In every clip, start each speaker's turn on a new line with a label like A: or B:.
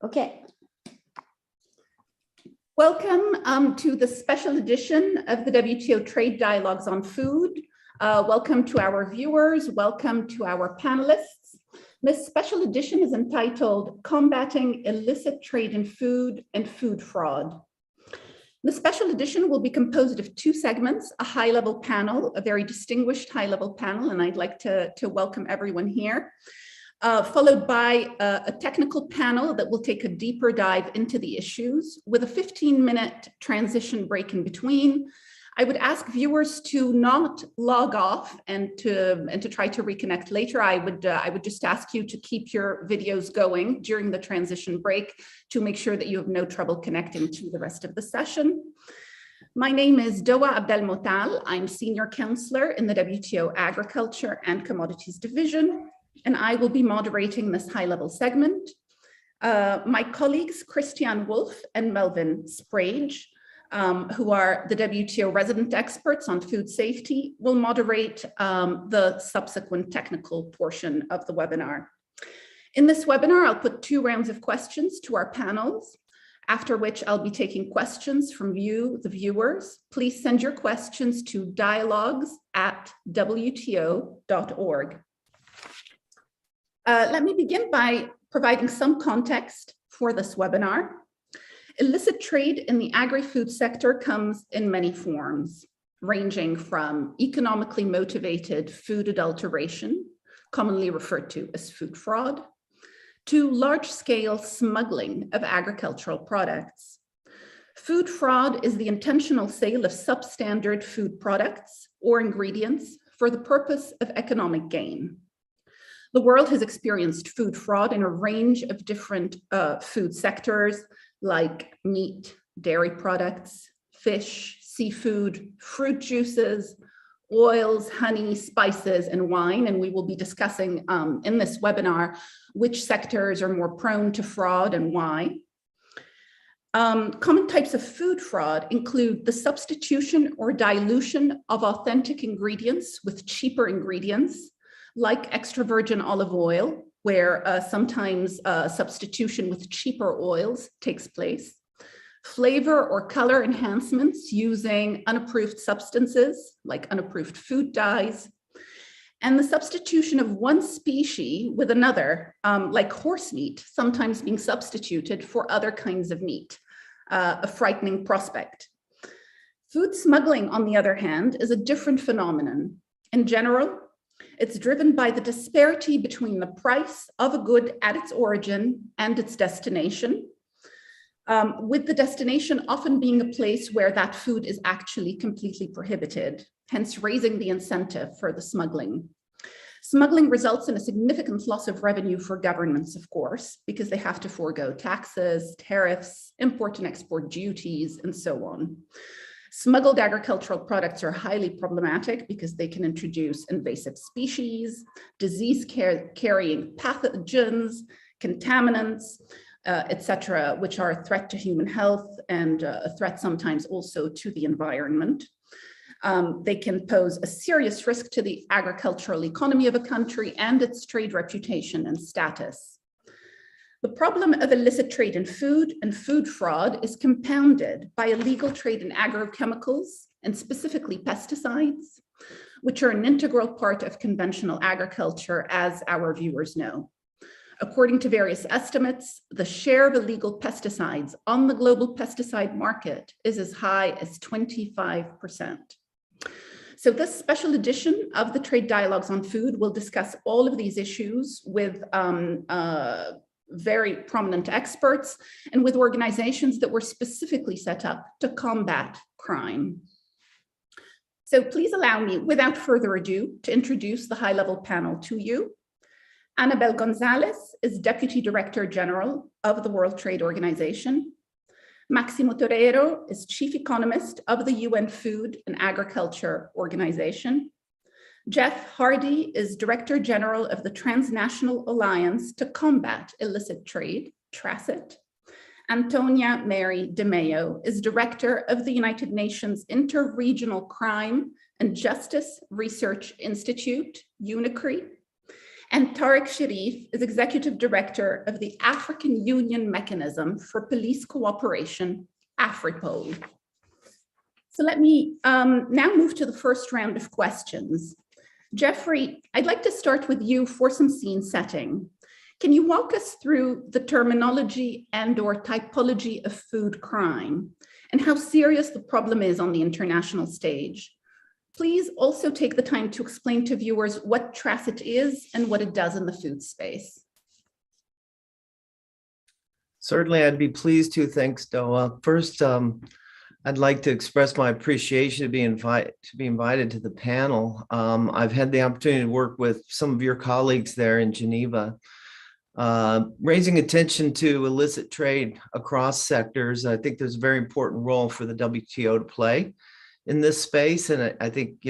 A: Okay. Welcome to the special edition of the WTO Trade Dialogues on Food. Welcome to our viewers. Welcome to our panelists. This special edition is entitled Combating Illicit Trade in Food and Food Fraud. The special edition will be composed of two segments, a high-level panel, a very distinguished high-level panel, and I'd like to welcome everyone here. Followed by a technical panel that will take a deeper dive into the issues with a 15-minute transition break in between. I would ask viewers to not log off and to try to reconnect later. I would just ask you to keep your videos going during the transition break to make sure that you have no trouble connecting to the rest of the session. My name is Doa Abdelmotal. I'm Senior Counselor in the WTO Agriculture and Commodities Division, and I will be moderating this high-level segment. My colleagues, Christian Wolf and Melvin Sprage, who are the WTO resident experts on food safety, will moderate the subsequent technical portion of the webinar. In this webinar, I'll put 2 rounds of questions to our panels, after which I'll be taking questions from you, the viewers. Please send your questions to dialogues@wto.org. Let me begin by providing some context for this webinar. Illicit trade in the agri-food sector comes in many forms, ranging from economically motivated food adulteration, commonly referred to as food fraud, to large-scale smuggling of agricultural products. Food fraud is the intentional sale of substandard food products or ingredients for the purpose of economic gain. The world has experienced food fraud in a range of different food sectors like meat, dairy products, fish, seafood, fruit juices, oils, honey, spices, and wine. And we will be discussing in this webinar which sectors are more prone to fraud and why. Common types of food fraud include the substitution or dilution of authentic ingredients with cheaper ingredients, like extra virgin olive oil, where sometimes substitution with cheaper oils takes place, flavor or color enhancements using unapproved substances, like unapproved food dyes, and the substitution of one species with another, like horse meat, sometimes being substituted for other kinds of meat, a frightening prospect. Food smuggling, on the other hand, is a different phenomenon. In general, it's driven by the disparity between the price of a good at its origin and its destination, with the destination often being a place where that food is actually completely prohibited, hence raising the incentive for the smuggling. Smuggling results in a significant loss of revenue for governments, of course, because they have to forego taxes, tariffs, import and export duties, and so on. Smuggled agricultural products are highly problematic because they can introduce invasive species, disease-carrying pathogens, contaminants, etc., which are a threat to human health and a threat sometimes also to the environment. They can pose a serious risk to the agricultural economy of a country and its trade reputation and status. The problem of illicit trade in food and food fraud is compounded by illegal trade in agrochemicals and specifically pesticides, which are an integral part of conventional agriculture, as our viewers know. According to various estimates, the share of illegal pesticides on the global pesticide market is as high as 25%. So this special edition of the Trade Dialogues on Food will discuss all of these issues with very prominent experts and with organizations that were specifically set up to combat crime. So please allow me, without further ado, to introduce the high-level panel to you. Annabel Gonzalez is Deputy Director General of the World Trade Organization. Maximo Torero is Chief Economist of the UN Food and Agriculture Organization. Jeff Hardy is Director General of the Transnational Alliance to Combat Illicit Trade, TRACIT. Antonia Mary DeMeo is Director of the United Nations Interregional Crime and Justice Research Institute, UNICRE. And Tariq Sharif is Executive Director of the African Union Mechanism for Police Cooperation, AFRIPOL. So let me now move to the first round of questions. Jeffrey, I'd like to start with you for some scene setting. Can you walk us through the terminology and/or typology of food crime and how serious the problem is on the international stage? Please also take the time to explain to viewers what traffic is and what it does in the food space.
B: Certainly, I'd be pleased to. Thanks, Doa. First, I'd like to express my appreciation to be invited to the panel. I've had the opportunity to work with some of your colleagues there in Geneva, raising attention to illicit trade across sectors. I think there's a very important role for the WTO to play in this space. And I think,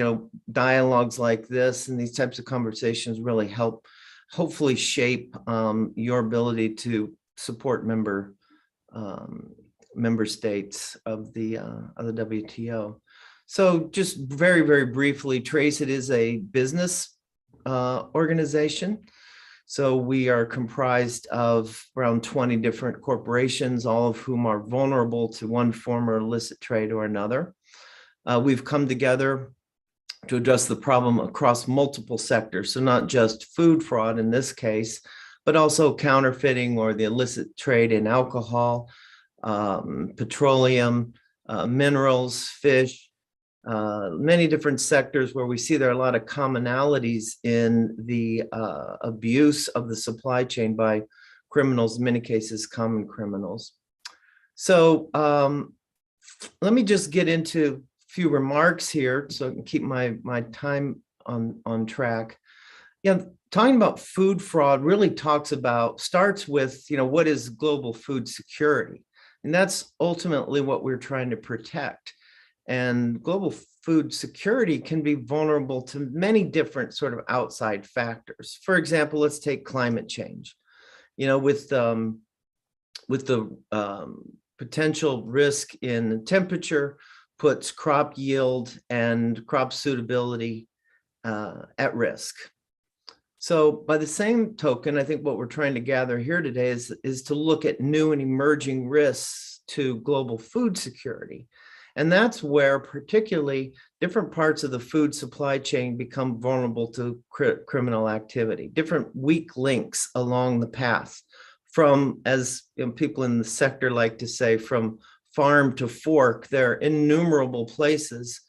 B: dialogues like this and these types of conversations really help hopefully shape your ability to support member states of the WTO. So just very, very briefly, Traceit is a business organization. So we are comprised of around 20 different corporations, all of whom are vulnerable to one form of illicit trade or another. We've come together to address the problem across multiple sectors. So not just food fraud in this case, but also counterfeiting or the illicit trade in alcohol, petroleum, minerals, fish, many different sectors where we see there are a lot of commonalities in the abuse of the supply chain by criminals, in many cases common criminals. So let me just get into a few remarks here so I can keep my time on track. Yeah, talking about food fraud really starts with, what is global food security? And that's ultimately what we're trying to protect. And global food security can be vulnerable to many different sort of outside factors. For example, let's take climate change. With the potential risk in temperature puts crop yield and crop suitability at risk. So by the same token, I think what we're trying to gather here today is to look at new and emerging risks to global food security. And that's where particularly different parts of the food supply chain become vulnerable to criminal activity, different weak links along the path from, as people in the sector like to say, from farm to fork. There are innumerable places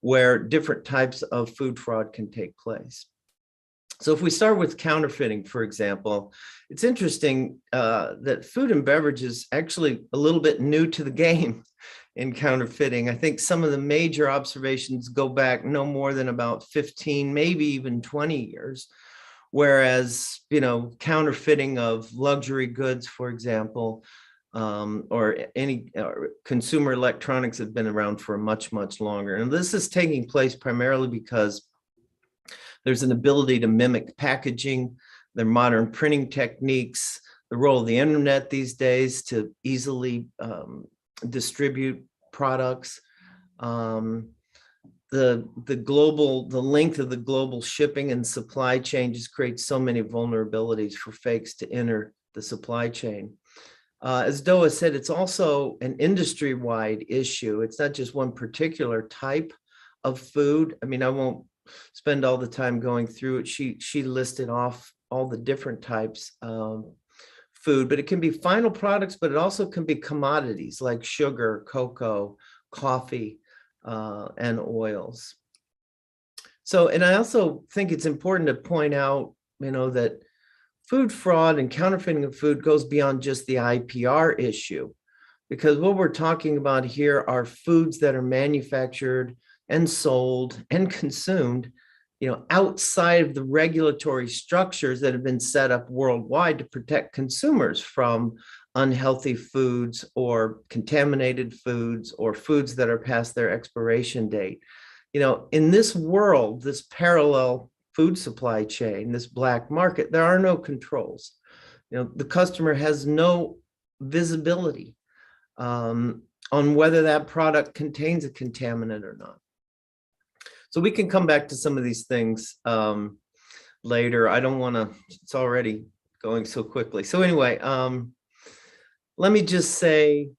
B: where different types of food fraud can take place. So if we start with counterfeiting, for example, it's interesting that food and beverage is actually a little bit new to the game in counterfeiting. I think some of the major observations go back no more than about 15, maybe even 20 years. Whereas, counterfeiting of luxury goods, for example, or any consumer electronics have been around for much, much longer. And this is taking place primarily because there's an ability to mimic packaging, their modern printing techniques, the role of the internet these days to easily distribute products, the length of the global shipping and supply chain just creates so many vulnerabilities for fakes to enter the supply chain. As Doa said, it's also an industry-wide issue. It's not just one particular type of food. I mean, I won't spend all the time going through it. She listed off all the different types of food, but it can be final products, but it also can be commodities like sugar, cocoa, coffee, and oils. So, and I also think it's important to point out, that food fraud and counterfeiting of food goes beyond just the IPR issue, because what we're talking about here are foods that are manufactured and sold and consumed, outside of the regulatory structures that have been set up worldwide to protect consumers from unhealthy foods or contaminated foods or foods that are past their expiration date. In this world, this parallel food supply chain, this black market, there are no controls. The customer has no visibility on whether that product contains a contaminant or not. So we can come back to some of these things later. I don't want to, it's already going so quickly. So anyway, let me just say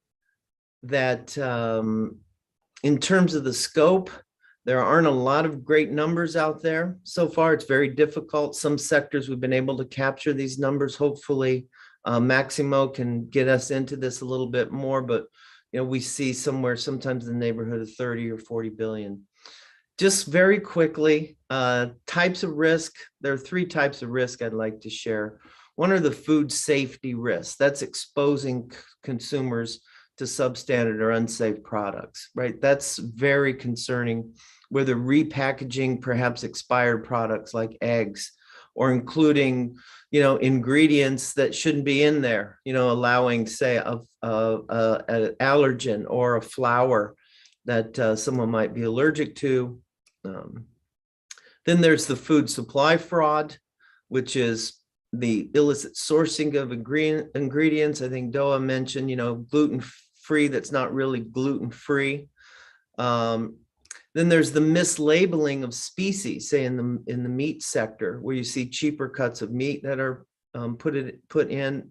B: that in terms of the scope, there aren't a lot of great numbers out there. So far, it's very difficult. Some sectors we've been able to capture these numbers. Hopefully, Maximo can get us into this a little bit more, but we see somewhere sometimes in the neighborhood of 30 or 40 billion. Just very quickly, types of risk. There are 3 types of risk I'd like to share. One are the food safety risks. That's exposing consumers to substandard or unsafe products, right? That's very concerning, whether repackaging perhaps expired products like eggs, or including, ingredients that shouldn't be in there, allowing, say, an allergen or a flour that someone might be allergic to. Then there's the food supply fraud, which is the illicit sourcing of ingredients. I think Doa mentioned, gluten-free that's not really gluten-free. Then there's the mislabeling of species, say in the meat sector, where you see cheaper cuts of meat that are put in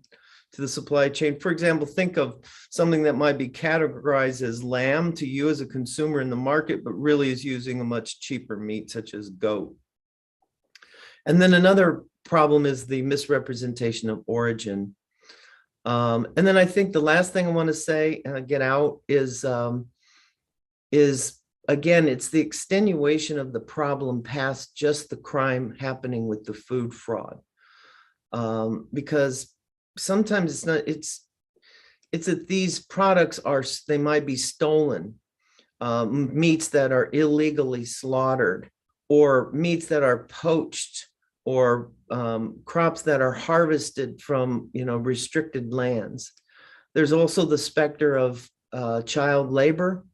B: to the supply chain. For example, think of something that might be categorized as lamb to you as a consumer in the market, but really is using a much cheaper meat, such as goat. And then another problem is the misrepresentation of origin. And then I think the last thing I want to say and get out is again, it's the extenuation of the problem past just the crime happening with the food fraud. Because sometimes it's that these products they might be stolen, meats that are illegally slaughtered, or meats that are poached, or crops that are harvested from, restricted lands. There's also the specter of child labor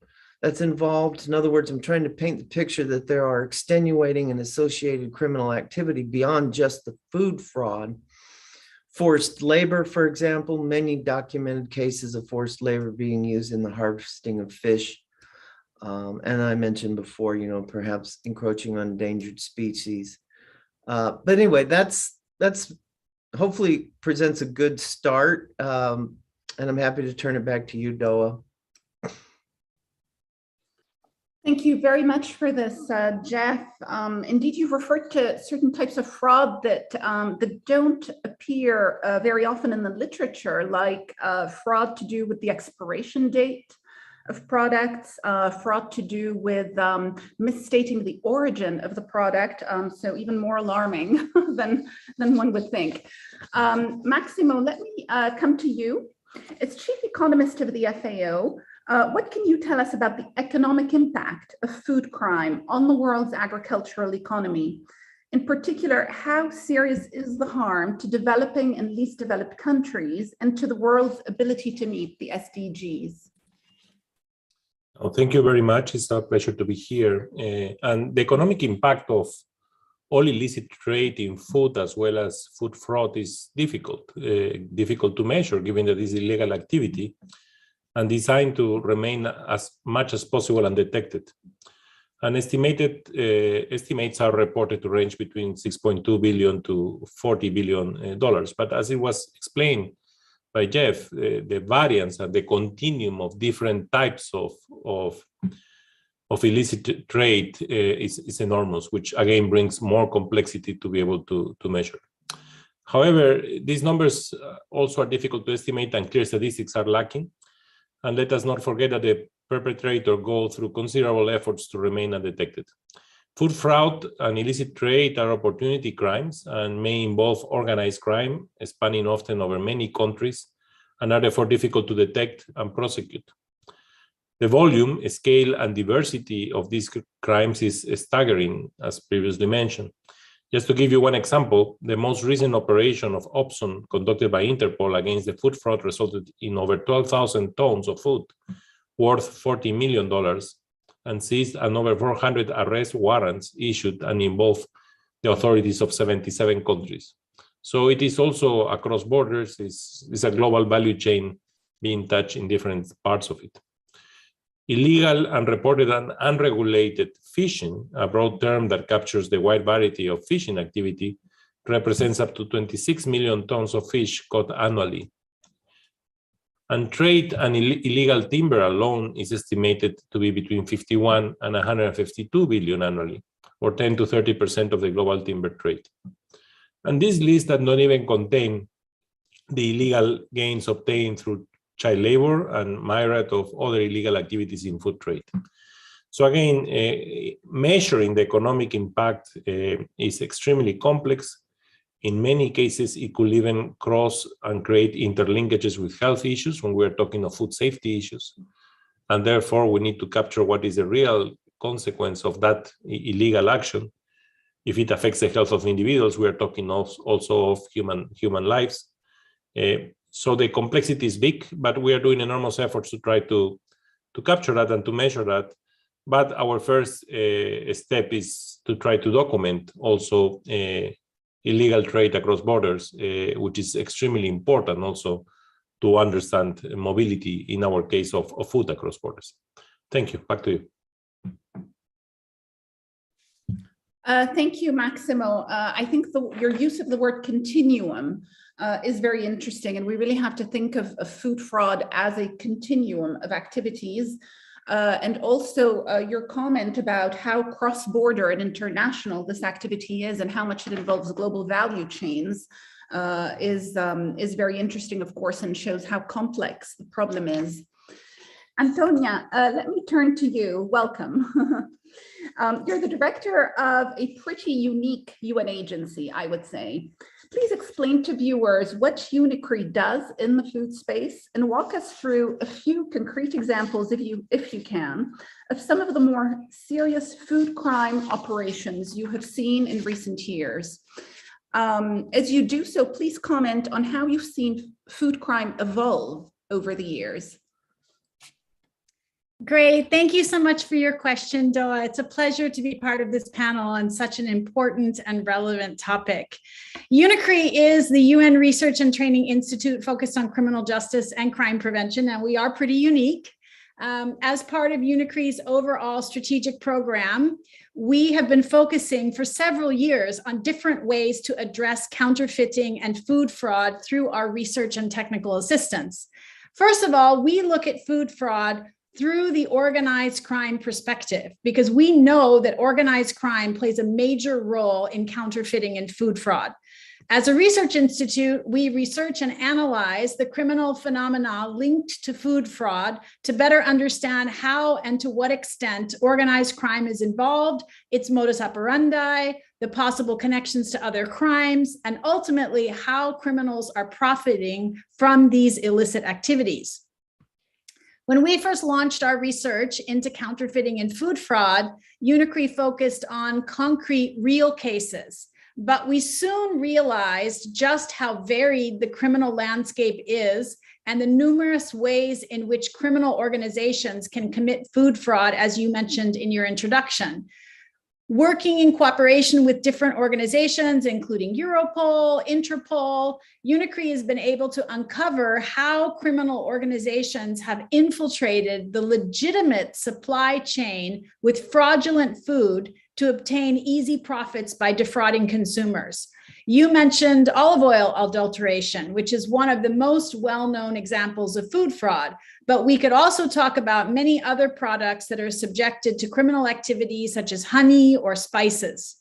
B: that's involved. In other words, I'm trying to paint the picture that there are extenuating and associated criminal activity beyond just the food fraud. Forced labor, for example, many documented cases of forced labor being used in the harvesting of fish. And I mentioned before, perhaps encroaching on endangered species. But anyway, that's hopefully presents a good start. And I'm happy to turn it back to you, Doa.
A: Thank you very much for this, Jeff. Indeed, you've referred to certain types of fraud that don't appear very often in the literature, like fraud to do with the expiration date of products, fraud to do with misstating the origin of the product, so even more alarming than one would think. Maximo, let me come to you. As chief economist of the FAO, what can you tell us about the economic impact of food crime on the world's agricultural economy? In particular, how serious is the harm to developing and least developed countries and to the world's ability to meet the SDGs?
C: Oh, thank you very much. It's a pleasure to be here. And the economic impact of all illicit trade in food as well as food fraud is difficult to measure, given that it's illegal activity and designed to remain as much as possible undetected. And estimates are reported to range between $6.2 billion to $40 billion. But as it was explained by Jeff, the variance and the continuum of different types of illicit trade is enormous, which again brings more complexity to be able to measure. However, these numbers also are difficult to estimate and clear statistics are lacking. And let us not forget that the perpetrator go through considerable efforts to remain undetected. Food fraud and illicit trade are opportunity crimes and may involve organized crime, spanning often over many countries, and are therefore difficult to detect and prosecute. The volume, scale, and diversity of these crimes is staggering, as previously mentioned. Just to give you one example, the most recent operation of Opson conducted by Interpol against the food fraud resulted in over 12,000 tons of food worth $40 million and seized and over 400 arrest warrants issued and involved the authorities of 77 countries. So it is also across borders, it's a global value chain being touched in different parts of it. Illegal, unreported, and unregulated fishing, a broad term that captures the wide variety of fishing activity, represents up to 26 million tons of fish caught annually. And trade and illegal timber alone is estimated to be between 51 and 152 billion annually, or 10 to 30% of the global timber trade. And this list does not even contain the illegal gains obtained through child labor and myriad of other illegal activities in food trade. So again, measuring the economic impact is extremely complex. In many cases, it could even cross and create interlinkages with health issues when we're talking of food safety issues. And therefore, we need to capture what is the real consequence of that illegal action. If it affects the health of individuals, we are talking also of human lives. So the complexity is big, but we are doing enormous efforts to try to capture that and to measure that. But our first step is to try to document also illegal trade across borders, which is extremely important also to understand mobility, in our case of food across borders. Thank you. Back to you.
A: Thank you, Maximo. I think your use of the word continuum is very interesting, and we really have to think of food fraud as a continuum of activities. And also your comment about how cross-border and international this activity is and how much it involves global value chains is very interesting, of course, and shows how complex the problem is. Antonia, let me turn to you. Welcome. You're the director of a pretty unique UN agency, I would say. Please explain to viewers what UNICRE does in the food space and walk us through a few concrete examples, if you can, of some of the more serious food crime operations you have seen in recent years. As you do so, please comment on how you've seen food crime evolve over the years.
D: Great. Thank you so much for your question, Doa. It's a pleasure to be part of this panel on such an important and relevant topic. UNICRE is the UN Research and Training Institute focused on criminal justice and crime prevention, and we are pretty unique. As part of UNICRE's overall strategic program, we have been focusing for several years on different ways to address counterfeiting and food fraud through our research and technical assistance. First of all, we look at food fraud through the organized crime perspective, because we know that organized crime plays a major role in counterfeiting and food fraud. As a research institute, we research and analyze the criminal phenomena linked to food fraud to better understand how and to what extent organized crime is involved, its modus operandi, the possible connections to other crimes, and ultimately how criminals are profiting from these illicit activities. When we first launched our research into counterfeiting and food fraud, UNICRE focused on concrete, real cases. But we soon realized just how varied the criminal landscape is and the numerous ways in which criminal organizations can commit food fraud, as you mentioned in your introduction. Working in cooperation with different organizations, including Europol, Interpol, UNICRE has been able to uncover how criminal organizations have infiltrated the legitimate supply chain with fraudulent food to obtain easy profits by defrauding consumers. You mentioned olive oil adulteration, which is one of the most well-known examples of food fraud, but we could also talk about many other products that are subjected to criminal activities such as honey or spices.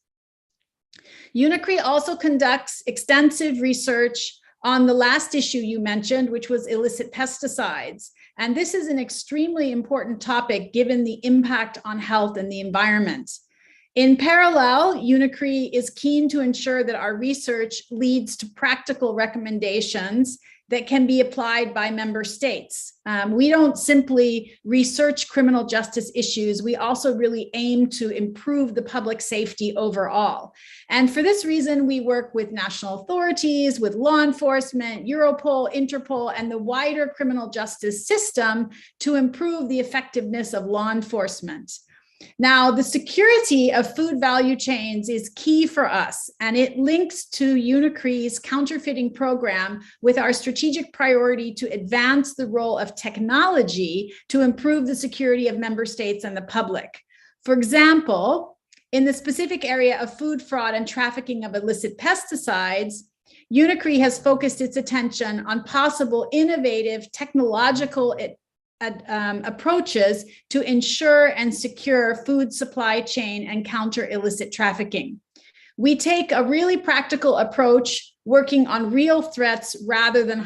D: UNICRE also conducts extensive research on the last issue you mentioned, which was illicit pesticides. And this is an extremely important topic given the impact on health and the environment. In parallel, UNICRE is keen to ensure that our research leads to practical recommendations that can be applied by member states. We don't simply research criminal justice issues, we also really aim to improve the public safety overall. And for this reason, we work with national authorities, with law enforcement, Europol, Interpol, and the wider criminal justice system to improve the effectiveness of law enforcement. Now, the security of food value chains is key for us, and it links to UNICRE's counterfeiting program with our strategic priority to advance the role of technology to improve the security of member states and the public. For example, in the specific area of food fraud and trafficking of illicit pesticides, UNICRE has focused its attention on possible innovative technological approaches to ensure and secure food supply chain and counter illicit trafficking. We take a really practical approach, working on real threats rather than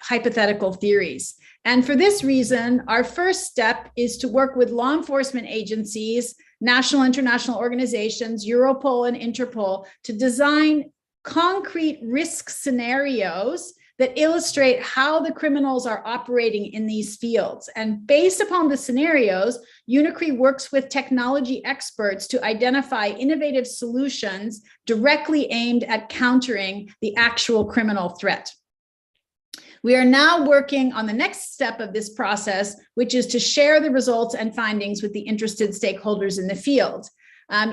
D: hypothetical theories. And for this reason, our first step is to work with law enforcement agencies, national, international organizations, Europol and Interpol, to design concrete risk scenarios that illustrate how the criminals are operating in these fields. And based upon the scenarios, UNICRE works with technology experts to identify innovative solutions directly aimed at countering the actual criminal threat. We are now working on the next step of this process, which is to share the results and findings with the interested stakeholders in the field.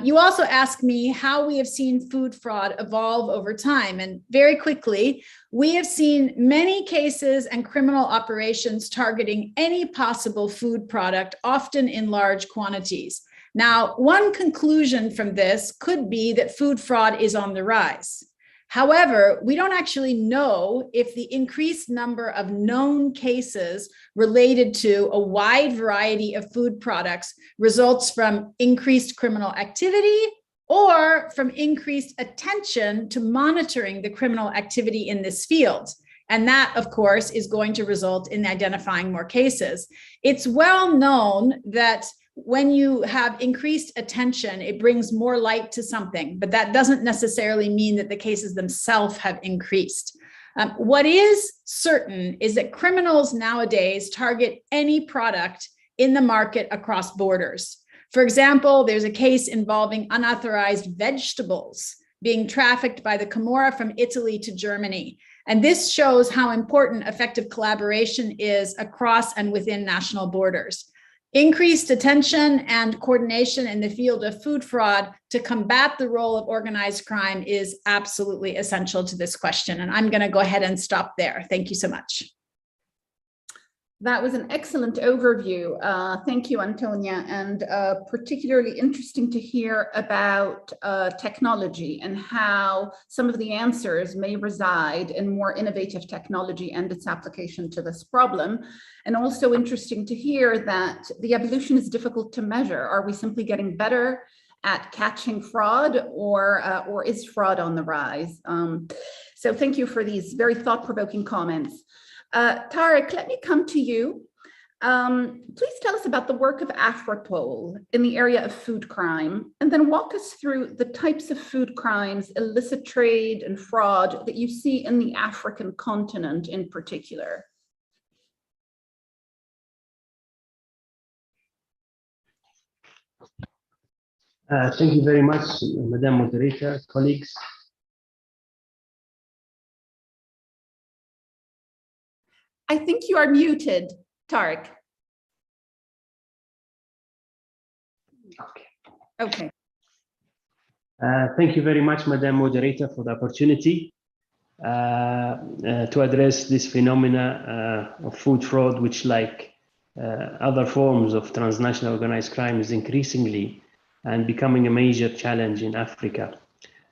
D: You also asked me how we have seen food fraud evolve over time. And very quickly, we have seen many cases and criminal operations targeting any possible food product, often in large quantities. Now, one conclusion from this could be that food fraud is on the rise. However, we don't actually know if the increased number of known cases related to a wide variety of food products results from increased criminal activity or from increased attention to monitoring the criminal activity in this field. And that, of course, is going to result in identifying more cases. It's well known that when you have increased attention, it brings more light to something, but that doesn't necessarily mean that the cases themselves have increased. What is certain is that criminals nowadays target any product in the market across borders. For example, there's a case involving unauthorized vegetables being trafficked by the Camorra from Italy to Germany. And this shows how important effective collaboration is across and within national borders. Increased attention and coordination in the field of food fraud to combat the role of organized crime is absolutely essential to this question. And I'm going to go ahead and stop there. Thank you so much.
A: That was an excellent overview. Thank you, Antonia, and particularly interesting to hear about technology and how some of the answers may reside in more innovative technology and its application to this problem. And also interesting to hear that the evolution is difficult to measure. Are we simply getting better at catching fraud, or is fraud on the rise? So thank you for these very thought-provoking comments. Tarek, let me come to you. Please tell us about the work of Afripol in the area of food crime, and then walk us through the types of food crimes, illicit trade and fraud that you see in the African continent in particular.
E: Thank you very much, Madam Moderator, colleagues.
A: I think you are muted, Tarek. Okay.
E: Thank you very much, Madam Moderator, for the opportunity to address this phenomena of food fraud, which, like other forms of transnational organized crime, is increasingly and becoming a major challenge in Africa.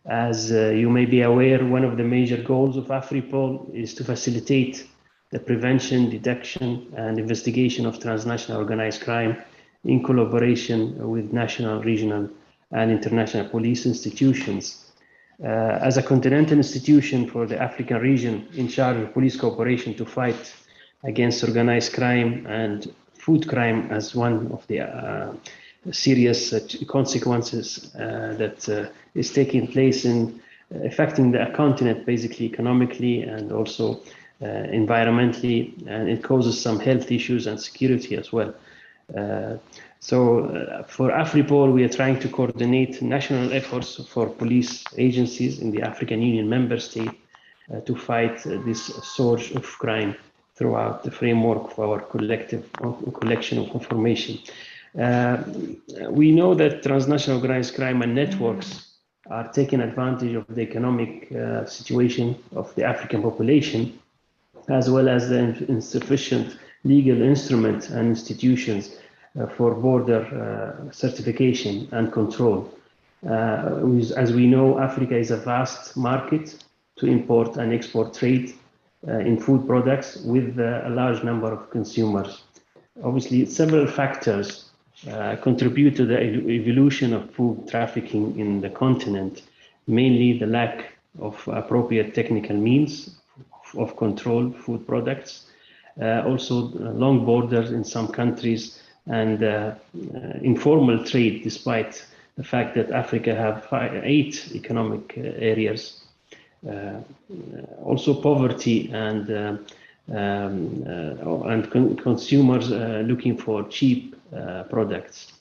E: As you may be aware, one of the major goals of Afripol is to facilitate the prevention, detection, and investigation of transnational organized crime in collaboration with national, regional, and international police institutions. As a continental institution for the African region in charge of police cooperation to fight against organized crime and food crime as one of the serious consequences that is taking place in affecting the continent, basically economically and also environmentally, and it causes some health issues and security as well. So for Afripol, we are trying to coordinate national efforts for police agencies in the African Union member state to fight this surge of crime throughout the framework of our collective collection of information. We know that transnational organized crime and networks are taking advantage of the economic situation of the African population, as well as the insufficient legal instruments and institutions for border certification and control. As we know, Africa is a vast market to import and export trade in food products with a large number of consumers. Obviously, several factors contribute to the evolution of food trafficking in the continent, mainly the lack of appropriate technical means of control food products, also long borders in some countries, and informal trade, despite the fact that Africa have 8 economic areas. Also poverty and consumers looking for cheap products.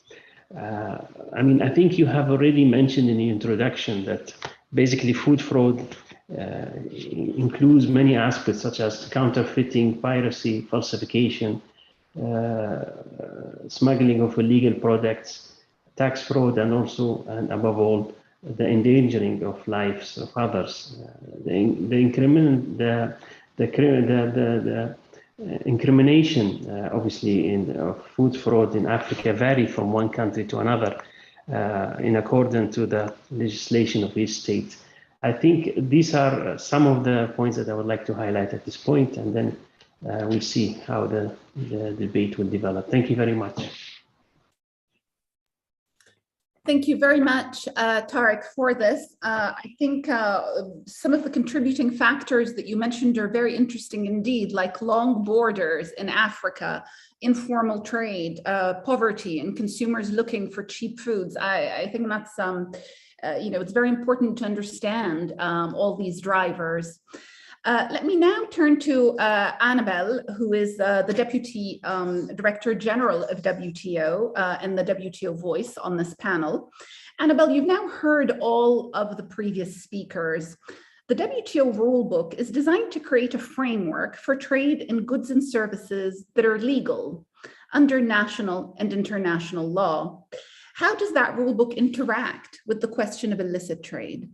E: I mean, I think you have already mentioned in the introduction that basically food fraud includes many aspects such as counterfeiting, piracy, falsification, smuggling of illegal products, tax fraud, and also, and above all, the endangering of lives of others. The incrimination, obviously, of food fraud in Africa vary from one country to another in accordance to the legislation of each state. I think these are some of the points that I would like to highlight at this point, and then we'll see how the debate will develop. Thank you very much.
A: Thank you very much, Tariq, for this. I think some of the contributing factors that you mentioned are very interesting indeed, like long borders in Africa, informal trade, poverty, and consumers looking for cheap foods. I think that's, you know, it's very important to understand all these drivers. Let me now turn to Annabelle, who is the Deputy Director General of WTO and the WTO voice on this panel. Annabelle, you've now heard all of the previous speakers. The WTO rulebook is designed to create a framework for trade in goods and services that are legal under national and international law. How does that rulebook interact with the question of illicit trade?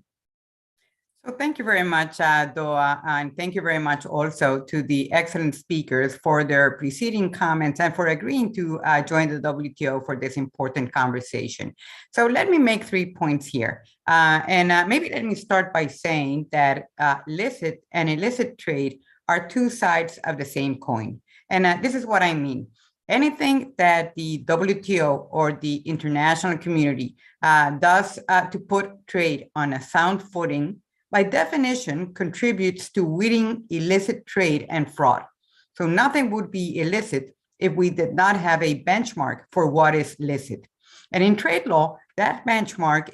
F: So thank you very much, Doa, and thank you very much also to the excellent speakers for their preceding comments and for agreeing to join the WTO for this important conversation. So let me make 3 points here. Maybe let me start by saying that licit and illicit trade are 2 sides of the same coin. And this is what I mean. Anything that the WTO or the international community does to put trade on a sound footing, by definition, contributes to weeding illicit trade and fraud. So nothing would be illicit if we did not have a benchmark for what is licit. And in trade law, that benchmark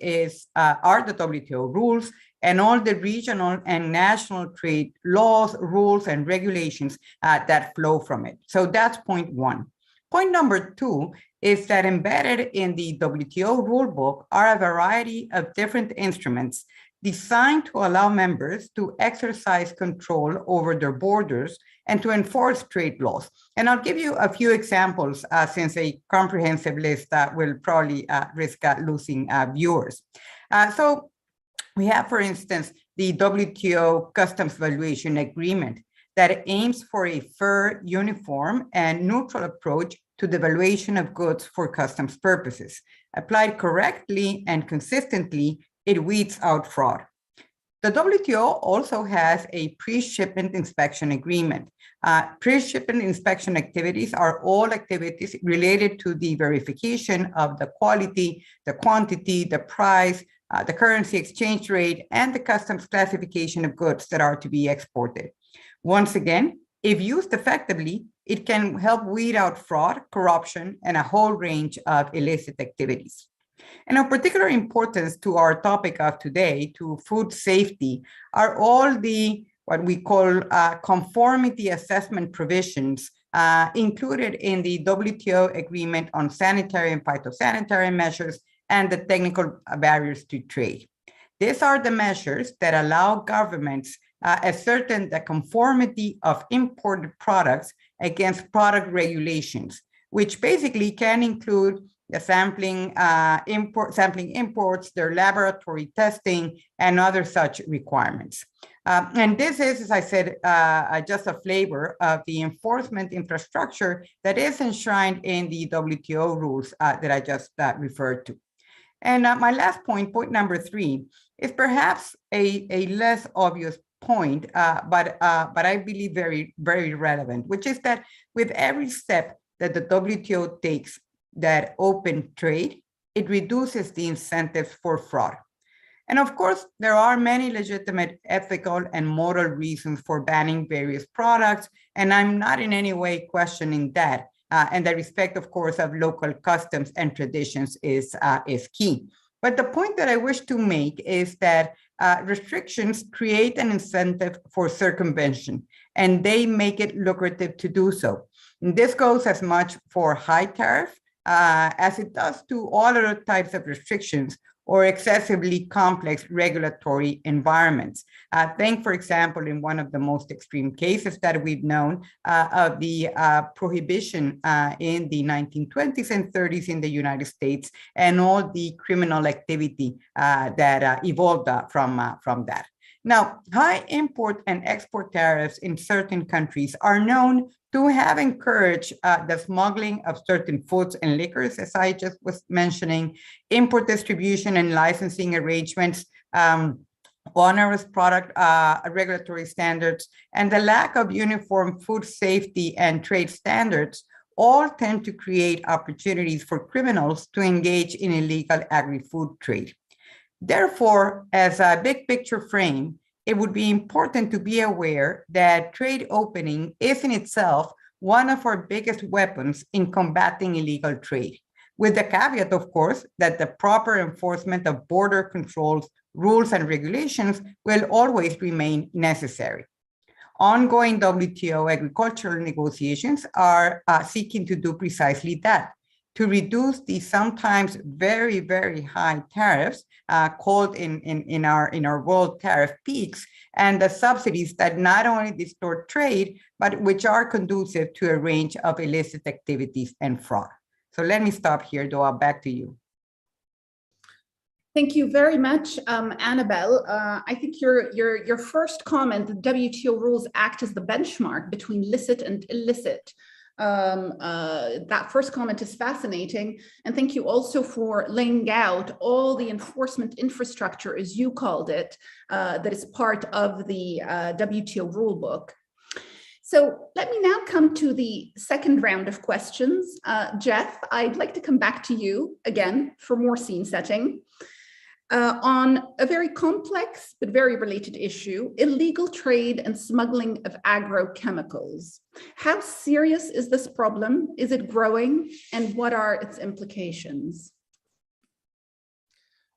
F: are the WTO rules and all the regional and national trade laws, rules, and regulations that flow from it. So that's point 1. Point number 2 is that embedded in the WTO rulebook are a variety of different instruments designed to allow members to exercise control over their borders and to enforce trade laws. And I'll give you a few examples since a comprehensive list will probably risk losing viewers. So we have, for instance, the WTO Customs Valuation Agreement that aims for a fair, uniform, and neutral approach to the valuation of goods for customs purposes. Applied correctly and consistently, it weeds out fraud. The WTO also has a pre-shipment inspection agreement. Pre-shipment inspection activities are all activities related to the verification of the quality, the quantity, the price, the currency exchange rate, and the customs classification of goods that are to be exported. Once again, if used effectively, it can help weed out fraud, corruption, and a whole range of illicit activities. And of particular importance to our topic of today, to food safety, are all the what we call conformity assessment provisions included in the WTO agreement on sanitary and phytosanitary measures and the technical barriers to trade. These are the measures that allow governments ascertain the conformity of imported products against product regulations, which basically can include the sampling imports, their laboratory testing, and other such requirements. And this is, as I said, just a flavor of the enforcement infrastructure that is enshrined in the WTO rules that I just referred to. And my last point, point number 3, is perhaps a less obvious point, but I believe very, very relevant, which is that with every step that the WTO takes that open trade, it reduces the incentives for fraud. And of course, there are many legitimate ethical and moral reasons for banning various products, and I'm not in any way questioning that. And the respect, of course, of local customs and traditions is key. But the point that I wish to make is that restrictions create an incentive for circumvention, and they make it lucrative to do so. And this goes as much for high tariff as it does to all other types of restrictions or excessively complex regulatory environments. Think, for example, in one of the most extreme cases that we've known of the prohibition in the 1920s and 30s in the United States, and all the criminal activity that evolved from that. Now, high import and export tariffs in certain countries are known to have encouraged the smuggling of certain foods and liquors, as I just was mentioning, import distribution and licensing arrangements, onerous product regulatory standards, and the lack of uniform food safety and trade standards all tend to create opportunities for criminals to engage in illegal agri-food trade. Therefore, as a big picture frame, it would be important to be aware that trade opening is in itself one of our biggest weapons in combating illegal trade, with the caveat, of course, that the proper enforcement of border controls, rules, and regulations will always remain necessary. Ongoing WTO agricultural negotiations are seeking to do precisely that, to reduce the sometimes very, very high tariffs called in our world tariff peaks, and the subsidies that not only distort trade, but which are conducive to a range of illicit activities and fraud. So let me stop here, Doa, back to you.
A: Thank you very much, Annabelle. I think your first comment, the WTO rules act as the benchmark between licit and illicit. That first comment is fascinating. And thank you also for laying out all the enforcement infrastructure, as you called it, that is part of the WTO rulebook. So let me now come to the second round of questions. Jeff, I'd like to come back to you again for more scene setting. On a very complex but very related issue, illegal trade and smuggling of agrochemicals. How serious is this problem? Is it growing? And what are its implications?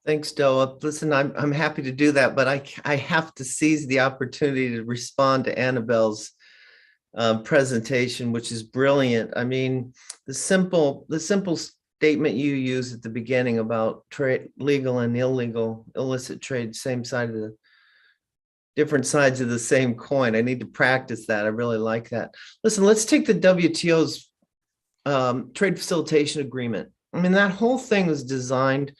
B: Thanks, Doa. Listen, I'm happy to do that, but I have to seize the opportunity to respond to Annabelle's presentation, which is brilliant. I mean, the simple statement you use at the beginning about trade, legal and illegal, illicit trade, same side of the different sides of the same coin. I need to practice that. I really like that. Listen, let's take the WTO's trade facilitation agreement. I mean, that whole thing was designed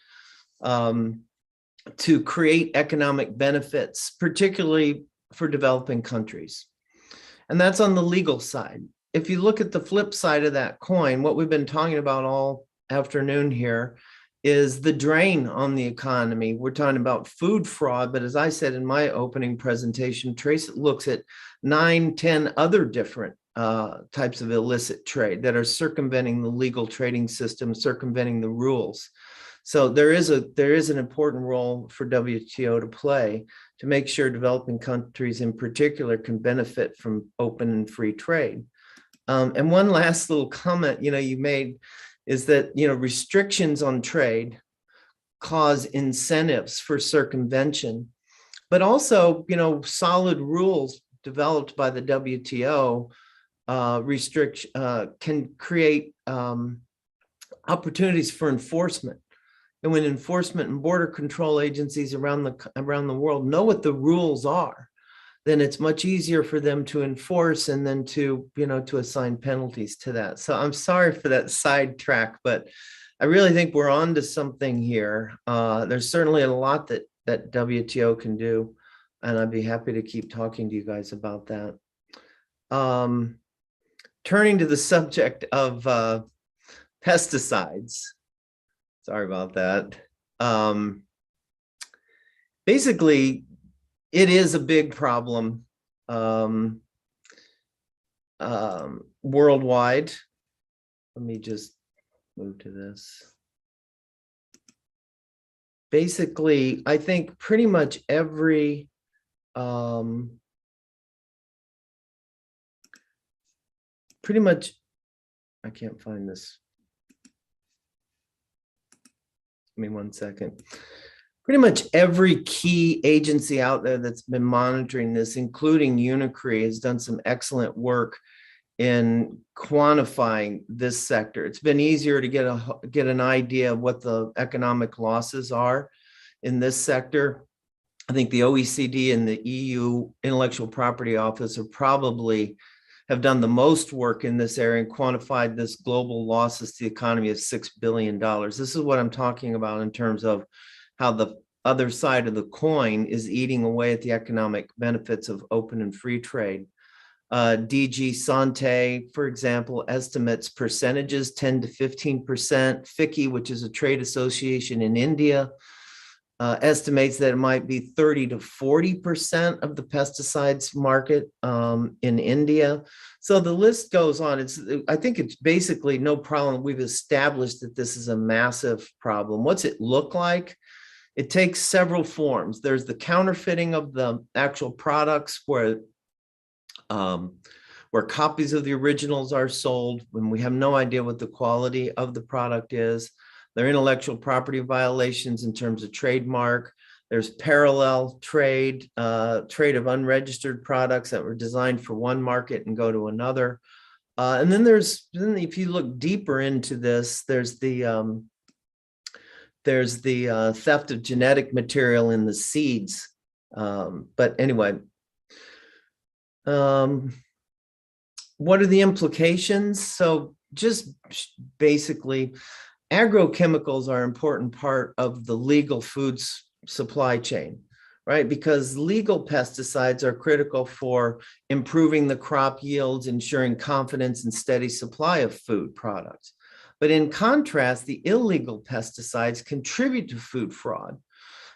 B: to create economic benefits, particularly for developing countries. And that's on the legal side. If you look at the flip side of that coin, what we've been talking about all afternoon here is the drain on the economy. We're talking about food fraud, but as I said in my opening presentation, Trace looks at 9, 10 other different types of illicit trade that are circumventing the legal trading system, circumventing the rules. So there is an important role for WTO to play to make sure developing countries in particular can benefit from open and free trade. And one last little comment, you made is that, restrictions on trade cause incentives for circumvention, but also, solid rules developed by the WTO can create opportunities for enforcement. And when enforcement and border control agencies around the world know what the rules are, then it's much easier for them to enforce and then to assign penalties to that. So I'm sorry for that sidetrack, but I really think we're on to something here. There's certainly a lot that WTO can do, and I'd be happy to keep talking to you guys about that. Turning to the subject of pesticides. Sorry about that. Basically, it is a big problem worldwide. Let me just move to this. Basically, I think pretty much every I can't find this. Give me 1 second. Pretty much every key agency out there that's been monitoring this, including UNICRE, has done some excellent work in quantifying this sector. It's been easier to get an idea of what the economic losses are in this sector. I think the OECD and the EU Intellectual Property Office have done the most work in this area and quantified this global losses to the economy of $6 billion. This is what I'm talking about in terms of how the other side of the coin is eating away at the economic benefits of open and free trade. DG Sante, for example, estimates percentages 10 to 15%. FICCI, which is a trade association in India, estimates that it might be 30 to 40% of the pesticides market in India. So the list goes on. I think it's basically no problem. We've established that this is a massive problem. What's it look like? It takes several forms. There's the counterfeiting of the actual products where copies of the originals are sold when we have no idea what the quality of the product is. There are intellectual property violations in terms of trademark. There's parallel trade, trade of unregistered products that were designed for one market and go to another. And then if you look deeper into this, there's the theft of genetic material in the seeds. But anyway, what are the implications? So just basically, agrochemicals are an important part of the legal foods supply chain, right? Because legal pesticides are critical for improving the crop yields, ensuring confidence and steady supply of food products. But in contrast, the illegal pesticides contribute to food fraud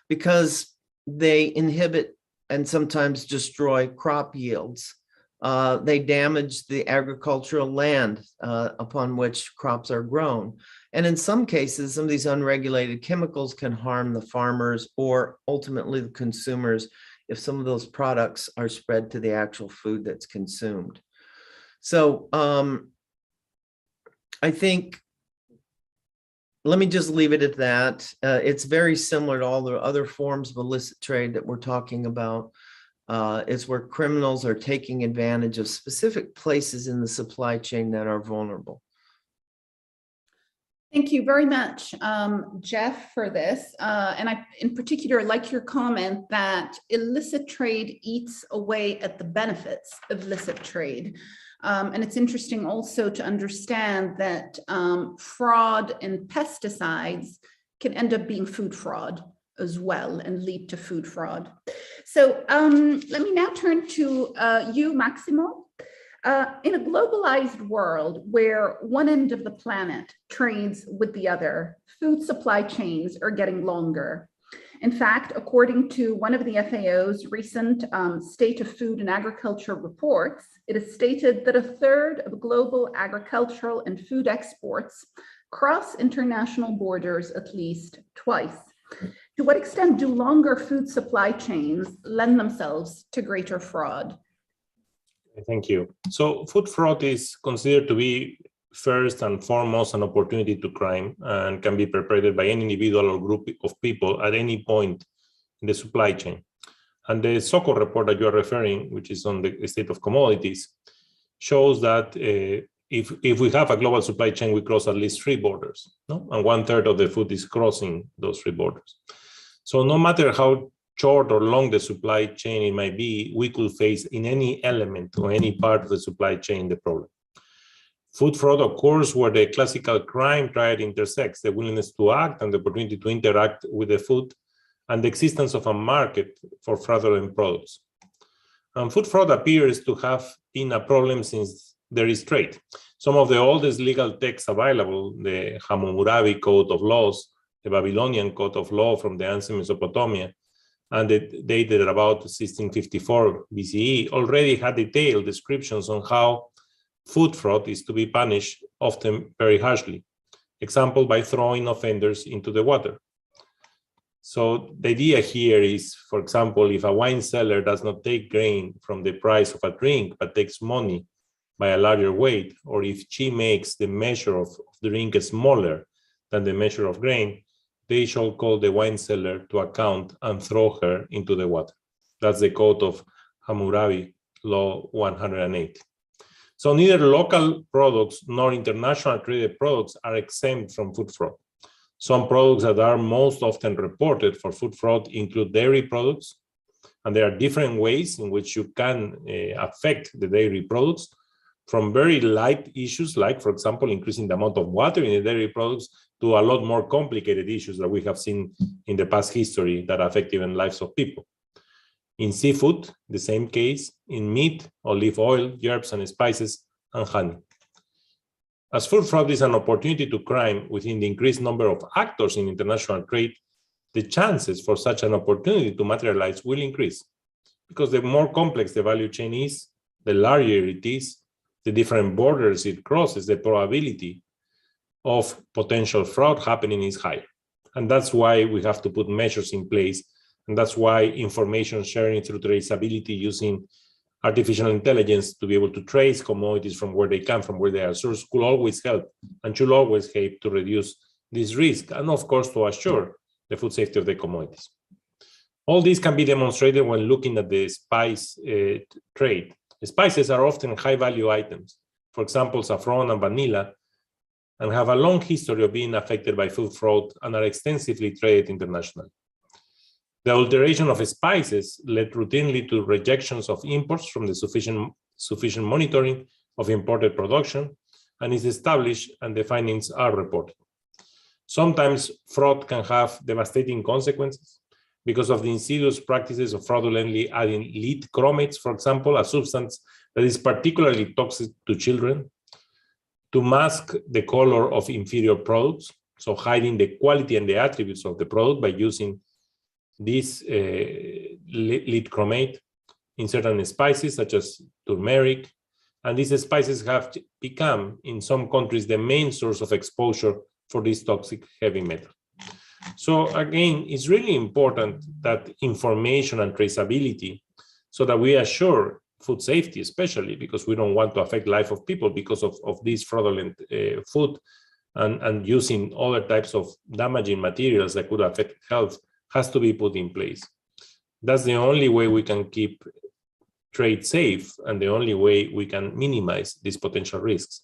B: because they inhibit and sometimes destroy crop yields. They damage the agricultural land upon which crops are grown. And in some cases, some of these unregulated chemicals can harm the farmers or ultimately the consumers if some of those products are spread to the actual food that's consumed. So I think, let me just leave it at that. It's very similar to all the other forms of illicit trade that we're talking about. It's where criminals are taking advantage of specific places in the supply chain that are vulnerable.
A: Thank you very much, Jeff, for this. And I, in particular, like your comment that illicit trade eats away at the benefits of licit trade. And it's interesting also to understand that fraud in pesticides can end up being food fraud as well and lead to food fraud. So let me now turn to you, Maximo. In a globalized world where one end of the planet trades with the other, food supply chains are getting longer. In fact, according to one of the FAO's recent State of Food and Agriculture reports, it is stated that 1/3 of global agricultural and food exports cross international borders at least twice. To what extent do longer food supply chains lend themselves to greater fraud?
C: Thank you. So food fraud is considered to be first and foremost an opportunity to crime and can be perpetrated by any individual or group of people at any point in the supply chain. And the SOCO report that you are referring, which is on the state of commodities, shows that if we have a global supply chain, we cross at least 3 borders, no? And 1/3 of the food is crossing those 3 borders. So no matter how short or long the supply chain it might be, we could face in any element or any part of the supply chain the problem. Food fraud occurs where the classical crime triad intersects the willingness to act and the opportunity to interact with the food and the existence of a market for fraudulent products. And food fraud appears to have been a problem since there is trade. Some of the oldest legal texts available, the Hammurabi Code of Laws, the Babylonian Code of Law from the ancient Mesopotamia, and it dated about 1654 BCE, already had detailed descriptions on how food fraud is to be punished, often very harshly. Example, by throwing offenders into the water. So the idea here is, for example, if a wine seller does not take grain from the price of a drink, but takes money by a larger weight, or if she makes the measure of the drink smaller than the measure of grain, they shall call the wine seller to account and throw her into the water. That's the code of Hammurabi, Law 108. So neither local products nor international traded products are exempt from food fraud. Some products that are most often reported for food fraud include dairy products, and there are different ways in which you can affect the dairy products, from very light issues like, for example, increasing the amount of water in the dairy products, to a lot more complicated issues that we have seen in the past history that affect even lives of people. In seafood, the same case. In meat, olive oil, herbs and spices, and honey. As food fraud is an opportunity to crime within the increased number of actors in international trade, the chances for such an opportunity to materialize will increase, because the more complex the value chain is, the larger it is, the different borders it crosses, the probability of potential fraud happening is higher. And that's why we have to put measures in place. And that's why information sharing through traceability using artificial intelligence to be able to trace commodities from where they come from, where they are sourced, could always help and should always help to reduce this risk. And of course, to assure the food safety of the commodities. All this can be demonstrated when looking at the spice trade. Spices are often high-value items, for example, saffron and vanilla, and have a long history of being affected by food fraud and are extensively traded internationally. The alteration of spices led routinely to rejections of imports from the sufficient monitoring of imported production, and is established and the findings are reported. Sometimes fraud can have devastating consequences because of the insidious practices of fraudulently adding lead chromates, for example, a substance that is particularly toxic to children, to mask the color of inferior products, so hiding the quality and the attributes of the product by using this lead chromate in certain spices such as turmeric. And these spices have become, in some countries, the main source of exposure for this toxic heavy metal. So again, it's really important that information and traceability, so that we assure food safety, especially because we don't want to affect life of people because of these fraudulent food and using other types of damaging materials that could affect health, has to be put in place. That's the only way we can keep trade safe and the only way we can minimize these potential risks.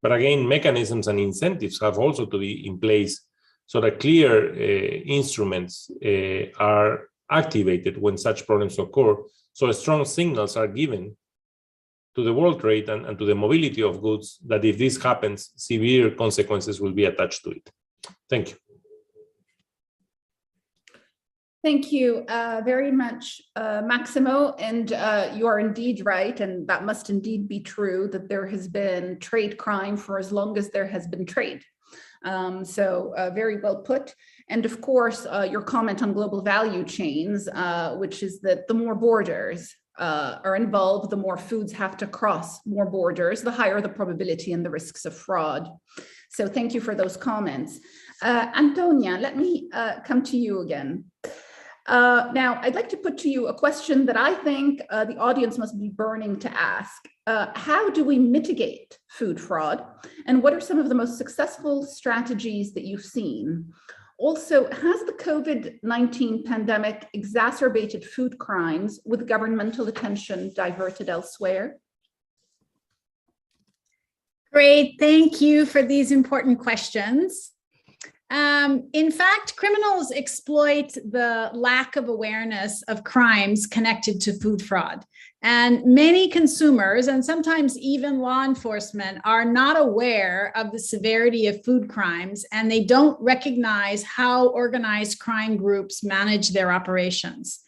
C: But again, mechanisms and incentives have also to be in place so that clear instruments are activated when such problems occur. So strong signals are given to the world trade and to the mobility of goods that if this happens, severe consequences will be attached to it. Thank you.
A: Thank you very much, Maximo. And you are indeed right, and that must indeed be true, that there has been trade crime for as long as there has been trade. So very well put. And of course, your comment on global value chains, which is that the more borders are involved, the more foods have to cross more borders, the higher the probability and the risks of fraud. So thank you for those comments. Antonia, let me come to you again. Now, I'd like to put to you a question that I think the audience must be burning to ask. How do we mitigate food fraud? And what are some of the most successful strategies that you've seen? Also, has the COVID-19 pandemic exacerbated food crimes with governmental attention diverted elsewhere?
D: Great, thank you for these important questions. In fact, criminals exploit the lack of awareness of crimes connected to food fraud. And many consumers, and sometimes even law enforcement, are not aware of the severity of food crimes, and they don't recognize how organized crime groups manage their operations.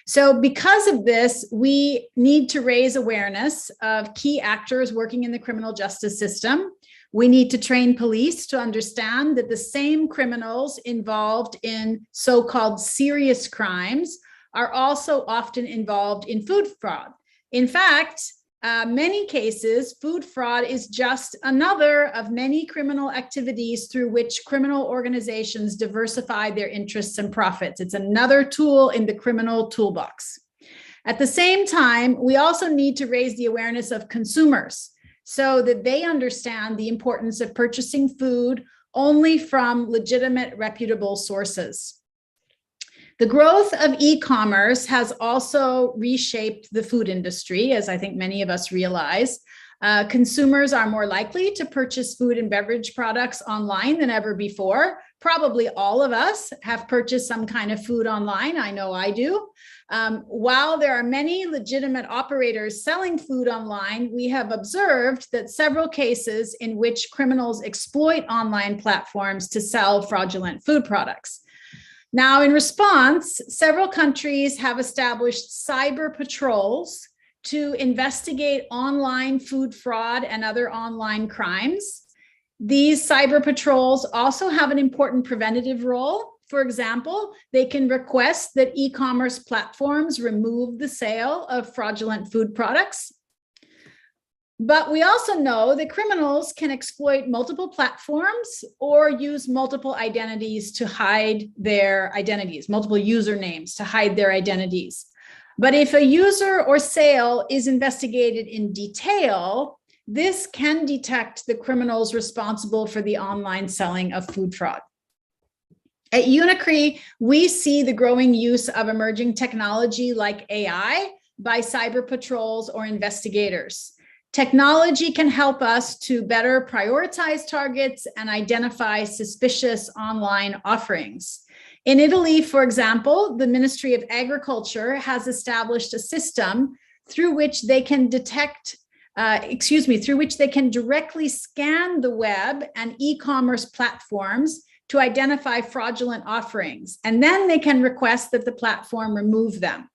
D: So because of this, we need to raise awareness of key actors working in the criminal justice system. We need to train police to understand that the same criminals involved in so-called serious crimes are also often involved in food fraud. In fact, many cases, food fraud is just another of many criminal activities through which criminal organizations diversify their interests and profits. It's another tool in the criminal toolbox. At the same time, we also need to raise the awareness of consumers so that they understand the importance of purchasing food only from legitimate, reputable sources. The growth of e-commerce has also reshaped the food industry, as I think many of us realize. Consumers are more likely to purchase food and beverage products online than ever before. Probably all of us have purchased some kind of food online. I know I do. While there are many legitimate operators selling food online, we have observed that several cases in which criminals exploit online platforms to sell fraudulent food products. Now, in response, several countries have established cyber patrols to investigate online food fraud and other online crimes. These cyber patrols also have an important preventative role. For example, they can request that e-commerce platforms remove the sale of fraudulent food products. But we also know that criminals can exploit multiple platforms or use multiple identities to hide their identities, multiple usernames to hide their identities. But if a user or sale is investigated in detail, this can detect the criminals responsible for the online selling of food fraud. At UNICRE, we see the growing use of emerging technology like AI by cyber patrols or investigators. Technology can help us to better prioritize targets and identify suspicious online offerings. In Italy, for example, the Ministry of Agriculture has established a system through which they can through which they can directly scan the web and e-commerce platforms to identify fraudulent offerings, and then they can request that the platform remove them.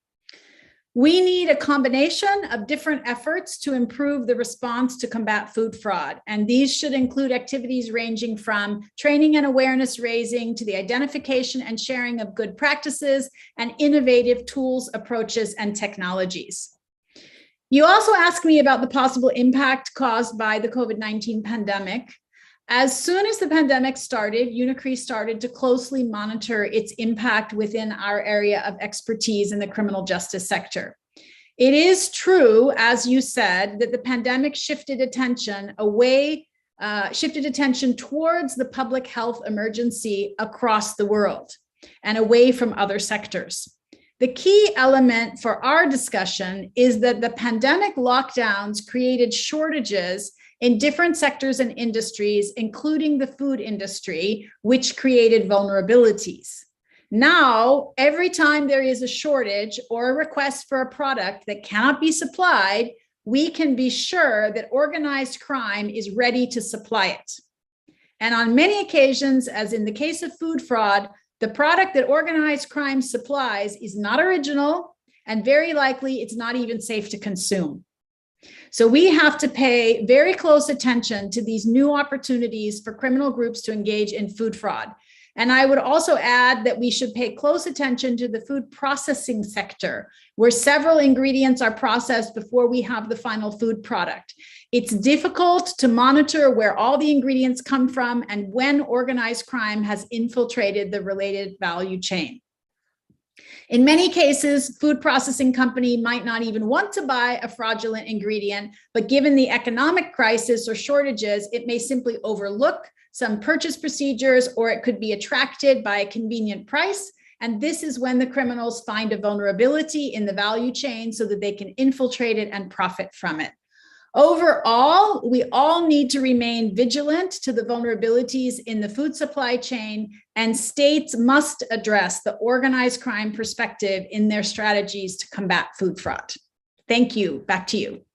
D: We need a combination of different efforts to improve the response to combat food fraud. And these should include activities ranging from training and awareness raising to the identification and sharing of good practices and innovative tools, approaches, and technologies. You also asked me about the possible impact caused by the COVID-19 pandemic. As soon as the pandemic started, UNICRE started to closely monitor its impact within our area of expertise in the criminal justice sector. It is true, as you said, that the pandemic shifted attention towards the public health emergency across the world and away from other sectors. The key element for our discussion is that the pandemic lockdowns created shortages in different sectors and industries, including the food industry, which created vulnerabilities. Now, every time there is a shortage or a request for a product that cannot be supplied, we can be sure that organized crime is ready to supply it. And on many occasions, as in the case of food fraud, the product that organized crime supplies is not original, and very likely it's not even safe to consume. So we have to pay very close attention to these new opportunities for criminal groups to engage in food fraud. And I would also add that we should pay close attention to the food processing sector, where several ingredients are processed before we have the final food product. It's difficult to monitor where all the ingredients come from and when organized crime has infiltrated the related value chain. In many cases, food processing company might not even want to buy a fraudulent ingredient, but given the economic crisis or shortages, it may simply overlook some purchase procedures, or it could be attracted by a convenient price. And this is when the criminals find a vulnerability in the value chain so that they can infiltrate it and profit from it. Overall, we all need to remain vigilant to the vulnerabilities in the food supply chain, and states must address the organized crime perspective in their strategies to combat food fraud. Thank you. Back to you.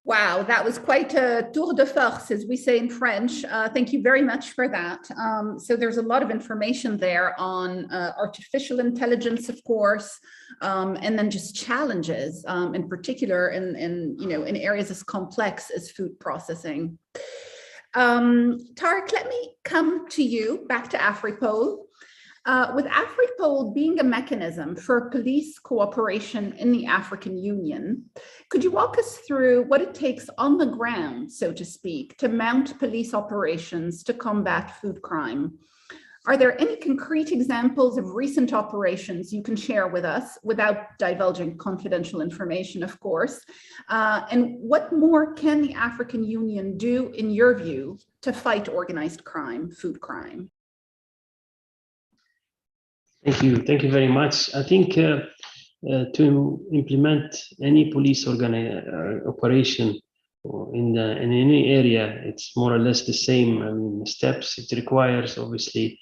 A: Wow, that was quite a tour de force, as we say in French. Thank you very much for that. So there's a lot of information there on artificial intelligence, of course, and then just challenges, in particular in areas as complex as food processing. Tarek, let me come to you, back to AfriPol. With AfriPol being a mechanism for police cooperation in the African Union, could you walk us through what it takes on the ground, so to speak, to mount police operations to combat food crime? Are there any concrete examples of recent operations you can share with us without divulging confidential information, of course? And what more can the African Union do, in your view, to fight organized crime, food crime?
E: Thank you. Thank you very much. I think to implement any police operation in any area, it's more or less the same steps. It requires, obviously,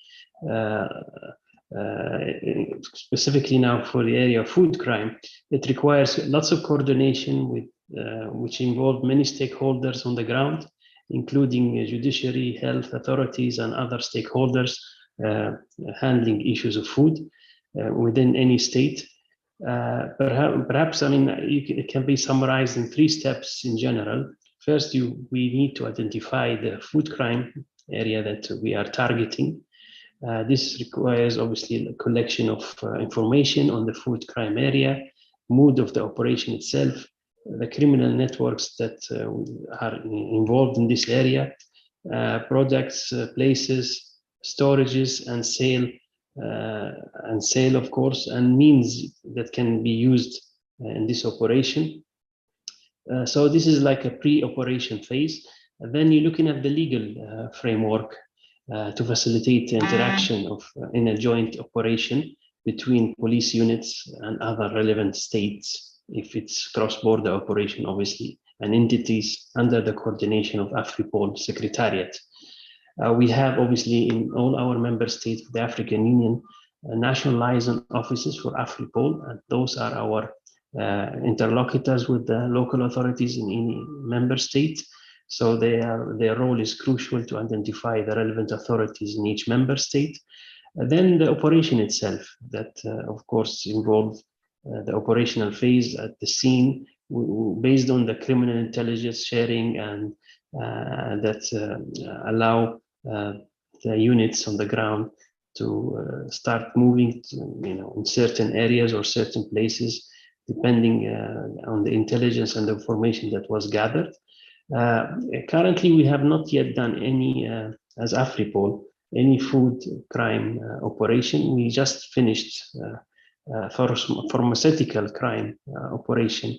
E: specifically now for the area of food crime, it requires lots of coordination with which involve many stakeholders on the ground, including judiciary, health authorities, and other stakeholders handling issues of food within any state. Perhaps, it can be summarized in 3 steps in general. First, we need to identify the food crime area that we are targeting. This requires, obviously, a collection of information on the food crime area, mood of the operation itself, the criminal networks that are involved in this area, products, places, storages, and sale, of course, and means that can be used in this operation. So this is like a pre-operation phase. And then you're looking at the legal framework to facilitate the interaction in a joint operation between police units and other relevant states, if it's cross-border operation, obviously, and entities under the coordination of AfriPol Secretariat. We have, obviously, in all our member states of the African Union, national liaison offices for AfriPol, and those are our interlocutors with the local authorities in any member state. So their role is crucial to identify the relevant authorities in each member state. Then the operation itself, that of course involves the operational phase at the scene, based on the criminal intelligence sharing, and that allow the units on the ground to start moving in certain areas or certain places, depending on the intelligence and the information that was gathered. Currently, we have not yet done any, as AfriPol, any food crime operation. We just finished pharmaceutical crime operation.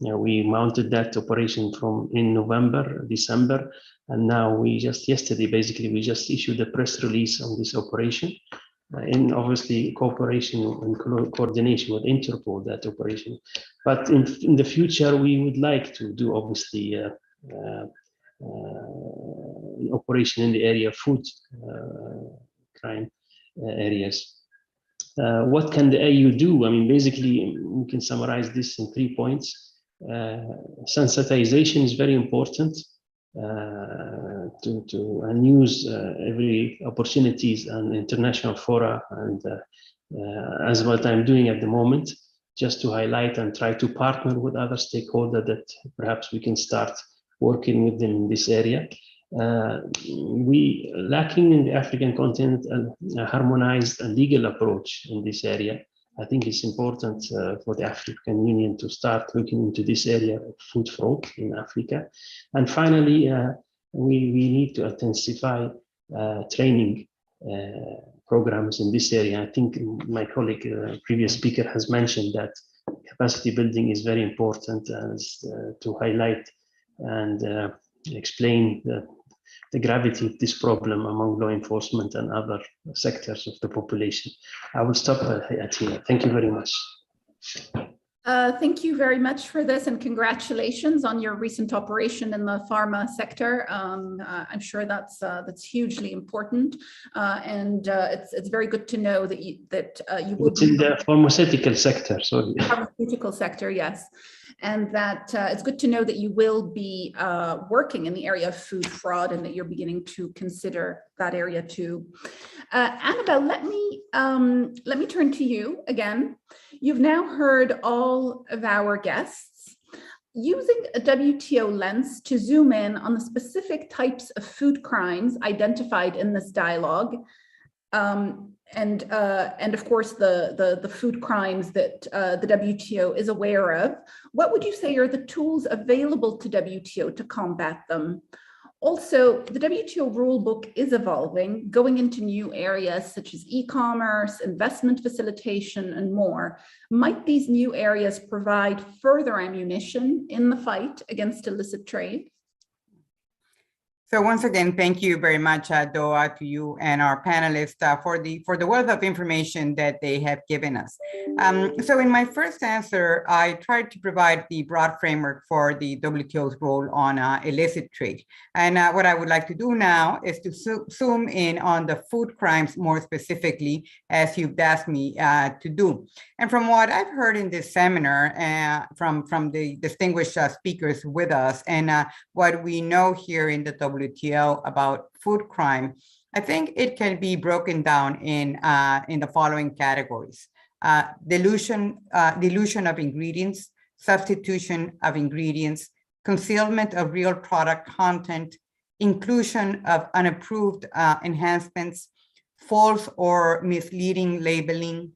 E: We mounted that operation in November, December, and now we just issued a press release on this operation, in obviously cooperation and coordination with Interpol, that operation. But in the future, we would like to do, obviously, operation in the area of food crime areas. What can the AU do? Basically, we can summarize this in 3 points. Sensitization is very important and use every opportunities and international fora, and as what I'm doing at the moment, just to highlight and try to partner with other stakeholders that perhaps we can start working with them in this area. We lacking in the African continent a harmonized and legal approach in this area. I think it's important for the African Union to start looking into this area of food fraud in Africa. And finally, we need to intensify training programs in this area. I think my colleague, previous speaker, has mentioned that capacity building is very important to highlight and explain the gravity of this problem among law enforcement and other sectors of the population. I will stop at here. Thank you very much.
A: Thank you very much for this, and congratulations on your recent operation in the pharma sector. I'm sure that's hugely important, and it's very good to know that you will
E: It's in the pharmaceutical sector. Sorry.
A: Pharmaceutical sector, yes, and that it's good to know that you will be working in the area of food fraud, and that you're beginning to consider that area too. Annabelle, let me turn to you again. You've now heard all of our guests. Using a WTO lens to zoom in on the specific types of food crimes identified in this dialogue, and of course the food crimes that the WTO is aware of, what would you say are the tools available to WTO to combat them? Also, the WTO rulebook is evolving, going into new areas such as e-commerce, investment facilitation, and more. Might these new areas provide further ammunition in the fight against illicit trade?
F: So once again, thank you very much, Doa, to you and our panelists for the wealth of information that they have given us. So in my first answer, I tried to provide the broad framework for the WTO's role on illicit trade. And what I would like to do now is to zoom in on the food crimes more specifically, as you've asked me to do. And from what I've heard in this seminar, from the distinguished speakers with us, and what we know here in the WTO about food crime, I think it can be broken down in the following categories: dilution of ingredients, substitution of ingredients, concealment of real product content, inclusion of unapproved enhancements, false or misleading labeling,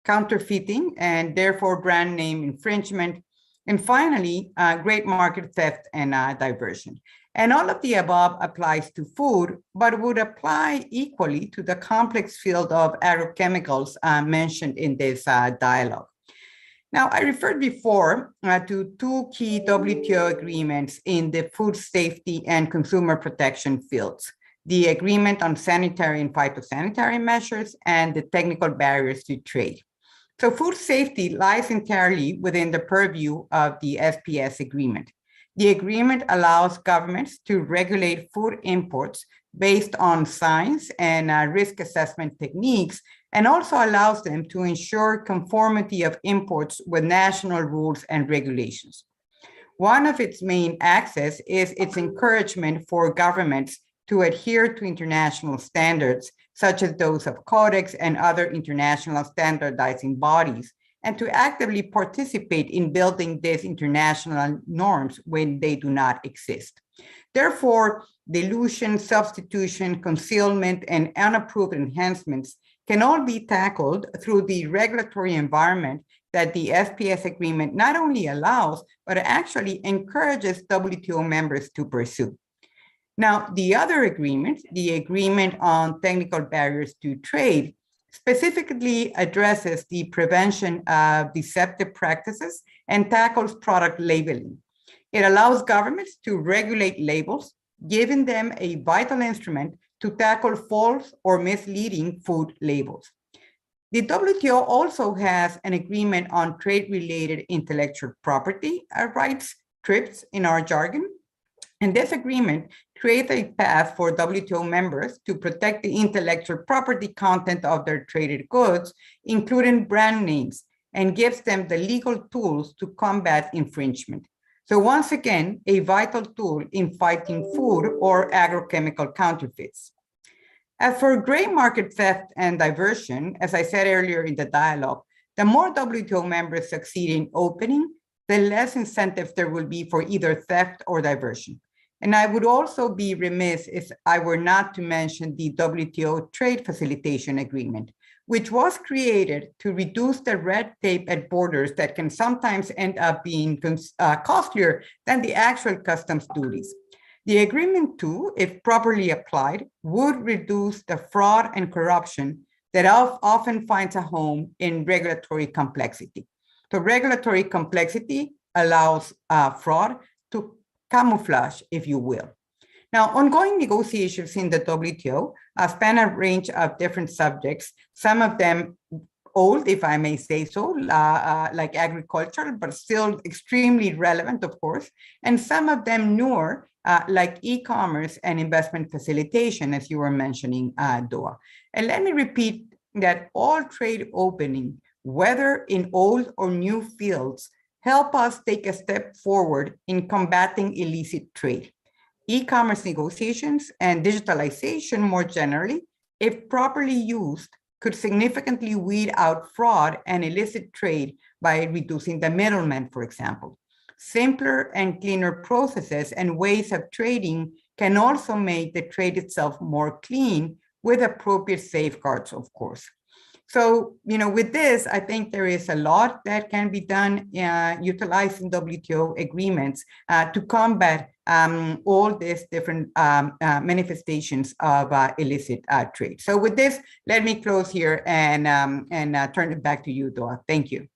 F: counterfeiting, and therefore brand name infringement, and finally, great market theft and diversion. And all of the above applies to food, but would apply equally to the complex field of agrochemicals mentioned in this dialogue. Now, I referred before to two key WTO agreements in the food safety and consumer protection fields: the Agreement on Sanitary and Phytosanitary Measures and the Technical Barriers to Trade. So food safety lies entirely within the purview of the SPS agreement. The agreement allows governments to regulate food imports based on science and risk assessment techniques, and also allows them to ensure conformity of imports with national rules and regulations. One of its main axes is its encouragement for governments to adhere to international standards, such as those of Codex and other international standardizing bodies, and to actively participate in building these international norms when they do not exist. Therefore, dilution, substitution, concealment, and unapproved enhancements can all be tackled through the regulatory environment that the SPS agreement not only allows, but actually encourages WTO members to pursue. Now, the other agreement, the Agreement on Technical Barriers to Trade, specifically addresses the prevention of deceptive practices and tackles product labeling. It allows governments to regulate labels, giving them a vital instrument to tackle false or misleading food labels. The WTO also has an agreement on trade-related intellectual property rights, TRIPS in our jargon. And this agreement creates a path for WTO members to protect the intellectual property content of their traded goods, including brand names, and gives them the legal tools to combat infringement. So once again, a vital tool in fighting food or agrochemical counterfeits. As for gray market theft and diversion, as I said earlier in the dialogue, the more WTO members succeed in opening, the less incentive there will be for either theft or diversion. And I would also be remiss if I were not to mention the WTO Trade Facilitation Agreement, which was created to reduce the red tape at borders that can sometimes end up being costlier than the actual customs duties. The agreement too, if properly applied, would reduce the fraud and corruption that often finds a home in regulatory complexity. So regulatory complexity allows fraud to camouflage, if you will. Now, ongoing negotiations in the WTO span a range of different subjects, some of them old, if I may say so, like agricultural, but still extremely relevant, of course, and some of them newer, like e-commerce and investment facilitation, as you were mentioning, Doa. And let me repeat that all trade opening, whether in old or new fields, help us take a step forward in combating illicit trade. E-commerce negotiations and digitalization more generally, if properly used, could significantly weed out fraud and illicit trade by reducing the middlemen, for example. Simpler and cleaner processes and ways of trading can also make the trade itself more clean with appropriate safeguards, of course. So, with this, I think there is a lot that can be done utilizing WTO agreements to combat all these different manifestations of illicit trade. So with this, let me close here and turn it back to you, Doa. Thank you.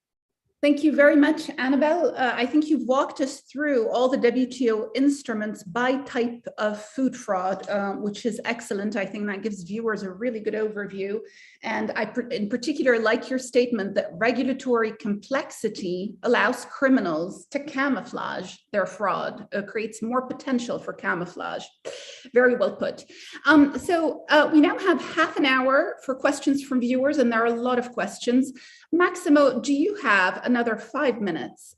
A: Thank you very much, Annabelle. I think you've walked us through all the WTO instruments by type of food fraud, which is excellent. I think that gives viewers a really good overview. And I, in particular, like your statement that regulatory complexity allows criminals to camouflage their fraud, creates more potential for camouflage. Very well put. So we now have half an hour for questions from viewers, and there are a lot of questions. Maximo, do you have another 5 minutes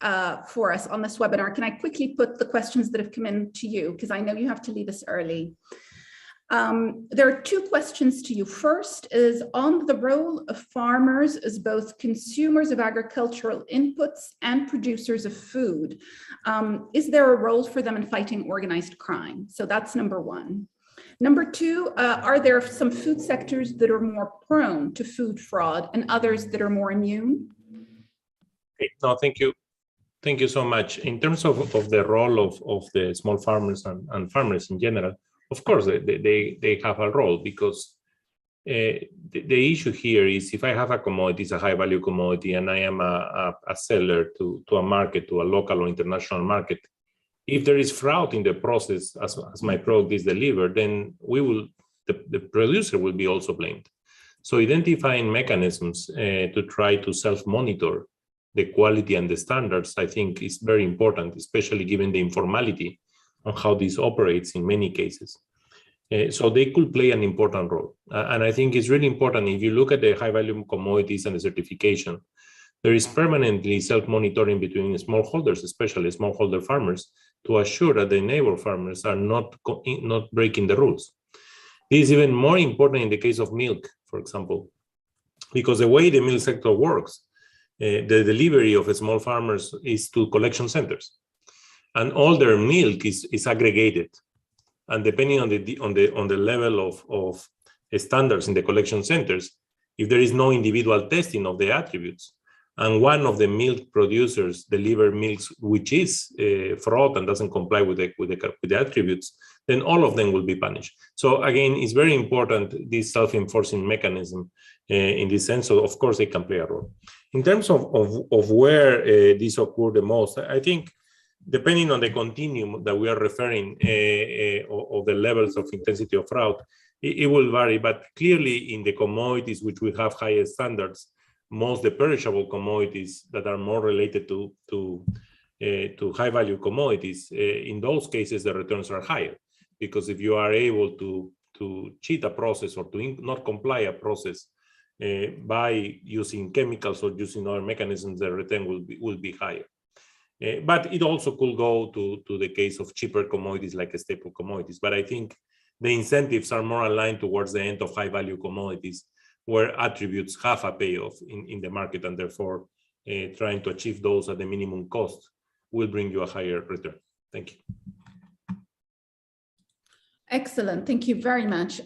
A: for us on this webinar? Can I quickly put the questions that have come in to you? Because I know you have to leave us early. There are 2 questions to you. First is on the role of farmers as both consumers of agricultural inputs and producers of food. Is there a role for them in fighting organized crime? So that's number 1. Number 2, are there some food sectors that are more prone to food fraud and others that are more immune?
C: No, thank you. Thank you so much. In terms of the role of the small farmers and farmers in general, of course, they have a role, because the issue here is if I have a commodity, it's a high value commodity, and I am a seller to a market, to a local or international market, if there is fraud in the process as my product is delivered, then the producer will be also blamed. So identifying mechanisms to try to self-monitor the quality and the standards, I think, is very important, especially given the informality on how this operates in many cases. So they could play an important role. And I think it's really important, if you look at the high-value commodities and the certification, there is permanently self-monitoring between smallholders, especially smallholder farmers, to assure that the neighbor farmers are not breaking the rules. This is even more important in the case of milk, for example, because the way the milk sector works, the delivery of small farmers is to collection centers, and all their milk is aggregated. And depending on the level of standards in the collection centers, if there is no individual testing of the attributes, and one of the milk producers deliver milks which is fraud and doesn't comply with the attributes, then all of them will be punished. So again, it's very important, this self-enforcing mechanism in this sense. So of course they can play a role. In terms of where this occurred the most, I think depending on the continuum that we are referring of the levels of intensity of fraud, it will vary, but clearly in the commodities which we have higher standards, most the perishable commodities that are more related to high value commodities, in those cases the returns are higher, because if you are able to cheat a process or to not comply a process by using chemicals or using other mechanisms, the return will be higher. But it also could go to the case of cheaper commodities like staple commodities. But I think the incentives are more aligned towards the end of high value commodities, where attributes have a payoff in the market, and therefore trying to achieve those at the minimum cost will bring you a higher return. Thank you.
A: Excellent, thank you very much.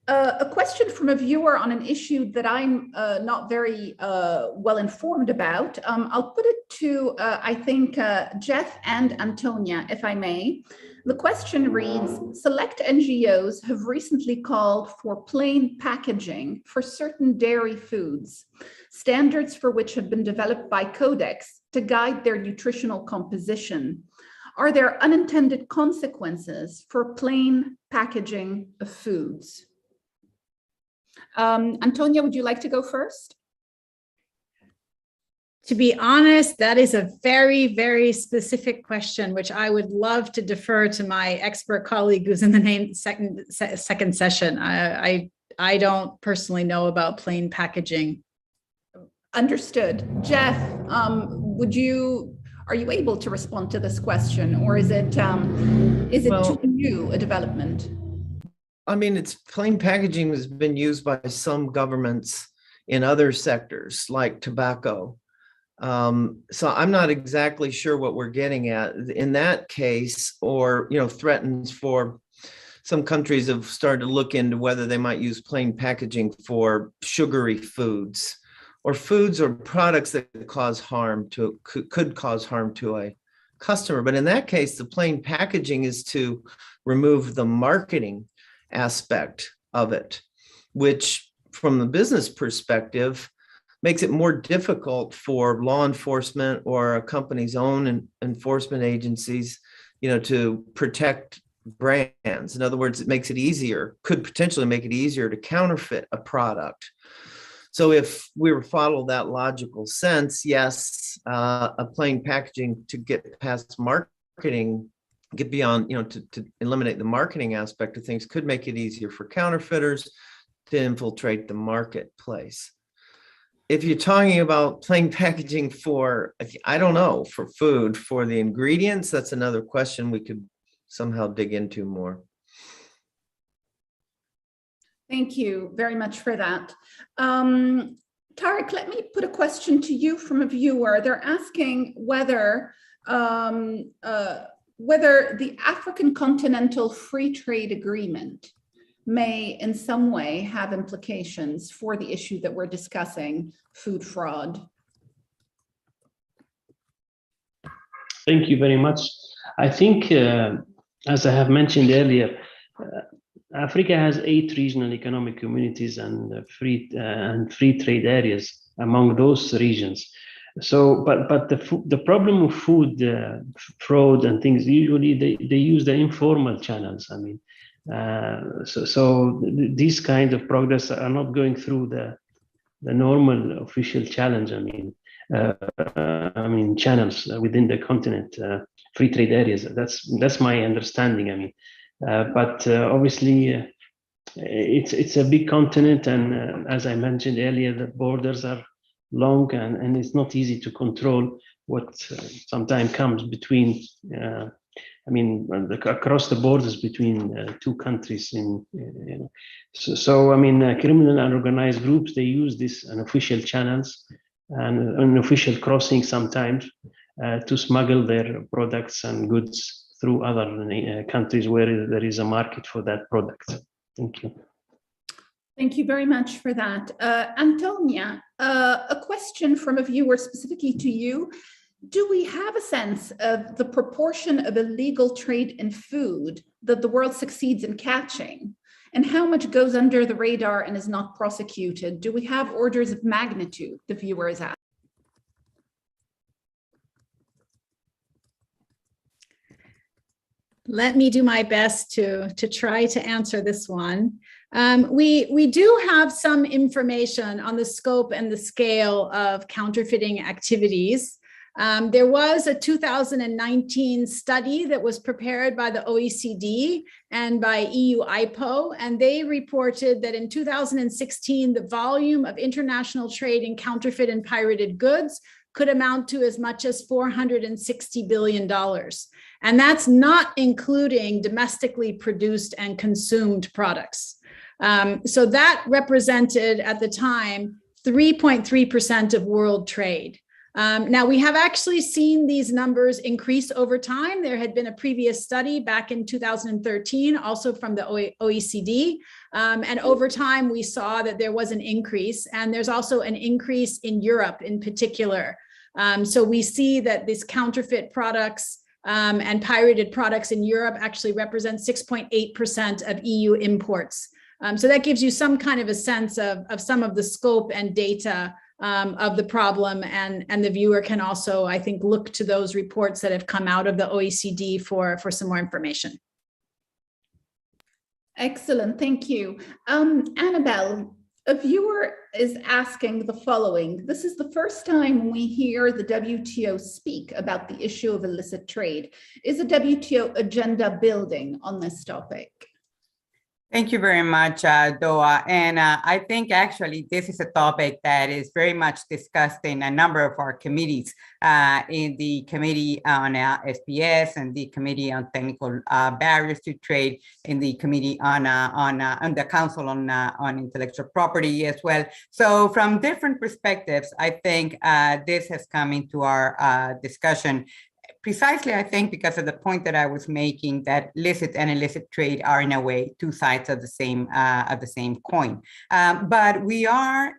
A: A question from a viewer on an issue that I'm not very well informed about. I'll put it to, I think, Jeff and Antonia, if I may. The question reads, select NGOs have recently called for plain packaging for certain dairy foods, standards for which have been developed by Codex to guide their nutritional composition. Are there unintended consequences for plain packaging of foods? Antonia, would you like to go first?
D: To be honest, that is a very, very specific question, which I would love to defer to my expert colleague who's in the second session. I don't personally know about plain packaging.
A: Understood. Jeff, are you able to respond to this question, or is it too new a development?
B: I mean, it's plain packaging has been used by some governments in other sectors like tobacco. So I'm not exactly sure what we're getting at in that case, or, threatens for some countries have started to look into whether they might use plain packaging for sugary foods or foods or products that could cause harm to a customer. But in that case, the plain packaging is to remove the marketing aspect of it, which from the business perspective makes it more difficult for law enforcement or a company's own enforcement agencies, to protect brands. In other words, it makes it easier, could potentially make it easier to counterfeit a product. So if we were follow that logical sense, yes, a plain packaging to get past marketing, get beyond, to eliminate the marketing aspect of things could make it easier for counterfeiters to infiltrate the marketplace. If you're talking about plain packaging for, I don't know, for food, for the ingredients, that's another question we could somehow dig into more.
A: Thank you very much for that. Tarek, let me put a question to you from a viewer. They're asking whether the African Continental Free Trade Agreement may in some way have implications for the issue that we're discussing, food fraud.
E: Thank you very much. I think, as I have mentioned earlier, Africa has 8 regional economic communities and free trade areas among those regions. So, but the problem of food fraud and things, usually they use the informal channels. I mean, so these kind of progress are not going through the normal official challenge. I mean, channels within the continent, free trade areas. That's my understanding. I mean, but obviously, it's a big continent, and as I mentioned earlier, the borders are long, and it's not easy to control what sometimes comes between. Across the borders between 2 countries. So I mean, criminal and organized groups, they use this unofficial channels and unofficial crossing sometimes to smuggle their products and goods through other countries where there is a market for that product. Thank you.
A: Thank you very much for that. Antonia, a question from a viewer specifically to you. Do we have a sense of the proportion of illegal trade in food that the world succeeds in catching, and how much goes under the radar and is not prosecuted? Do we have orders of magnitude, the viewer is asking?
D: Let me do my best to try to answer this one. We do have some information on the scope and the scale of counterfeiting activities. There was a 2019 study that was prepared by the OECD and by EU IPO, and they reported that in 2016, the volume of international trade in counterfeit and pirated goods could amount to as much as $460 billion. And that's not including domestically produced and consumed products. So that represented at the time 3.3% of world trade. Now, we have actually seen these numbers increase over time. There had been a previous study back in 2013, also from the OECD. And over time, we saw that there was an increase. And there's also an increase in Europe in particular. So we see that these counterfeit products and pirated products in Europe actually represent 6.8% of EU imports. So that gives you some kind of a sense of some of the scope and data of the problem, and the viewer can also, I think, look to those reports that have come out of the OECD for some more information.
A: Excellent, thank you. Annabelle, a viewer is asking the following. This is the first time we hear the WTO speak about the issue of illicit trade. Is the WTO agenda building on this topic?
F: Thank you very much, Doa. And I think actually this is a topic that is very much discussed in a number of our committees, in the Committee on SPS and the Committee on Technical Barriers to Trade, in the Committee on the Council on Intellectual Property as well. So from different perspectives, I think this has come into our discussion. Precisely, I think, because of the point that I was making, that licit and illicit trade are in a way two sides of the same coin. But we are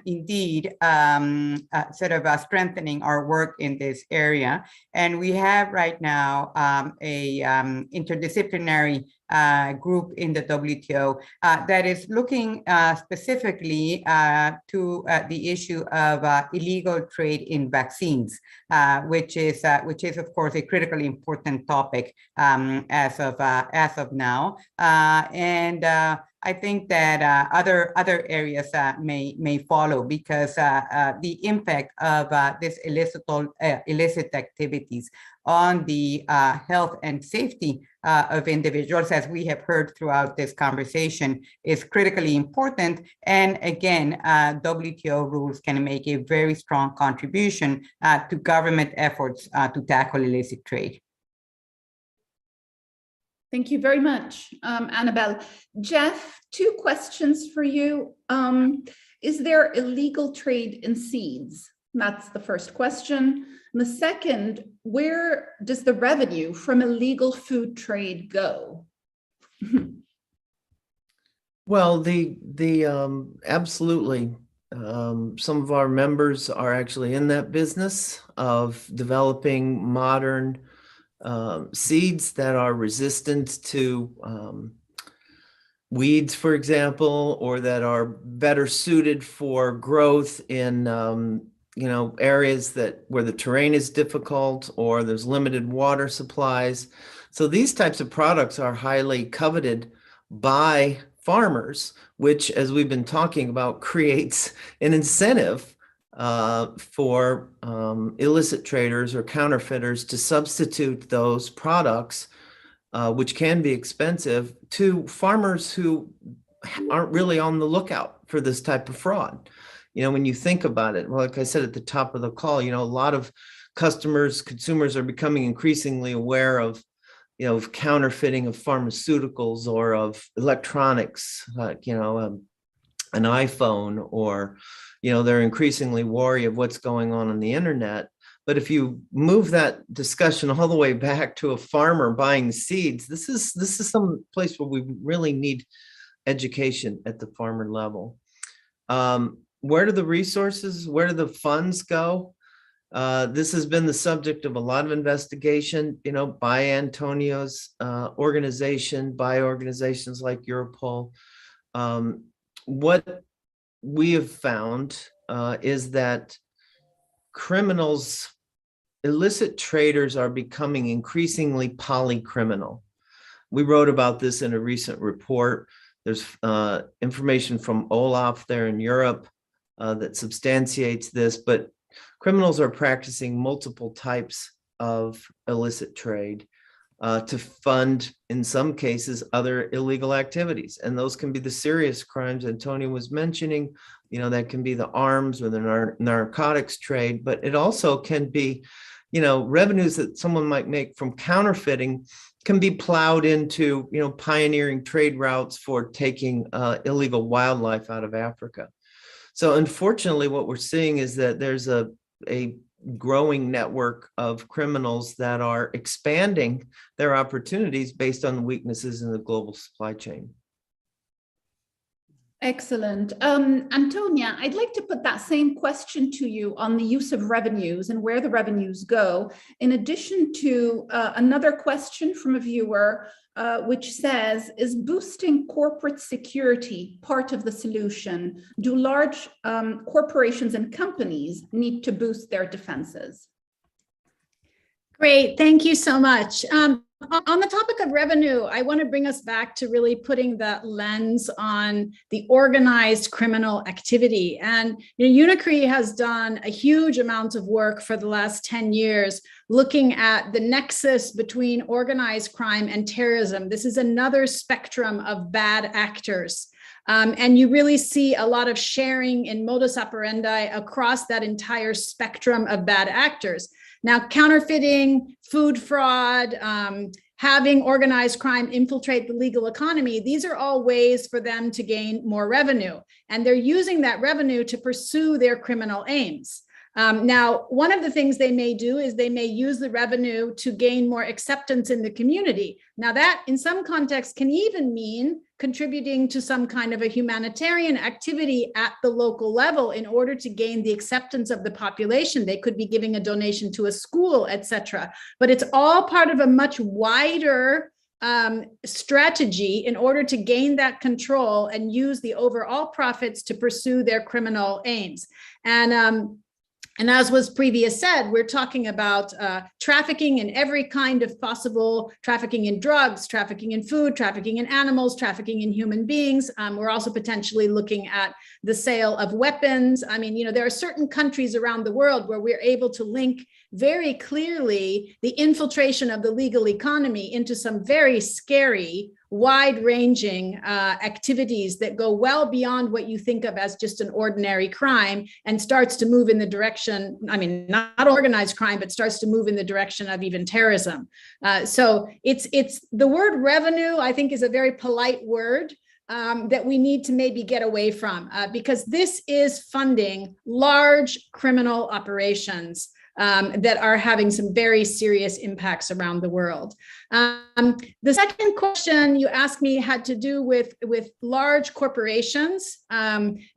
F: indeed sort of strengthening our work in this area, and we have right now a interdisciplinary group in the WTO that is looking specifically to the issue of illegal trade in vaccines, which is of course a critically important topic as of now, and I think that other areas may follow, because the impact of this illicit activities on the health and safety of individuals, as we have heard throughout this conversation, is critically important. And again, WTO rules can make a very strong contribution to government efforts to tackle illicit trade.
A: Thank you very much, Annabelle. Jeff, two questions for you. Is there illegal trade in seeds? That's the first question. And the second, where does the revenue from illegal food trade go?
B: Well, absolutely. Some of our members are actually in that business of developing modern seeds that are resistant to weeds, for example, or that are better suited for growth in areas where the terrain is difficult or there's limited water supplies. So these types of products are highly coveted by farmers, which, as we've been talking about, creates an incentive for illicit traders or counterfeiters to substitute those products, which can be expensive, to farmers who aren't really on the lookout for this type of fraud. When you think about it, well, like I said at the top of the call, a lot of consumers are becoming increasingly aware of counterfeiting of pharmaceuticals or of electronics, like, an iPhone, or, they're increasingly wary of what's going on the internet. But if you move that discussion all the way back to a farmer buying seeds, this is some place where we really need education at the farmer level. Where do the funds go? This has been the subject of a lot of investigation, by Antonio's organization, by organizations like Europol. What we have found is that illicit traders are becoming increasingly polycriminal. We wrote about this in a recent report. There's information from Olaf there in Europe that substantiates this, but criminals are practicing multiple types of illicit trade to fund, in some cases, other illegal activities. And those can be the serious crimes Antonio was mentioning, that can be the arms or the narcotics trade, but it also can be, revenues that someone might make from counterfeiting can be plowed into, pioneering trade routes for taking illegal wildlife out of Africa. So unfortunately, what we're seeing is that there's a growing network of criminals that are expanding their opportunities based on the weaknesses in the global supply chain.
A: Excellent. Antonia, I'd like to put that same question to you on the use of revenues and where the revenues go, in addition to another question from a viewer, which says, is boosting corporate security part of the solution? Do large corporations and companies need to boost their defenses?
D: Great, thank you so much. On the topic of revenue, I want to bring us back to really putting that lens on the organized criminal activity. And UNICRE has done a huge amount of work for the last 10 years looking at the nexus between organized crime and terrorism. This is another spectrum of bad actors. And you really see a lot of sharing in modus operandi across that entire spectrum of bad actors. Now, counterfeiting, food fraud, having organized crime infiltrate the legal economy, these are all ways for them to gain more revenue. And they're using that revenue to pursue their criminal aims. Now, one of the things they may do is they may use the revenue to gain more acceptance in the community. Now, that in some contexts can even mean contributing to some kind of a humanitarian activity at the local level in order to gain the acceptance of the population. They could be giving a donation to a school, etc. But it's all part of a much wider strategy in order to gain that control and use the overall profits to pursue their criminal aims. And as was previously said, we're talking about trafficking in every kind of possible trafficking in drugs, trafficking in food, trafficking in animals, trafficking in human beings. We're also potentially looking at the sale of weapons. I mean, there are certain countries around the world where we're able to link very clearly the infiltration of the legal economy into some very scary, wide-ranging activities that go well beyond what you think of as just an ordinary crime and starts to move in the direction, I mean, not organized crime, but starts to move in the direction of even terrorism. So it's the word revenue, I think, is a very polite word that we need to maybe get away from because this is funding large criminal operations that are having some very serious impacts around the world. The second question you asked me had to do with large corporations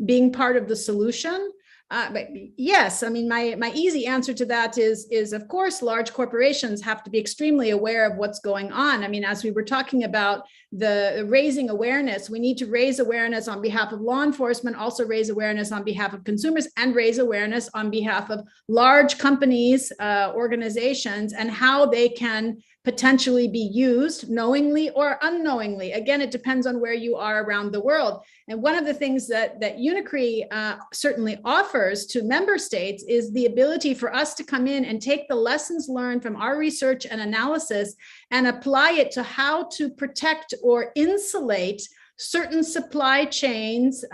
D: being part of the solution. But yes, I mean, my easy answer to that is of course, large corporations have to be extremely aware of what's going on. I mean, as we were talking about the raising awareness, we need to raise awareness on behalf of law enforcement, also raise awareness on behalf of consumers, and raise awareness on behalf of large companies, organizations, and how they can potentially be used knowingly or unknowingly. Again, it depends on where you are around the world. And one of the things that UNICRE certainly offers to member states is the ability for us to come in and take the lessons learned from our research and analysis and apply it to how to protect or insulate certain supply chains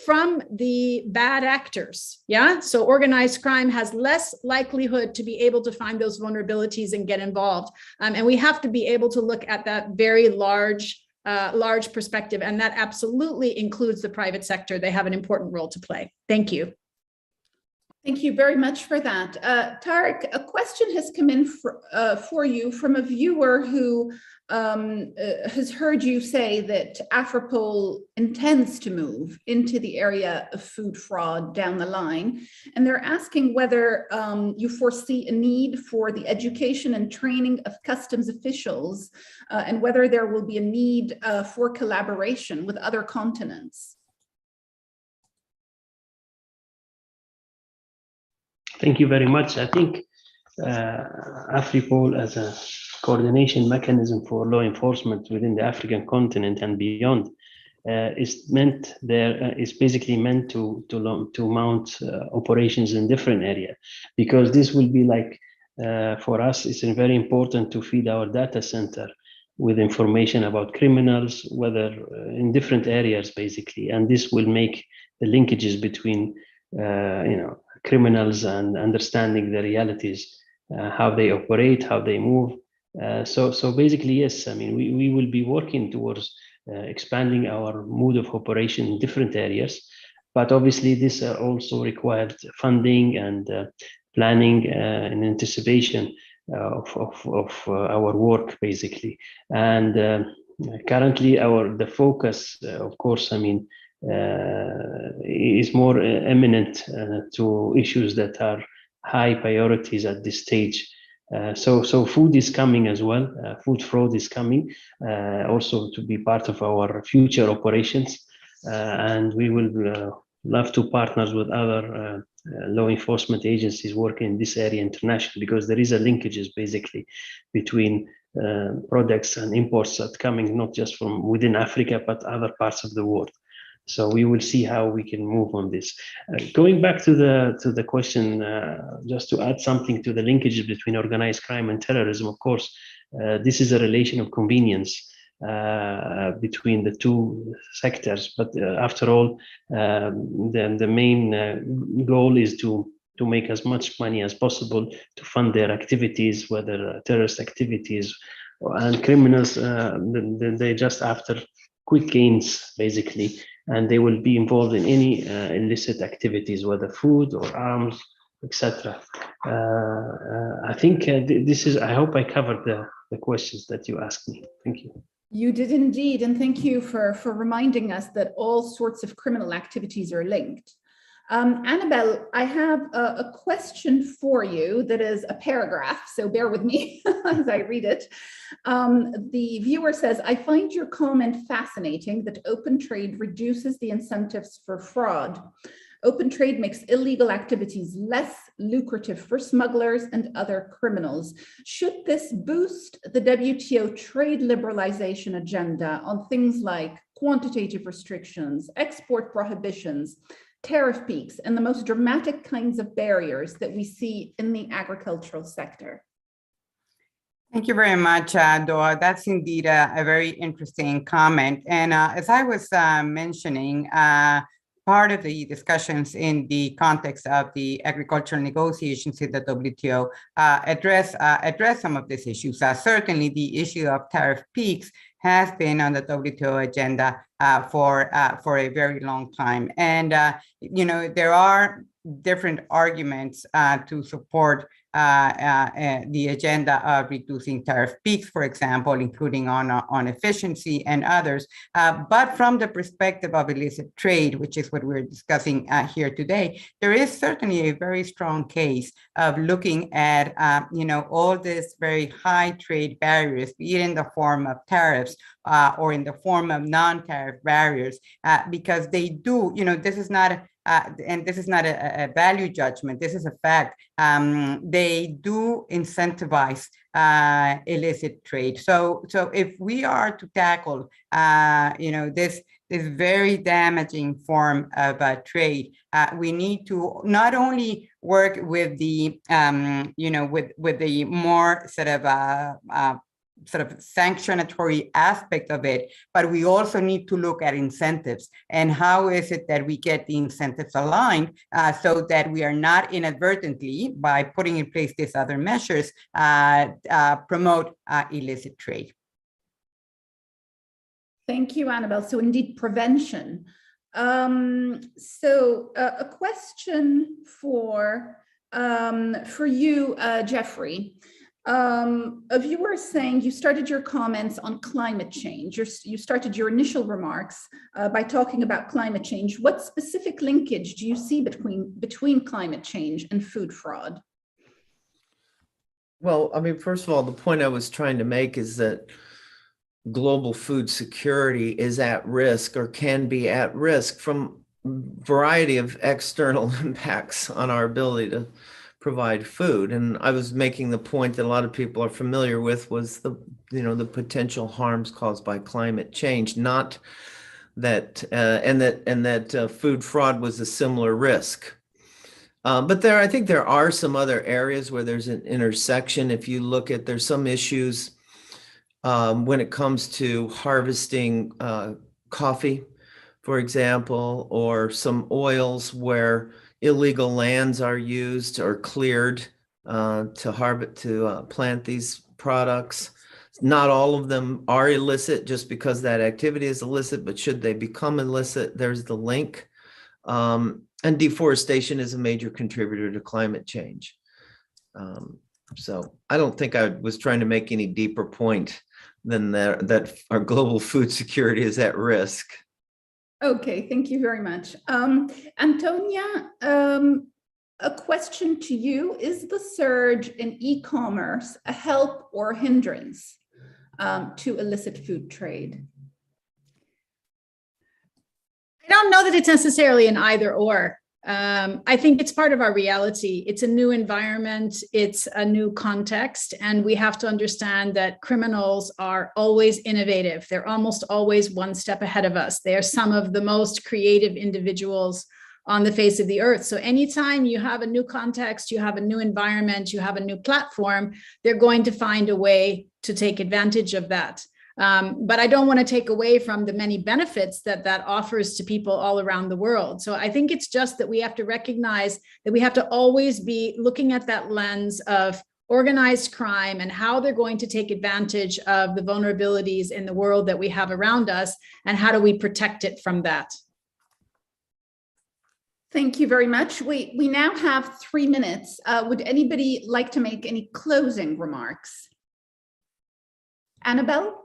D: from the bad actors. Yeah, so organized crime has less likelihood to be able to find those vulnerabilities and get involved. And we have to be able to look at that very large perspective. And that absolutely includes the private sector. They have an important role to play. Thank you.
A: Thank you very much for that. Tarek, a question has come in for you from a viewer who has heard you say that Afropol intends to move into the area of food fraud down the line. And they're asking whether you foresee a need for the education and training of customs officials and whether there will be a need for collaboration with other continents.
E: Thank you very much. I think Afripol as a coordination mechanism for law enforcement within the African continent and beyond is basically meant to mount operations in different areas, because this will be like for us, it's very important to feed our data center with information about criminals, whether in different areas basically, and this will make the linkages between criminals and understanding the realities, how they operate, how they move. So basically, yes, I mean, we will be working towards expanding our mode of operation in different areas, but obviously this also required funding and planning and anticipation of our work basically. And currently the focus, of course, I mean, is more eminent to issues that are high priorities at this stage. So food is coming as well. Food fraud is coming also to be part of our future operations. And we will love to partner with other law enforcement agencies working in this area internationally, because there is a linkages basically between products and imports that coming not just from within Africa, but other parts of the world. So we will see how we can move on this. Going back to the question, just to add something to the linkages between organized crime and terrorism, of course, this is a relation of convenience between the two sectors. But after all, the main goal is to make as much money as possible to fund their activities, whether terrorist activities, and criminals, they're just after quick gains, basically, and they will be involved in any illicit activities, whether food or arms, etc. I think this is, I hope I covered the questions that you asked me. Thank you.
A: You did indeed, and thank you for reminding us that all sorts of criminal activities are linked. Annabelle, I have a question for you that is a paragraph, so bear with me as I read it. The viewer says, I find your comment fascinating that open trade reduces the incentives for fraud. Open trade makes illegal activities less lucrative for smugglers and other criminals. Should this boost the WTO trade liberalization agenda on things like quantitative restrictions, export prohibitions, tariff peaks, and the most dramatic kinds of barriers that we see in the agricultural sector?
F: Thank you very much, Doa. That's indeed a very interesting comment. And as I was mentioning, part of the discussions in the context of the agricultural negotiations in the WTO address some of these issues. Certainly, the issue of tariff peaks has been on the WTO agenda for a very long time. And, you know, there are different arguments to support the agenda of reducing tariff peaks, for example, including on efficiency and others. But from the perspective of illicit trade, which is what we're discussing here today, there is certainly a very strong case of looking at, you know, all these very high trade barriers, be it in the form of tariffs or in the form of non-tariff barriers, because they do, you know, this is not and this is not a value judgment, this is a fact, they do incentivize illicit trade. So if we are to tackle, you know, this very damaging form of trade, we need to not only work with the, you know, with the more sort of sanctionatory aspect of it, but we also need to look at incentives and how is it that we get the incentives aligned so that we are not inadvertently, by putting in place these other measures, promote illicit trade.
A: Thank you, Annabelle. So indeed, prevention. So a question for you, Jeffrey. A viewer is saying you started your comments on climate change. You started your initial remarks by talking about climate change. What specific linkage do you see between climate change and food fraud?
B: Well, I mean, first of all, the point I was trying to make is that global food security is at risk or can be at risk from a variety of external impacts on our ability to provide food. And I was making the point that a lot of people are familiar with was the, you know, the potential harms caused by climate change, not that, and that food fraud was a similar risk. But I think there are some other areas where there's an intersection. If you look at, there's some issues when it comes to harvesting coffee, for example, or some oils where illegal lands are used or cleared to plant these products. Not all of them are illicit just because that activity is illicit, but should they become illicit, there's the link. And deforestation is a major contributor to climate change. So I don't think I was trying to make any deeper point than that our global food security is at risk.
A: Okay, thank you very much. Antonia, a question to you. Is the surge in e-commerce a help or hindrance to illicit food trade?
D: I don't know that it's necessarily an either or. I think it's part of our reality. It's a new environment, it's a new context, and we have to understand that criminals are always innovative. They're almost always one step ahead of us. They are some of the most creative individuals on the face of the earth. So anytime you have a new context, you have a new environment, you have a new platform, they're going to find a way to take advantage of that. But I don't want to take away from the many benefits that that offers to people all around the world. So I think it's just that we have to recognize that we have to always be looking at that lens of organized crime and how they're going to take advantage of the vulnerabilities in the world that we have around us, and how do we protect it from that.
A: Thank you very much. We now have 3 minutes. Would anybody like to make any closing remarks? Annabelle?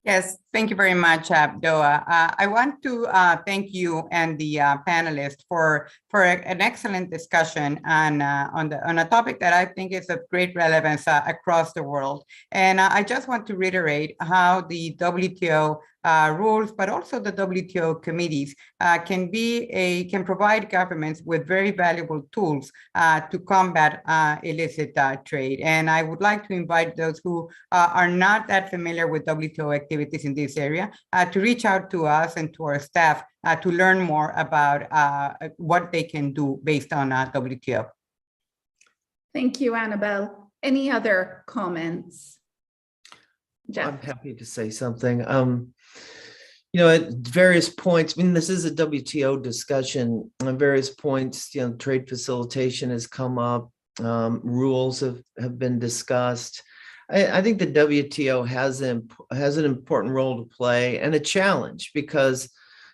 F: Yes, thank you very much, Doa. I want to thank you and the panelists for an excellent discussion on a topic that I think is of great relevance across the world. And I just want to reiterate how the WTO rules, but also the WTO committees can provide governments with very valuable tools to combat illicit trade. And I would like to invite those who are not that familiar with WTO activities in this area to reach out to us and to our staff to learn more about what they can do based on WTO.
A: Thank you, Annabelle. Any other comments? Jeff?
B: I'm happy to say something. You know, at various points, I mean, this is a WTO discussion. At various points, you know, trade facilitation has come up. Rules have been discussed. I think the WTO has an important role to play and a challenge, because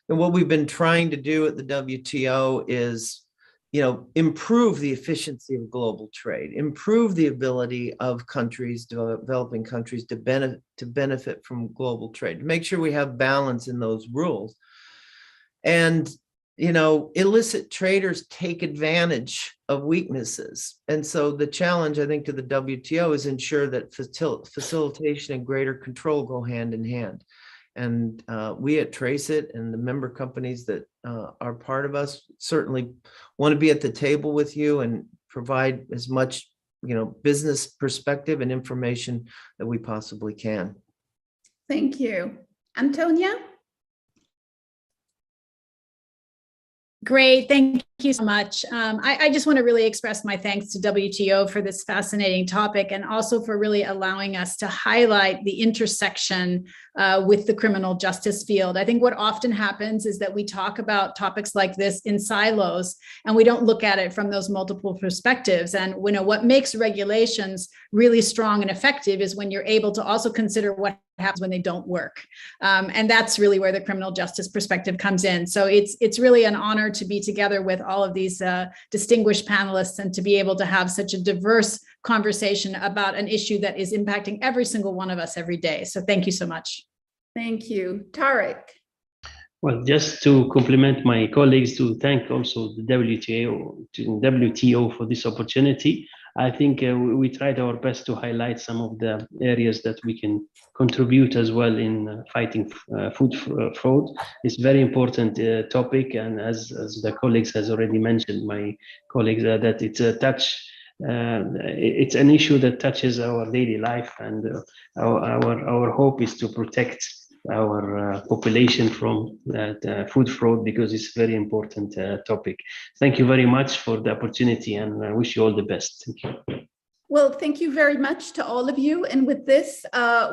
B: what we've been trying to do at the WTO is, you know, improve the efficiency of global trade, improve the ability of countries, developing countries, to benefit from global trade, to make sure we have balance in those rules. And, you know, illicit traders take advantage of weaknesses. And so the challenge, I think, to the WTO is ensure that facilitation and greater control go hand in hand. And we at Traceit and the member companies that are part of us certainly want to be at the table with you and provide as much, you know, business perspective and information that we possibly can.
A: Thank you. Antonia?
D: Great, thank you so much. I just want to really express my thanks to WTO for this fascinating topic, and also for really allowing us to highlight the intersection with the criminal justice field. I think what often happens is that we talk about topics like this in silos, and we don't look at it from those multiple perspectives. And you know, what makes regulations really strong and effective is when you're able to also consider what happens when they don't work. And that's really where the criminal justice perspective comes in. So it's really an honor to be together with all of these distinguished panelists, and to be able to have such a diverse conversation about an issue that is impacting every single one of us every day. So thank you so much.
A: Thank you. Tariq?
E: Well, just to compliment my colleagues, to thank also the WTO for this opportunity. I think we tried our best to highlight some of the areas that we can contribute as well in fighting food fraud. It's a very important topic, and as the colleagues has already mentioned, my colleagues, that it's an issue that touches our daily life, and our hope is to protect our population from food fraud, because it's a very important topic. Thank you very much for the opportunity, and I wish you all the best. Thank you.
A: Well, thank you very much to all of you. And with this,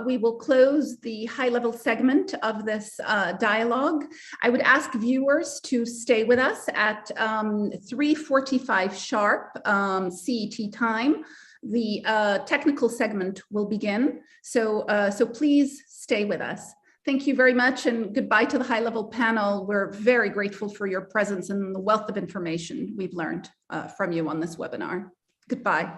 A: we will close the high-level segment of this dialogue. I would ask viewers to stay with us at 3:45 sharp CET time. The technical segment will begin. So please stay with us. Thank you very much, and goodbye to the high-level panel. We're very grateful for your presence and the wealth of information we've learned from you on this webinar. Goodbye.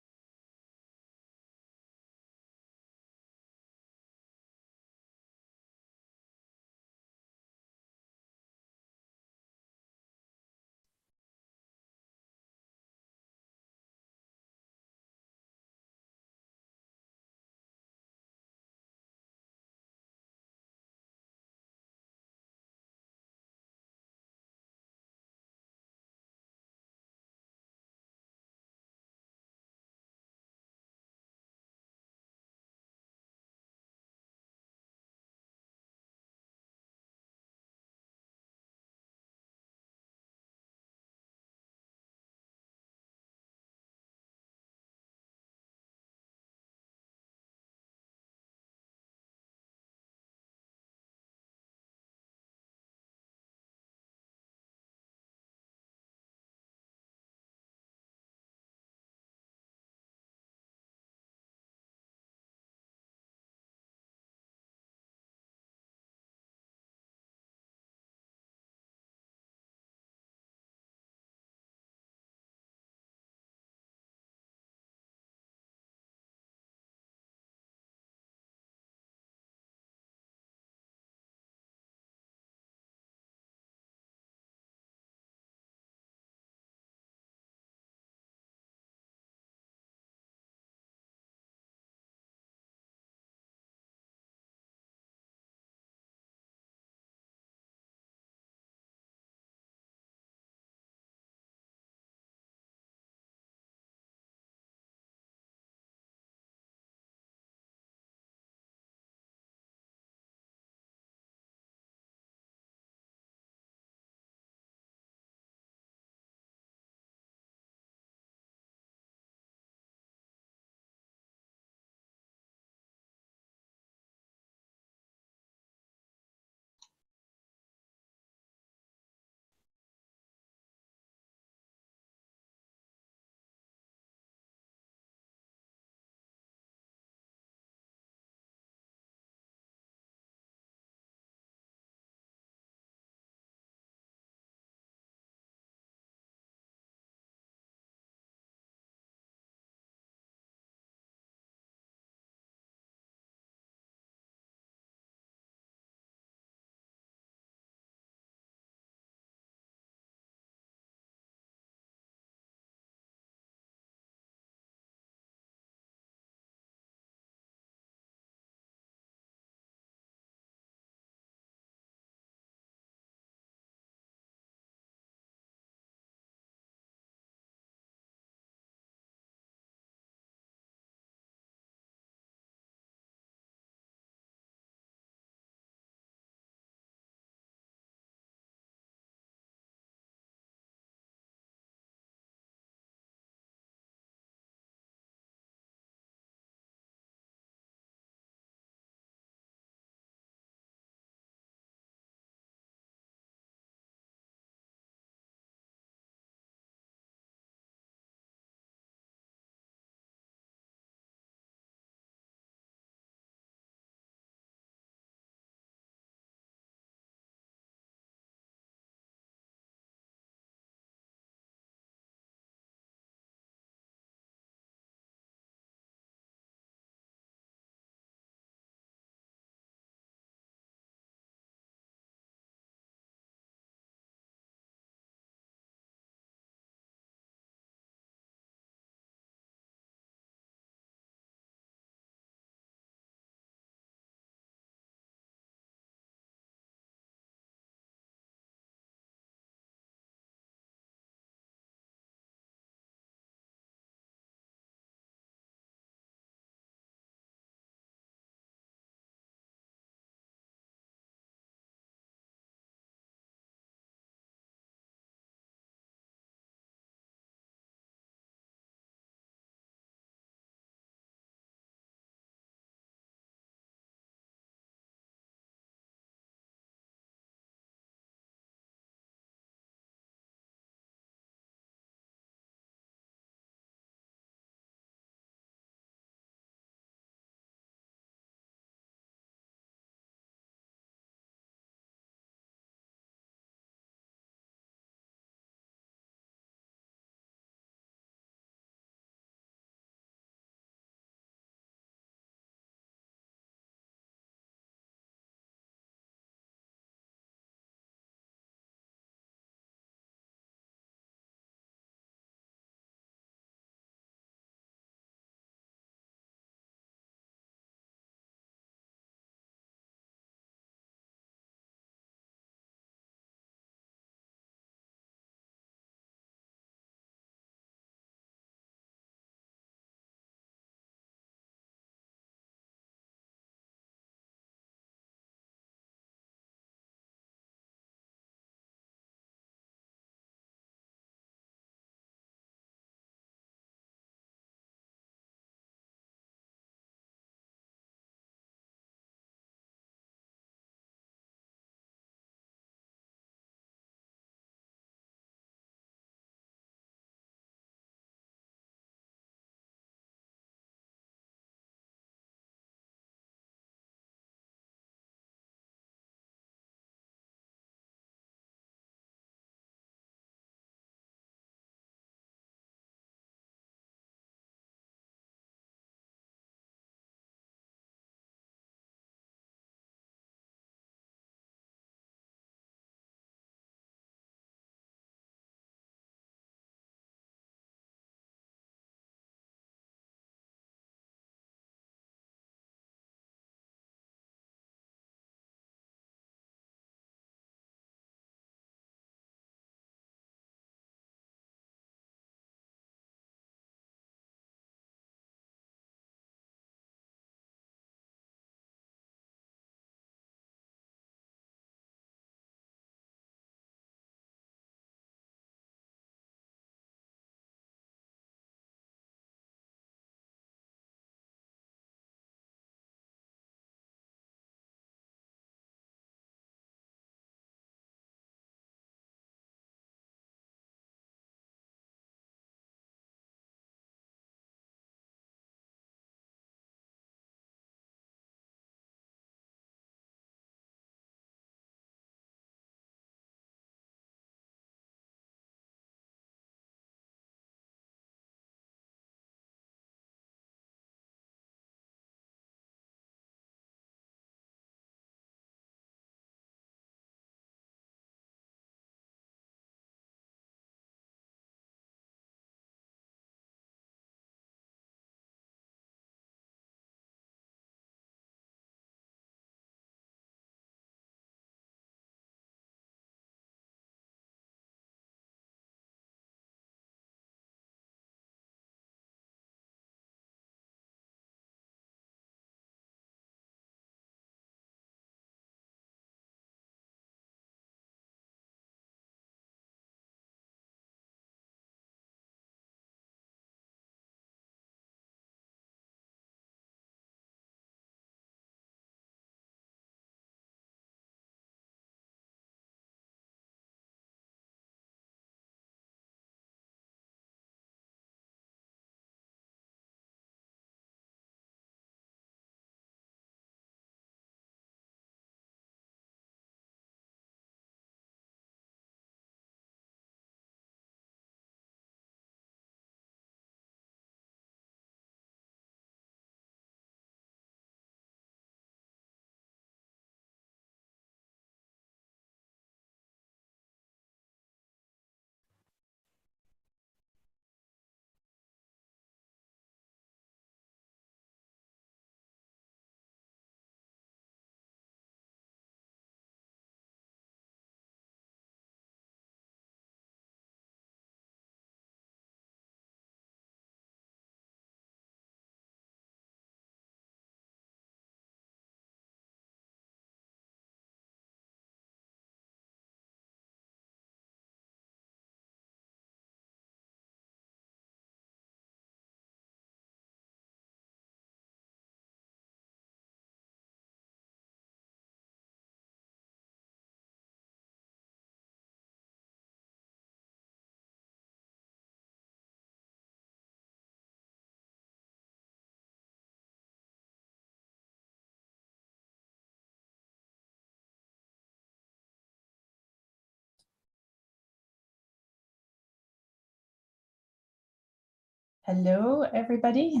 G: Hello, everybody.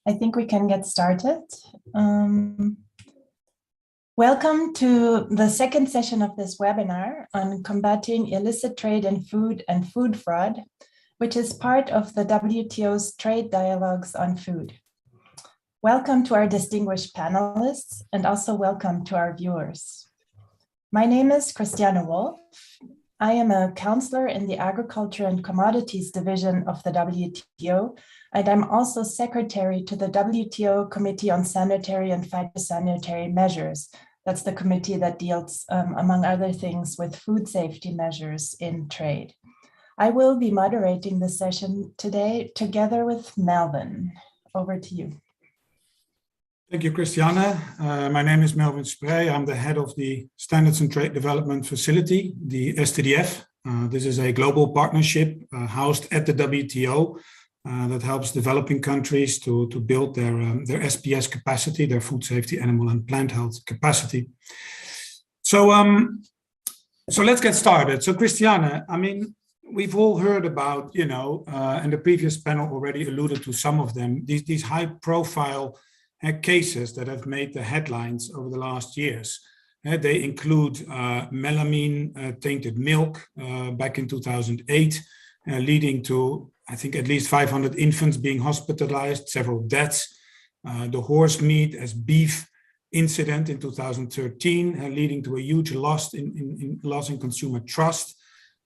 G: I think we can get started. Welcome to the second session of this webinar on combating illicit trade in food and food fraud, which is part of the WTO's trade dialogues on food. Welcome to our distinguished panelists, and also welcome to our viewers. My name is Christiane Wolf. I am a counselor in the Agriculture and Commodities Division of the WTO, and I'm also secretary to the WTO Committee on Sanitary and Phytosanitary Measures. That's the committee that deals, among other things, with food safety measures in trade. I will be moderating the session today together with Melvin. Over to you.
H: Thank you, Christiane. My name is Melvin Sprey. I'm the head of the Standards and Trade Development Facility, the STDF. This is a global partnership housed at the WTO that helps developing countries to build their SPS capacity, their food safety, animal and plant health capacity. So let's get started. So Christiane, I mean, we've all heard about, and the previous panel already alluded to some of them, these high profile cases that have made the headlines over the last years. They include melamine tainted milk back in 2008, leading to, I think, at least 500 infants being hospitalized, several deaths. The horse meat as beef incident in 2013, leading to a huge loss in consumer trust.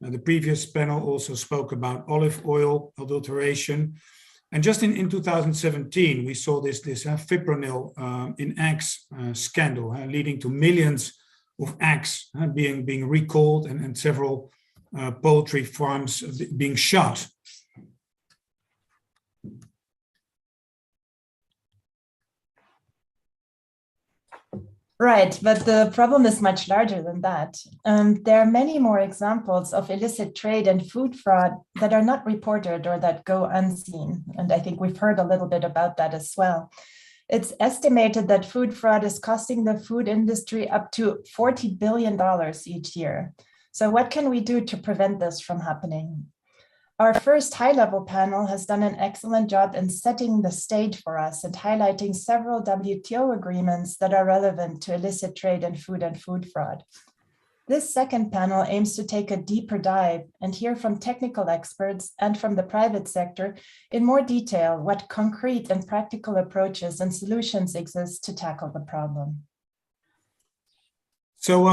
H: The previous panel also spoke about olive oil adulteration. And just in 2017, we saw this fipronil in eggs scandal, leading to millions of eggs being recalled and several poultry farms being shut.
G: Right, but the problem is much larger than that. There are many more examples of illicit trade and food fraud that are not reported or that go unseen. And I think we've heard a little bit about that as well. It's estimated that food fraud is costing the food industry up to $40 billion each year. So what can we do to prevent this from happening? Our first high-level panel has done an excellent job in setting the stage for us and highlighting several WTO agreements that are relevant to illicit trade in food and food fraud. This second panel aims to take a deeper dive and hear from technical experts and from the private sector in more detail what concrete and practical approaches and solutions exist to tackle the problem.
H: So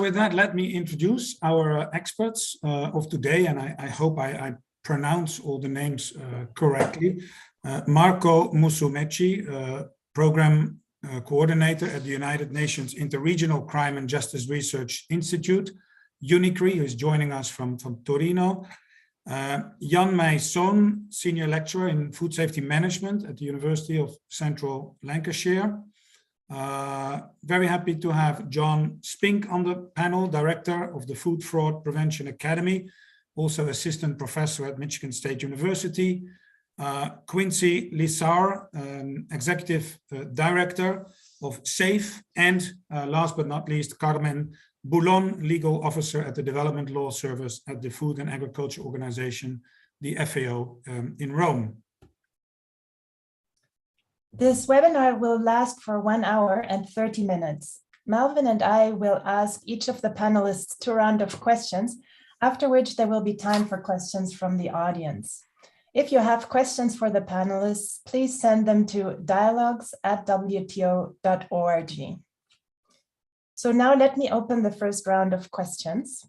H: with that, let me introduce our experts of today, and I hope I pronounce all the names correctly. Marco Musumeci, Program Coordinator at the United Nations Interregional Crime and Justice Research Institute, UNICRE, who is joining us from Torino. Jan Meij Sohn, Senior Lecturer in Food Safety Management at the University of Central Lancashire. Very happy to have John Spink on the panel, Director of the Food Fraud Prevention Academy, also Assistant Professor at Michigan State University. Quincy Lissar, Executive Director of SAFE, and last but not least, Carmen Boulon, Legal Officer at the Development Law Service at the Food and Agriculture Organization, the FAO, in Rome.
G: This webinar will last for 1 hour and 30 minutes. Melvin and I will ask each of the panelists 2 rounds of questions, after which there will be time for questions from the audience. If you have questions for the panelists, please send them to dialogues@wto.org. So now let me open the first round of questions.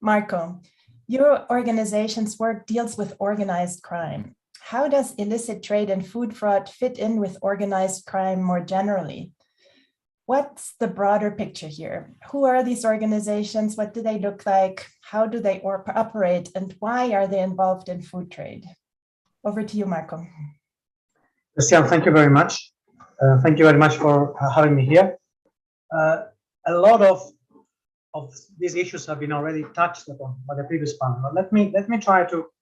G: Marco, your organization's work deals with organized crime. How does illicit trade and food fraud fit in with organized crime more generally? What's the broader picture here? Who are these organizations? What do they look like? How do they operate? And why are they involved in food trade? Over to you, Marco.
I: Christian, thank you very much. Thank you very much for having me here. A lot of these issues have been already touched upon by the previous panel. But let me try to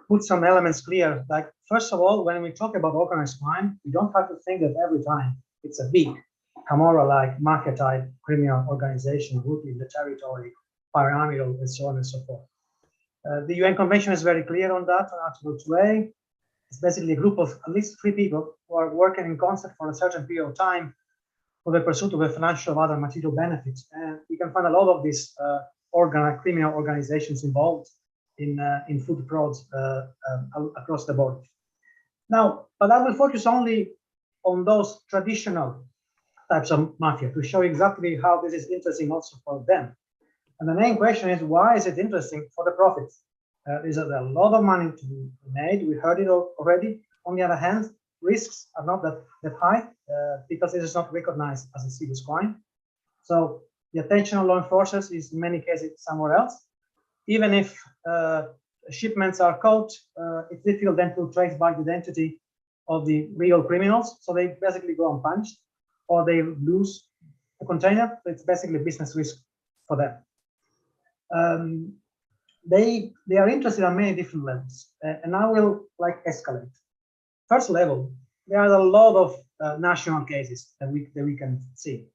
I: put some elements clear. Like, first of all, when we talk about organized crime, we don't have to think that every time it's a big Camorra-like mafia-type criminal organization rooted in the territory, pyramidal, and so on and so forth. The UN Convention is very clear on that, on Article 2A. It's basically a group of at least 3 people who are working in concert for a certain period of time for the pursuit of a financial or other material benefits. And you can find a lot of these criminal organizations involved in food frauds across the board. Now, but I will focus only on those traditional types of mafia to show exactly how this is interesting also for them. And the main question is, why is it interesting for the profits? There's a lot of money to be made. We heard it already. On the other hand, risks are not that high because it is not recognized as a serious crime. So the attention of law enforcement is in many cases somewhere else. Even if shipments are caught, it's difficult then to trace back the identity of the real criminals. So they basically go unpunished, or they lose the container. So it's basically a business risk for them. They are interested on many different levels, and I will escalate. First level, there are a lot of national cases that we can see.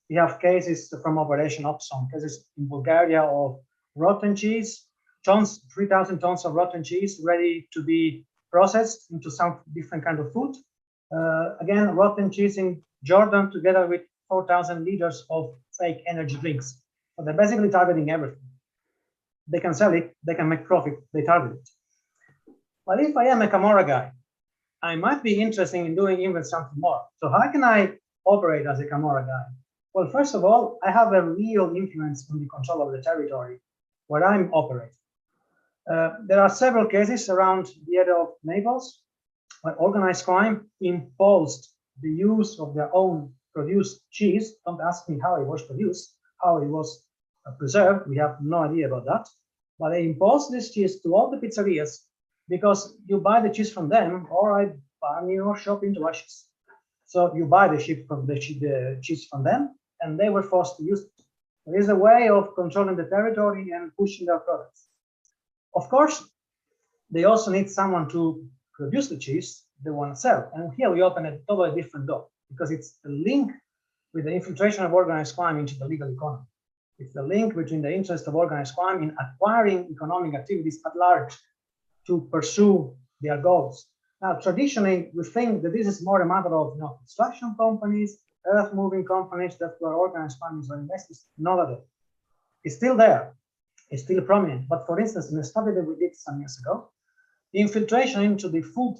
I: We have cases from Operation Opson, cases in Bulgaria of rotten cheese, 3,000 tons of rotten cheese ready to be processed into some different kind of food. Again, rotten cheese in Jordan together with 4,000 liters of fake energy drinks. So they're basically targeting everything. They can sell it, they can make profit, they target it. But if I am a Camorra guy, I might be interested in doing even something more. So how can I operate as a Camorra guy? Well, first of all, I have a real influence on the control of the territory where I'm operating. There are several cases around the area of Naples where organized crime imposed the use of their own produced cheese. Don't ask me how it was produced, how it was preserved. We have no idea about that. But they imposed this cheese to all the pizzerias because you buy the cheese from them, or I burn your shop into ashes. So you buy the cheese from them, and they were forced to use it. There is a way of controlling the territory and pushing their products. Of course, they also need someone to produce the cheese they want to sell. And here we open a totally different door because it's a link with the infiltration of organized crime into the legal economy. It's the link between the interest of organized crime in acquiring economic activities at large to pursue their goals. Now, traditionally, we think that this is more a matter of construction companies, earth-moving companies, that's where organized crime is invested. Not at all. It's still there. It's still prominent. But for instance, in a study that we did some years ago, the infiltration into the food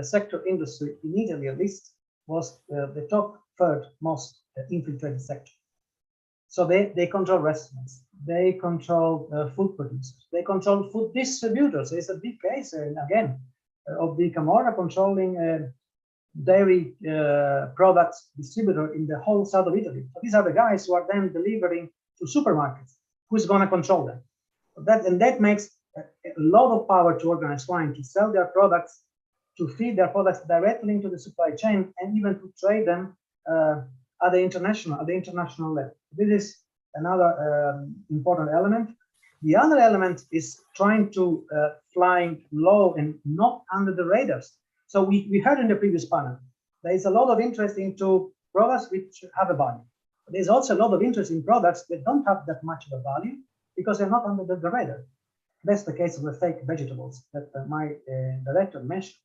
I: sector industry in Italy, at least, was the top third most infiltrated sector. So they control restaurants, they control food producers, they control food distributors. There's a big case, again, of the Camorra controlling dairy products distributor in the whole south of Italy. So these are the guys who are then delivering to supermarkets. Who's going to control them? That makes a lot of power to organized crime to sell their products, to feed their products directly into the supply chain, and even to trade them at the international level. This is another important element. The other element is trying to flying low and not under the radars. So we heard in the previous panel, there is a lot of interest into products which have a value. There's also a lot of interest in products that don't have that much of a value because they're not under the radar. That's the case of the fake vegetables that my director mentioned.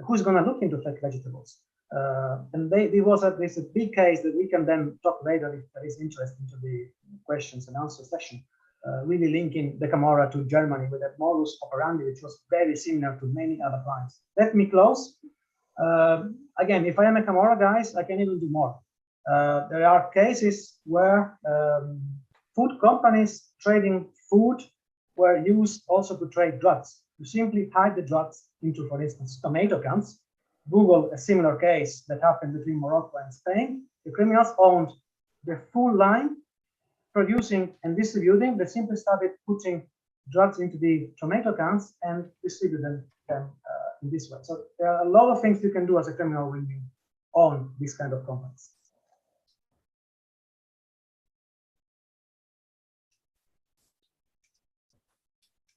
I: Who's going to look into fake vegetables? And there's a big case that we can then talk later if there is interest into the questions and answer session, really linking the Camorra to Germany with a modus operandi, which was very similar to many other crimes. Let me close. Again, if I am a Camorra, guys, I can even do more. There are cases where food companies trading food were used also to trade drugs. You simply hide the drugs into, for instance, tomato cans. Google a similar case that happened between Morocco and Spain. The criminals owned the full line, producing and distributing. They simply started putting drugs into the tomato cans and distribute them in this way. So there are a lot of things you can do as a criminal when you own these kind of companies.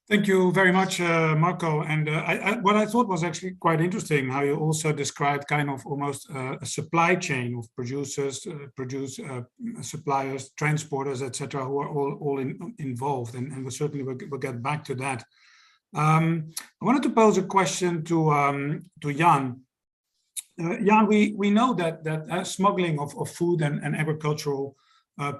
H: Thank you very much, Marco. And what I thought was actually quite interesting, how you also described kind of almost a supply chain of producers, suppliers, transporters, etc., who are all involved. And we certainly will get back to that. I wanted to pose a question to Jan. Jan, we know that smuggling of food and agricultural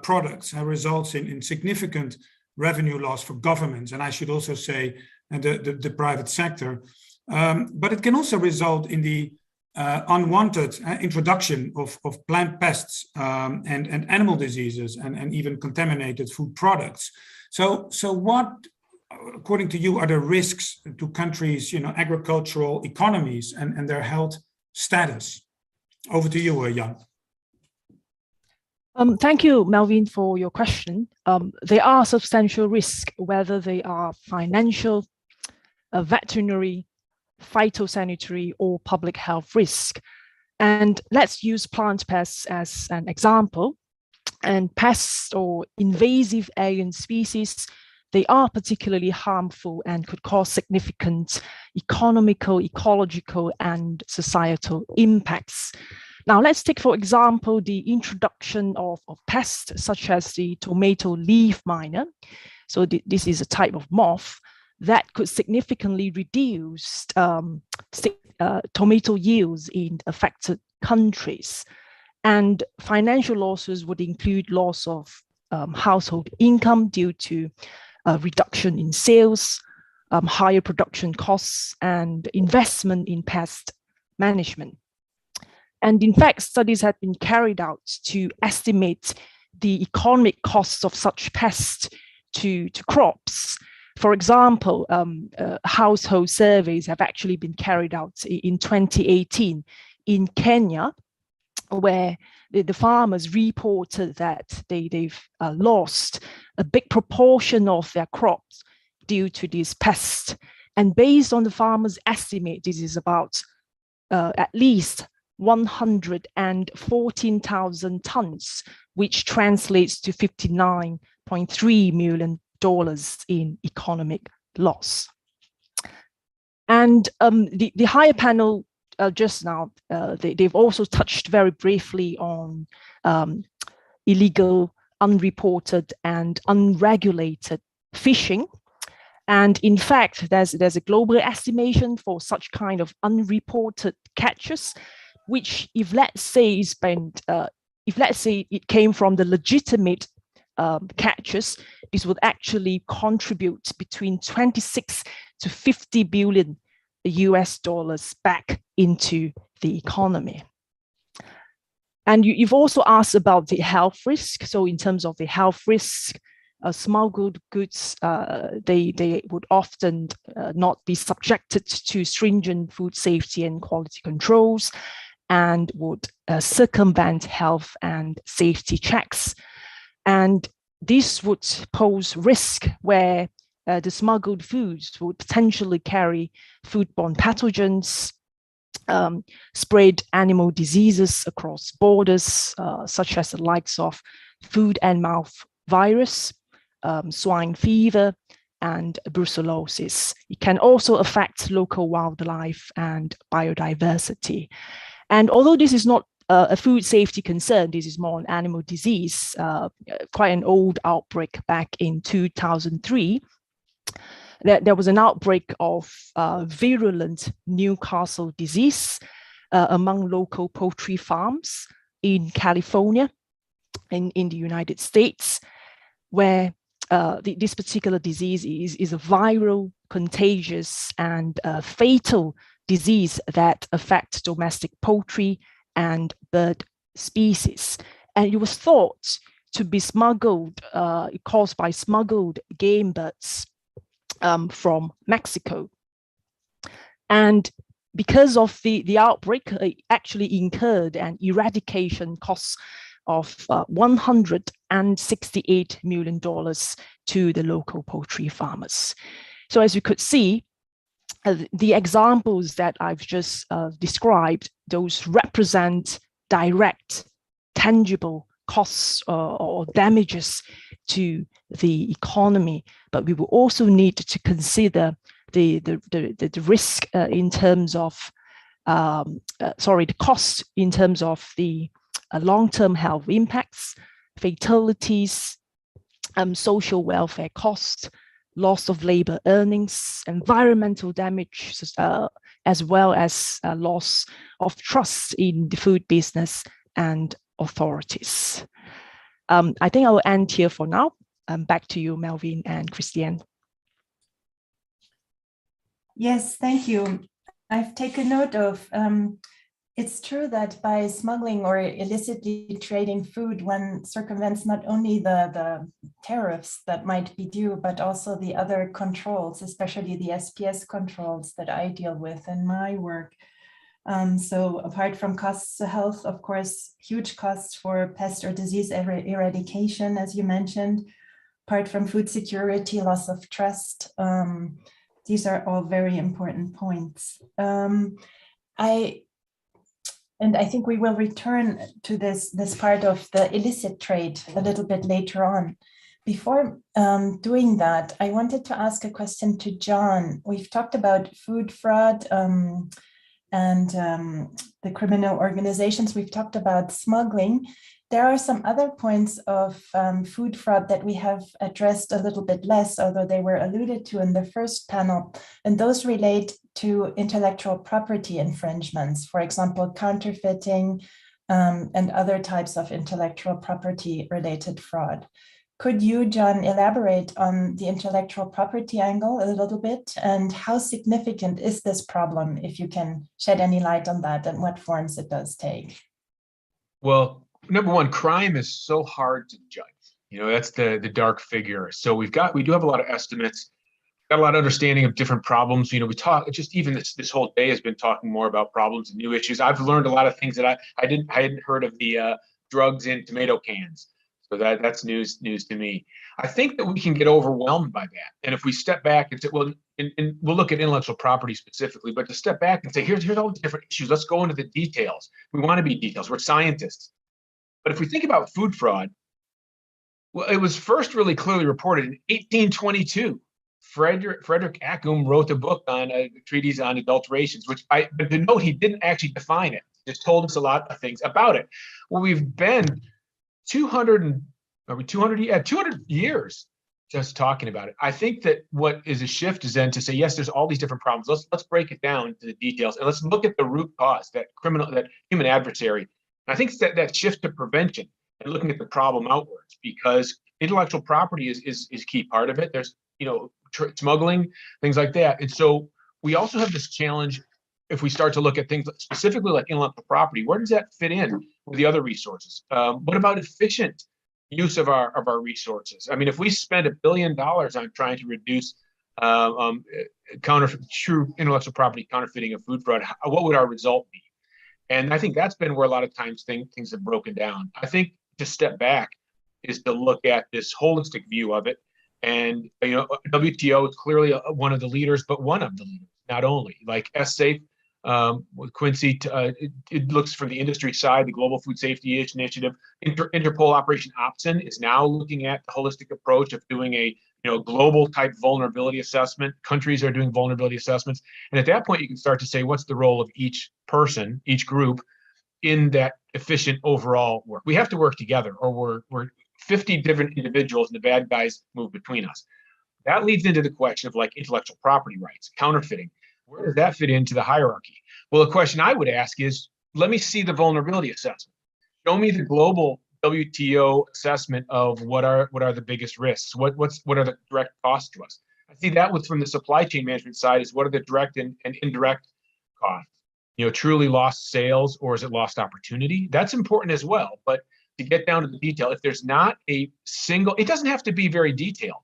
H: products results in significant revenue loss for governments, and I should also say the private sector. But it can also result in the unwanted introduction of plant pests and animal diseases and even contaminated food products. So what, according to you, are the risks to countries, agricultural economies and their health status? Over to you, Jan.
J: Thank you, Melvin, for your question. There are substantial risks, whether they are financial, veterinary, phytosanitary, or public health risk. And let's use plant pests as an example. And pests or invasive alien species, they are particularly harmful and could cause significant economical, ecological, and societal impacts. Now, let's take, for example, the introduction of pests such as the tomato leaf miner. So this is a type of moth that could significantly reduce tomato yields in affected countries. And financial losses would include loss of household income due to a reduction in sales, higher production costs, and investment in pest management. And in fact, studies have been carried out to estimate the economic costs of such pests to crops. For example, household surveys have actually been carried out in 2018 in Kenya, where the farmers reported that they've lost a big proportion of their crops due to these pests. And based on the farmers' estimate, this is about at least 114,000 tons, which translates to $59.3 million in economic loss. And the higher panel just now, they've also touched very briefly on illegal, unreported, and unregulated fishing. And in fact, there's a global estimation for such kind of unreported catches, which, if let's say it came from the legitimate catches, this would actually contribute between 26 to 50 billion US dollars back into the economy. And you've also asked about the health risk. So in terms of the health risk, smuggled goods, they would often not be subjected to stringent food safety and quality controls, and would circumvent health and safety checks. And this would pose risk where the smuggled foods would potentially carry foodborne pathogens, spread animal diseases across borders, such as the likes of foot and mouth virus, swine fever, and brucellosis. It can also affect local wildlife and biodiversity. And although this is not a food safety concern, this is more an animal disease, quite an old outbreak back in 2003. There was an outbreak of virulent Newcastle disease among local poultry farms in California, in the United States, where this particular disease is a viral, contagious, and fatal disease that affects domestic poultry and bird species. And it was thought to be smuggled, caused by smuggled game birds from Mexico. And because of the outbreak, it actually incurred an eradication cost of $168 million to the local poultry farmers. So as you could see, the examples that I've just described, those represent direct, tangible costs or damages to the economy, but we will also need to consider the risk in terms of, the cost in terms of the long-term health impacts, fatalities, social welfare costs, loss of labor earnings, environmental damage, as well as loss of trust in the food business and authorities. I think I will end here for now. Back to you, Melvin and Christiane.
G: Yes, thank you. I've taken note of, it's true that by smuggling or illicitly trading food, one circumvents not only the tariffs that might be due, but also the other controls, especially the SPS controls that I deal with in my work. So apart from costs to health, of course, huge costs for pest or disease eradication, as you mentioned, apart from food security, loss of trust. These are all very important points. I think we will return to this part of the illicit trade a little bit later on. Before doing that, I wanted to ask a question to John. We've talked about food fraud and the criminal organizations. We've talked about smuggling. There are some other points of food fraud that we have addressed a little bit less, although they were alluded to in the first panel, and those relate to intellectual property infringements, for example, counterfeiting and other types of intellectual property related fraud. Could you, John, elaborate on the intellectual property angle a little bit, and how significant is this problem, if you can shed any light on that and what forms it does take?
K: Well, number one, crime is so hard to judge. That's the dark figure. So we do have a lot of estimates, got a lot of understanding of different problems. We talk, just even this whole day has been talking more about problems and new issues. I've learned a lot of things that I hadn't heard of, the drugs in tomato cans. So that's news to me. I think that we can get overwhelmed by that. And if we step back and say, well, and we'll look at intellectual property specifically, but to step back and say, here's all the different issues. Let's go into the details. We want to be details. We're scientists. But if we think about food fraud, well, it was first really clearly reported in 1822. Frederick Ackum wrote a book on a treatise on adulterations, but to note, he didn't actually define it. He just told us a lot of things about it. Well, we've been 200 years just talking about it. I think that what is a shift is then to say, yes, there's all these different problems. Let's break it down to the details and let's look at the root cause, that human adversary. And I think it's that shift to prevention and looking at the problem outwards, because intellectual property is a key part of it. There's smuggling, things like that. And so we also have this challenge. If we start to look at things specifically like intellectual property, where does that fit in with the other resources? What about efficient use of our resources? I mean, if we spend $1 billion on trying to reduce true intellectual property counterfeiting of food fraud, what would our result be? And I think that's been where a lot of times things have broken down. I think to step back is to look at this holistic view of it. And WTO is clearly one of the leaders, but one of the leaders, not only. Like SSAFE with Quincy, it looks from the industry side, the Global Food Safety Initiative. Interpol Operation Opsin is now looking at the holistic approach of doing a global type vulnerability assessment. Countries are doing vulnerability assessments. And at that point, you can start to say, what's the role of each person, each group in that efficient overall work? We have to work together, or we're 50 different individuals and the bad guys move between us. That leads into the question of like intellectual property rights, counterfeiting. Where does that fit into the hierarchy? Well, the question I would ask is, let me see the vulnerability assessment. Show me the global WTO assessment of what are the biggest risks. What are the direct costs to us? I see that from the supply chain management side is what are the direct and indirect costs? Truly lost sales, or is it lost opportunity? That's important as well. But to get down to the detail, if there's not a single, it doesn't have to be very detailed.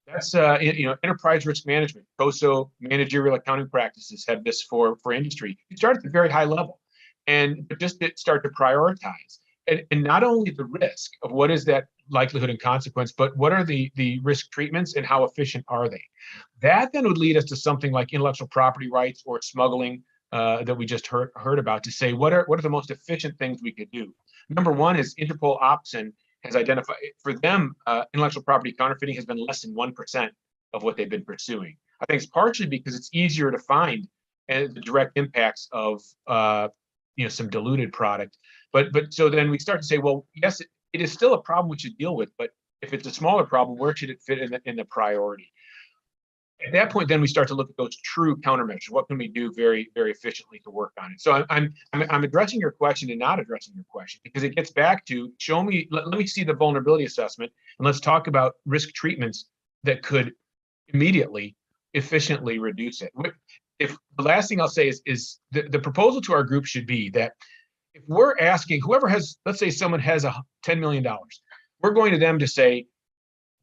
K: That's enterprise risk management. COSO managerial accounting practices have this for industry. You start at the very high level, and just start to prioritize, and not only the risk of what is that likelihood and consequence, but what are the risk treatments and how efficient are they? That then would lead us to something like intellectual property rights or smuggling that we just heard about, to say what are the most efficient things we could do. Number one is Interpol Opsin has identified, for them, intellectual property counterfeiting has been less than 1% of what they've been pursuing. I think it's partially because it's easier to find the direct impacts of some diluted product. But so then we start to say, well, yes, it is still a problem we should deal with, but if it's a smaller problem, where should it fit in the priority? At that point, then we start to look at those true countermeasures. What can we do very, very efficiently to work on it? So I'm addressing your question and not addressing your question, because it gets back to show me, let me see the vulnerability assessment, and let's talk about risk treatments that could immediately, efficiently reduce it. If the last thing I'll say is the proposal to our group should be that if we're asking whoever has, let's say someone has $10 million, we're going to them to say,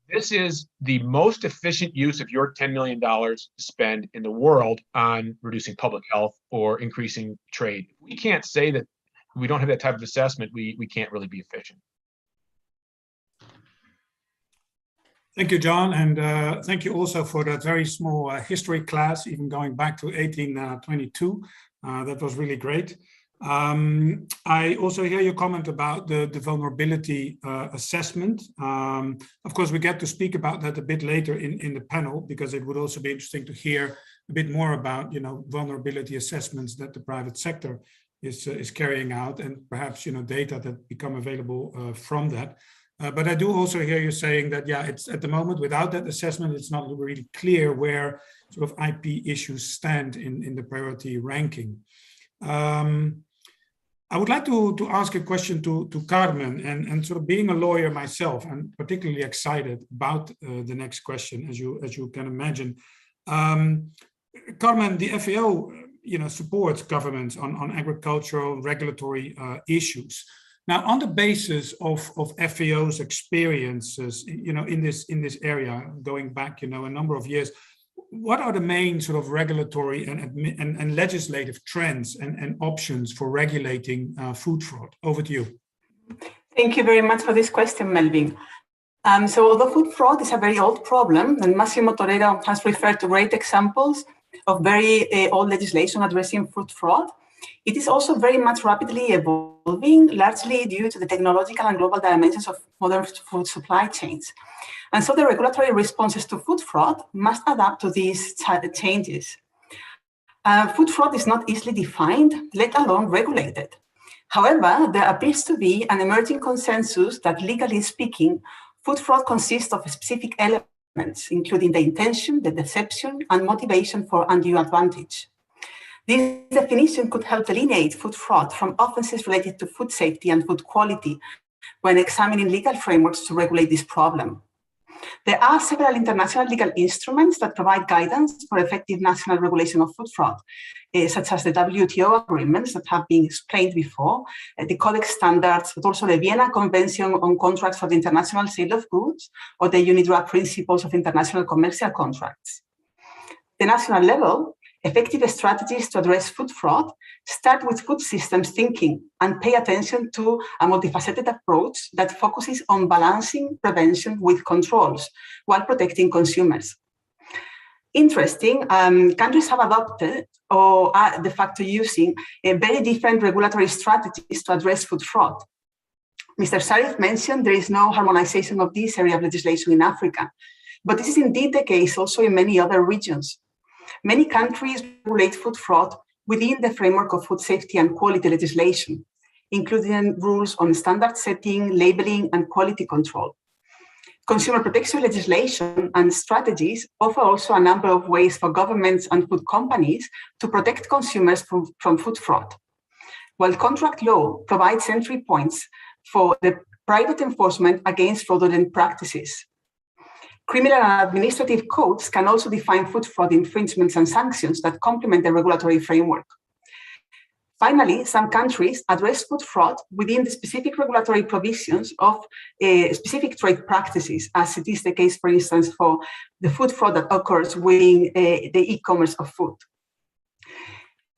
K: this is the most efficient use of your $10 million to spend in the world on reducing public health or increasing trade. We can't say that we don't have that type of assessment. We can't really be efficient.
H: Thank you, John, and thank you also for that very small history class, even going back to 1822. That was really great. I also hear your comment about the vulnerability assessment. Of course, we get to speak about that a bit later in the panel, because it would also be interesting to hear a bit more about, vulnerability assessments that the private sector is carrying out, and perhaps, data that become available from that. But I do also hear you saying that, yeah, it's at the moment, without that assessment, it's not really clear where sort of IP issues stand in the priority ranking. I would like to ask a question to Carmen, and sort of being a lawyer myself, I'm particularly excited about the next question, as you can imagine. Carmen, the FAO, supports governments on agricultural regulatory issues. Now, on the basis of FAO's experiences, in this area, going back, a number of years, what are the main sort of regulatory and legislative trends and options for regulating food fraud? Over to you.
L: Thank you very much for this question, Melvin. So although food fraud is a very old problem, and Massimo Torreira has referred to great examples of very old legislation addressing food fraud, it is also very much rapidly evolving, largely due to the technological and global dimensions of modern food supply chains. And so the regulatory responses to food fraud must adapt to these changes. Food fraud is not easily defined, let alone regulated. However, there appears to be an emerging consensus that, legally speaking, food fraud consists of specific elements, including the intention, the deception, and motivation for undue advantage. This definition could help delineate food fraud from offenses related to food safety and food quality when examining legal frameworks to regulate this problem. There are several international legal instruments that provide guidance for effective national regulation of food fraud, such as the WTO agreements that have been explained before, the Codex standards, but also the Vienna Convention on Contracts for the International Sale of Goods, or the UNICRE Principles of International Commercial Contracts. At the national level, effective strategies to address food fraud start with food systems thinking and pay attention to a multifaceted approach that focuses on balancing prevention with controls while protecting consumers. Interesting, countries have adopted or are de facto using very different regulatory strategies to address food fraud. Mr. Sharif mentioned there is no harmonization of this area of legislation in Africa, but this is indeed the case also in many other regions. Many countries regulate food fraud within the framework of food safety and quality legislation, including rules on standard setting, labeling, and quality control. Consumer protection legislation and strategies offer also a number of ways for governments and food companies to protect consumers from food fraud. While contract law provides entry points for the private enforcement against fraudulent practices. Criminal and administrative codes can also define food fraud infringements and sanctions that complement the regulatory framework. Finally, some countries address food fraud within the specific regulatory provisions of specific trade practices, as it is the case, for instance, for the food fraud that occurs within the e-commerce of food.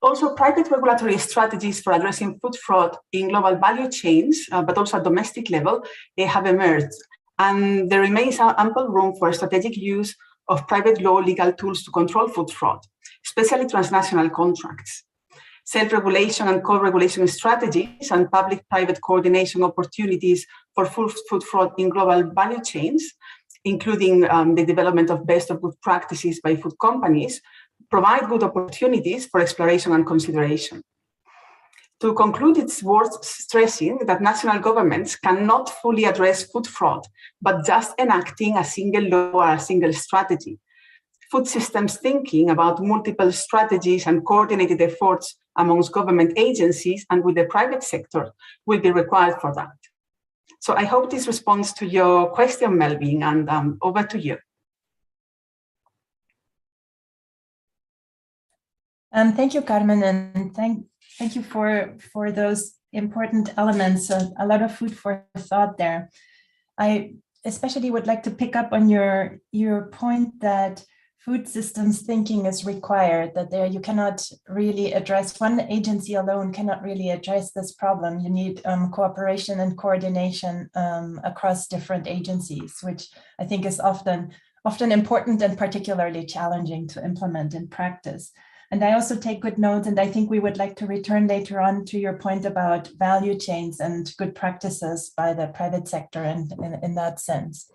L: Also, private regulatory strategies for addressing food fraud in global value chains, but also at domestic level, have emerged. And there remains ample room for strategic use of private law legal tools to control food fraud, especially transnational contracts. self-regulation and co-regulation strategies, and public-private coordination opportunities for food fraud in global value chains, including the development of best of good practices by food companies, provide good opportunities for exploration and consideration. To conclude, it's worth stressing that national governments cannot fully address food fraud, but just enacting a single law or a single strategy. Food systems thinking about multiple strategies and coordinated efforts amongst government agencies and with the private sector will be required for that. So I hope this responds to your question, Melvin, and over to you.
G: Thank you, Carmen, and thank you for those important elements. A lot of food for thought there. I especially would like to pick up on your point that food systems thinking is required, that there you cannot really address, one agency alone cannot really address this problem. You need cooperation and coordination across different agencies, which I think is often important and particularly challenging to implement in practice. And I also take good notes, and I think we would like to return later on to your point about value chains and good practices by the private sector and in that sense.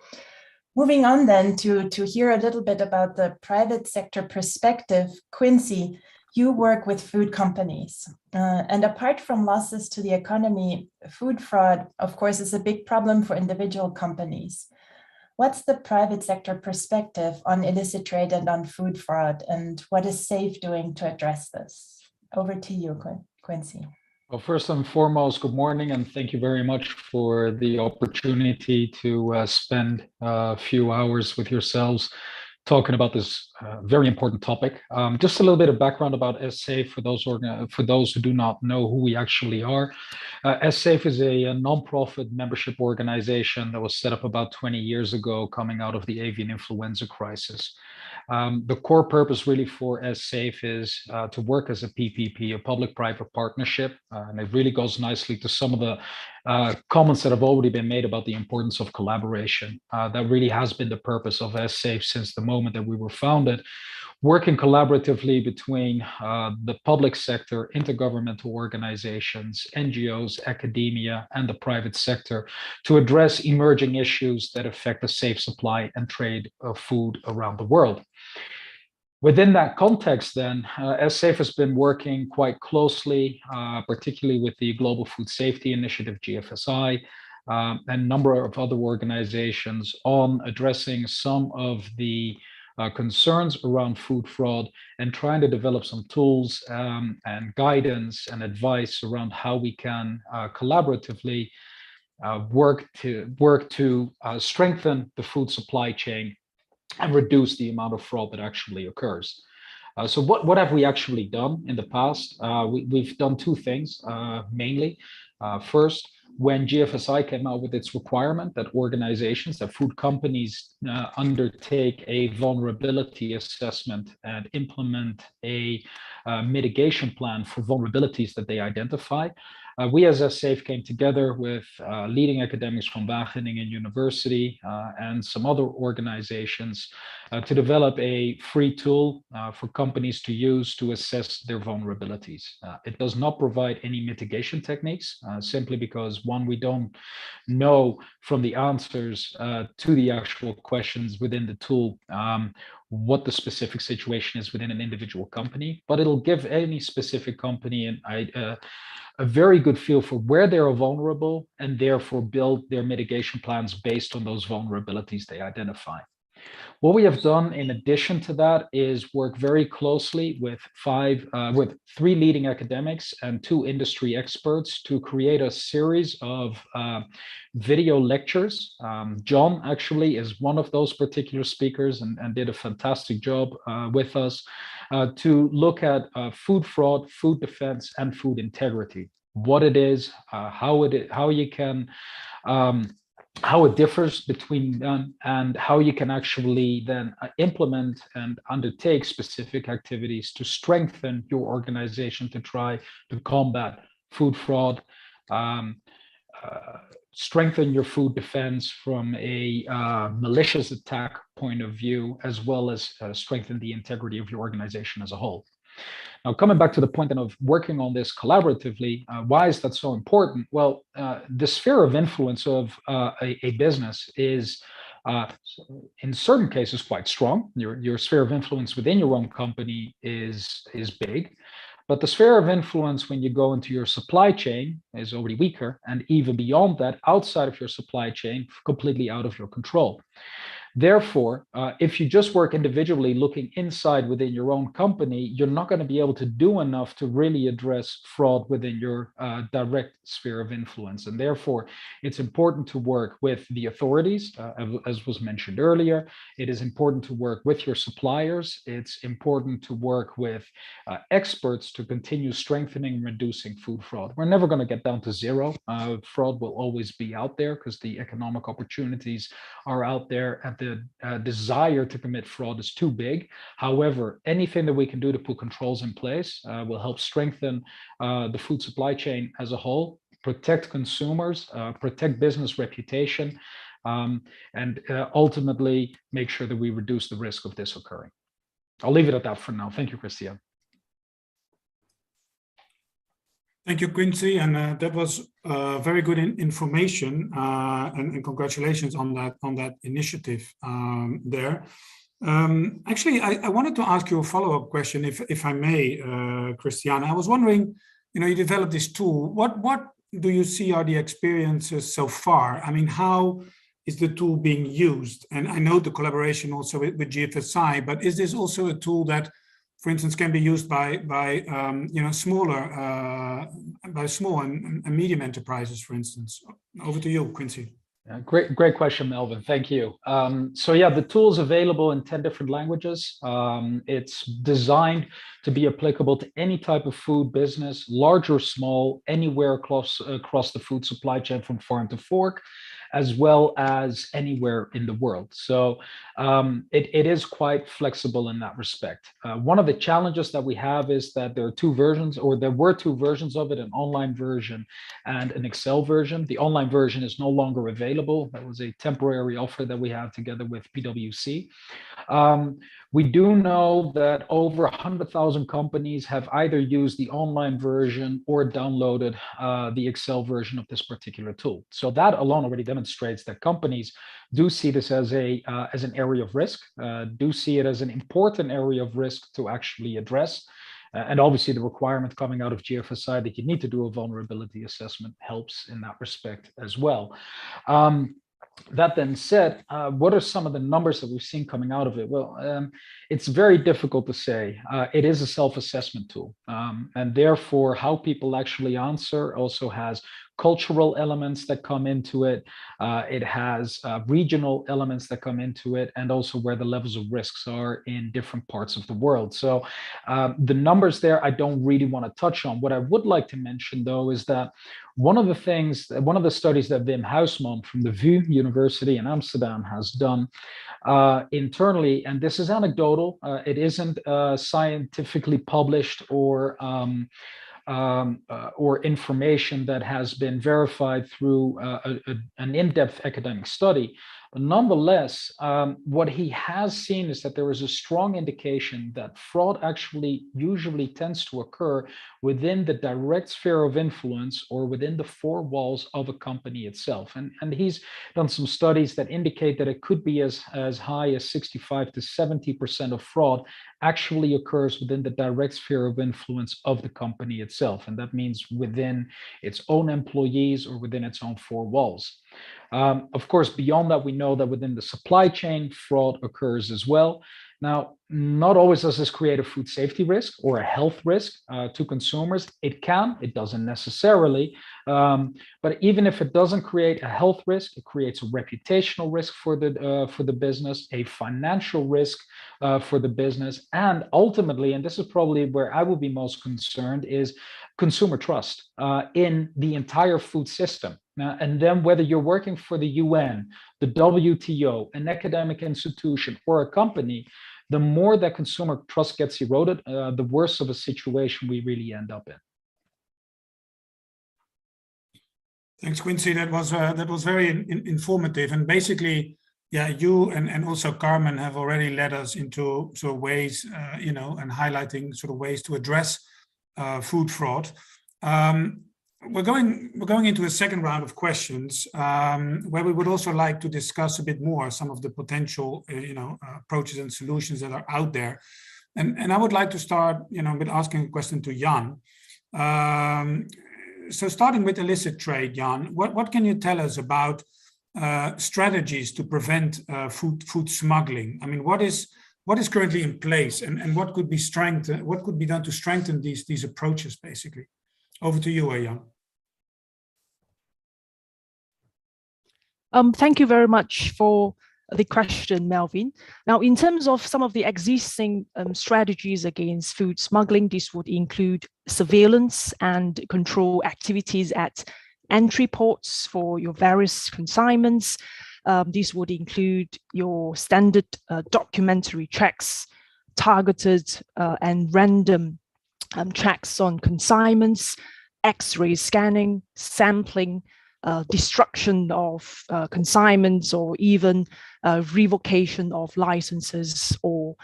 G: Moving on then to hear a little bit about the private sector perspective, Quincy, you work with food companies. And apart from losses to the economy, food fraud, of course, is a big problem for individual companies. What's the private sector perspective on illicit trade and on food fraud, and what is SAFE doing to address this? Over to you, Quincy.
M: Well, first and foremost, good morning, and thank you very much for the opportunity to spend a few hours with yourselves talking about this very important topic. Just a little bit of background about SSAFE for those who do not know who we actually are. SSAFE is a non-profit membership organization that was set up about 20 years ago coming out of the avian influenza crisis. The core purpose really for SSAFE is to work as a PPP, a public-private partnership, and it really goes nicely to some of the comments that have already been made about the importance of collaboration. That really has been the purpose of SSAFE since the moment that we were founded, working collaboratively between the public sector, intergovernmental organizations, NGOs, academia, and the private sector to address emerging issues that affect the safe supply and trade of food around the world. Within that context, then, SSAFE has been working quite closely, particularly with the Global Food Safety Initiative, GFSI, and a number of other organizations on addressing some of the concerns around food fraud and trying to develop some tools and guidance and advice around how we can collaboratively work to strengthen the food supply chain and reduce the amount of fraud that actually occurs. So what have we actually done in the past? We've done two things mainly. First, when GFSI came out with its requirement that organizations, that food companies undertake a vulnerability assessment and implement a mitigation plan for vulnerabilities that they identify, we as SSAFE came together with leading academics from Wageningen University and some other organizations to develop a free tool for companies to use to assess their vulnerabilities. It does not provide any mitigation techniques, simply because one, we don't know from the answers to the actual questions within the tool what the specific situation is within an individual company, but it'll give any specific company a very good feel for where they are vulnerable and therefore build their mitigation plans based on those vulnerabilities they identify. What we have done in addition to that is work very closely with three leading academics and 2 industry experts to create a series of video lectures. John actually is one of those particular speakers and did a fantastic job with us to look at food fraud, food defense, and food integrity. What it is, how it differs between them, and how you can actually then implement and undertake specific activities to strengthen your organization to try to combat food fraud, strengthen your food defense from a malicious attack point of view, as well as strengthen the integrity of your organization as a whole. Now, coming back to the point then of working on this collaboratively, why is that so important? Well, the sphere of influence of a business is, in certain cases, quite strong. Your sphere of influence within your own company is big. But the sphere of influence when you go into your supply chain is already weaker, and even beyond that, outside of your supply chain, completely out of your control. Therefore, if you just work individually looking inside within your own company, you're not going to be able to do enough to really address fraud within your direct sphere of influence. And therefore, it's important to work with the authorities, as was mentioned earlier. It is important to work with your suppliers. It's important to work with experts to continue strengthening and reducing food fraud. We're never going to get down to zero. Fraud will always be out there because the economic opportunities are out there, and the desire to commit fraud is too big. However, anything that we can do to put controls in place will help strengthen the food supply chain as a whole, protect consumers, protect business reputation, and ultimately make sure that we reduce the risk of this occurring. I'll leave it at that for now. Thank you, Christian.
H: Thank you, Quincy, and that was very good information, and congratulations on that initiative there. Actually, I wanted to ask you a follow-up question, if I may, Christiane. I was wondering, you developed this tool. What do you see are the experiences so far? I mean, how is the tool being used? And I know the collaboration also with GFSI, but is this also a tool that, for instance, can be used by small and medium enterprises, for instance? Over to you, Quincy.
M: Great question, Melvin. Thank you. So yeah, the tool is available in 10 different languages. It's designed to be applicable to any type of food business, large or small, anywhere across the food supply chain from farm to fork, as well as anywhere in the world. So it is quite flexible in that respect. One of the challenges that we have is that there are two versions, or there were two versions of it, an online version and an Excel version. The online version is no longer available. That was a temporary offer that we have together with PwC. We do know that over 100,000 companies have either used the online version or downloaded the Excel version of this particular tool. So that alone already demonstrates that companies do see this as an area of risk, do see it as an important area of risk to actually address. And obviously the requirement coming out of GFSI that you need to do a vulnerability assessment helps in that respect as well. That then said, what are some of the numbers that we've seen coming out of it? Well, it's very difficult to say. It is a self-assessment tool, and therefore how people actually answer also has cultural elements that come into it. It has regional elements that come into it, and also where the levels of risks are in different parts of the world. So the numbers there, I don't really want to touch on. What I would like to mention, though, is that one of the studies that Wim Huisman from the VU University in Amsterdam has done internally, and this is anecdotal, it isn't scientifically published or information that has been verified through an in-depth academic study. But nonetheless, what he has seen is that there is a strong indication that fraud actually usually tends to occur within the direct sphere of influence or within the four walls of a company itself. And he's done some studies that indicate that it could be as high as 65 to 70% of fraud actually occurs within the direct sphere of influence of the company itself. And that means within its own employees or within its own four walls. Of course, beyond that, we know that within the supply chain, fraud occurs as well. Now, not always does this create a food safety risk or a health risk to consumers. It can, it doesn't necessarily. But even if it doesn't create a health risk, it creates a reputational risk for the business, a financial risk for the business, and ultimately, and this is probably where I would be most concerned, is consumer trust in the entire food system. And then whether you're working for the UN, the WTO, an academic institution, or a company, the more that consumer trust gets eroded, the worse of a situation we really end up in.
H: Thanks, Quincy. That was very informative. And basically, Yeah, you and also Carmen have already led us into sort of ways, and highlighting sort of ways to address food fraud. We're going into a second round of questions where we would also like to discuss a bit more some of the potential, approaches and solutions that are out there. And I would like to start, with asking a question to Jan. So starting with illicit trade, Jan, what can you tell us about strategies to prevent food smuggling? I mean, what is currently in place, and what could be strengthened? What could be done to strengthen these approaches, basically? Over to you, Jan.
J: Thank you very much for the question, Melvin. Now, in terms of some of the existing strategies against food smuggling, this would include surveillance and control activities at entry ports for your various consignments. This would include your standard documentary checks, targeted and random checks on consignments, X-ray scanning, sampling, destruction of consignments, or even revocation of licenses, or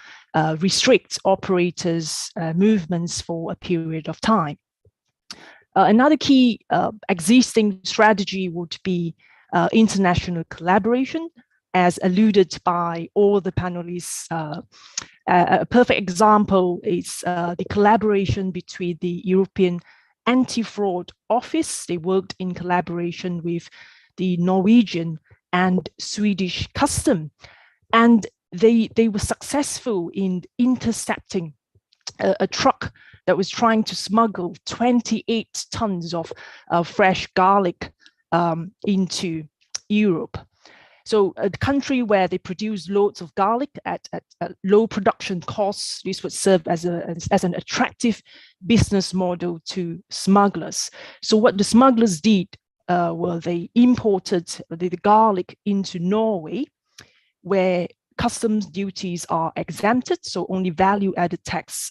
J: restrict operators' movements for a period of time. Another key existing strategy would be international collaboration, as alluded by all the panelists. A perfect example is the collaboration between the European Anti-Fraud Office. They worked in collaboration with the Norwegian and Swedish custom, and they were successful in intercepting a truck that was trying to smuggle 28 tons of fresh garlic into Europe. So a country where they produce loads of garlic at low production costs, this would serve as an attractive business model to smugglers. So what the smugglers did were they imported the garlic into Norway, where customs duties are exempted, so only value-added tax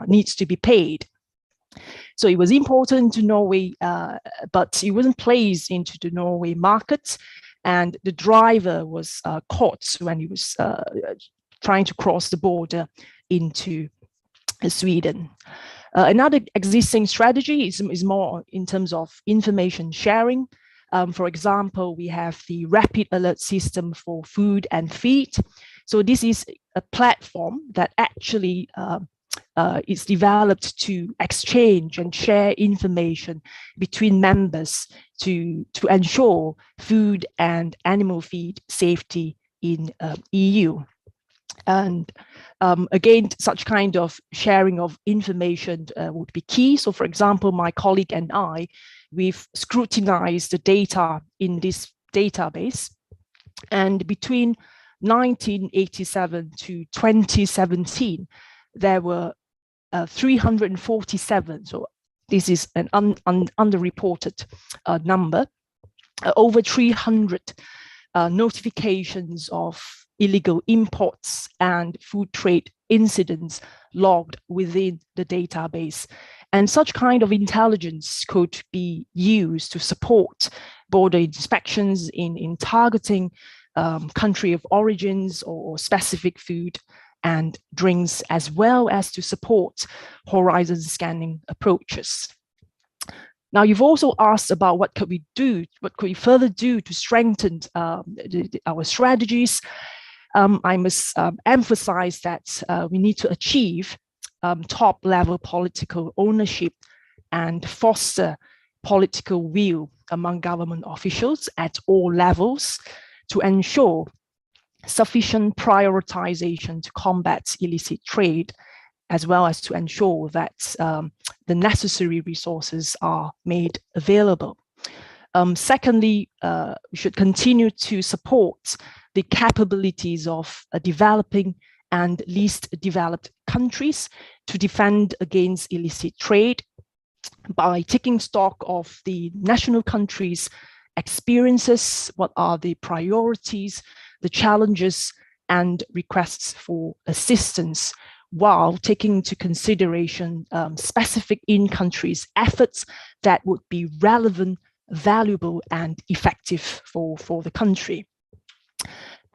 J: needs to be paid. So it was imported into Norway, but it wasn't placed into the Norway market, and the driver was caught when he was trying to cross the border into Sweden. Another existing strategy is more in terms of information sharing. For example, we have the rapid alert system for food and feed. So this is a platform that actually is developed to exchange and share information between members to ensure food and animal feed safety in EU. And again, such kind of sharing of information would be key. So for example, my colleague and I, we've scrutinized the data in this database, and between 1987 to 2017, there were 347, so this is an underreported number, over 300 notifications of illegal imports and food trade incidents logged within the database. And such kind of intelligence could be used to support border inspections in targeting country of origins or specific food and drinks, as well as to support horizon scanning approaches. Now, you've also asked about what could we do, what could we further do to strengthen our strategies. I must emphasize that we need to achieve top-level political ownership and foster political will among government officials at all levels to ensure sufficient prioritization to combat illicit trade, as well as to ensure that the necessary resources are made available. Secondly, we should continue to support the capabilities of developing and least developed countries to defend against illicit trade by taking stock of the national countries' experiences, what are the priorities, the challenges, and requests for assistance, while taking into consideration specific in-countries efforts that would be relevant, valuable, and effective for the country.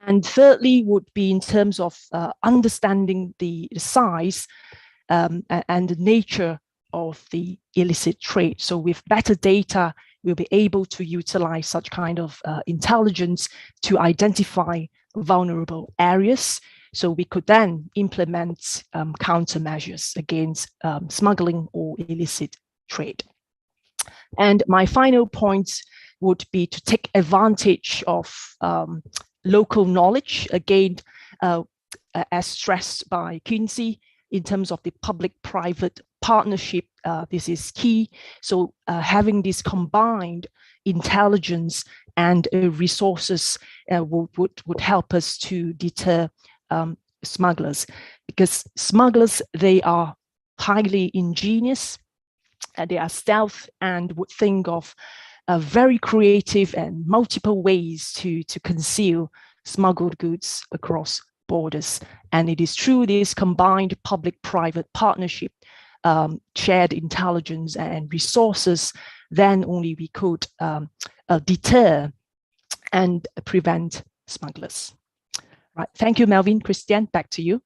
J: And thirdly would be in terms of understanding the size and the nature of the illicit trade. So with better data, we'll be able to utilize such kind of intelligence to identify vulnerable areas. So we could then implement countermeasures against smuggling or illicit trade. And my final point would be to take advantage of local knowledge, again, as stressed by Quincy, in terms of the public-private partnership. This is key. So having this combined intelligence and resources would help us to deter smugglers, because smugglers, they are highly ingenious, they are stealth, and would think of very creative and multiple ways to conceal smuggled goods across borders. And it is through this combined public-private partnership, shared intelligence and resources, then only we could deter and prevent smugglers. Right. Thank you, Melvin. Christian, back to you.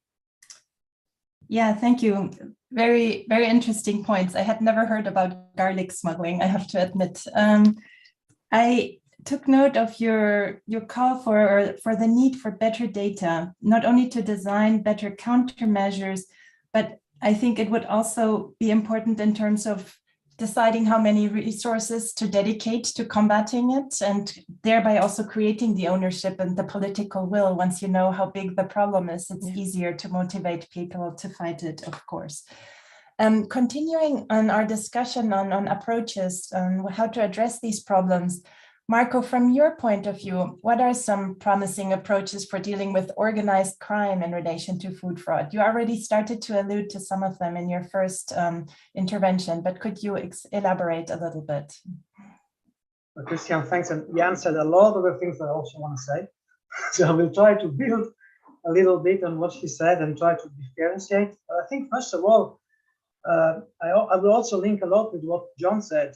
G: Yeah, thank you. Very, very interesting points. I had never heard about garlic smuggling, I have to admit. I took note of your call for the need for better data, not only to design better countermeasures, but I think it would also be important in terms of deciding how many resources to dedicate to combating it, and thereby also creating the ownership and the political will. Once you know how big the problem is, it's easier to motivate people to fight it, of course. Continuing on our discussion on approaches on how to address these problems, Marco, from your point of view, what are some promising approaches for dealing with organized crime in relation to food fraud? You already started to allude to some of them in your first intervention, but could you elaborate a little bit?
I: Well, Christian, thanks. And you answered a lot of the things that I also want to say. So I will try to build a little bit on what she said and try to differentiate. I think, first of all, I will also link a lot with what John said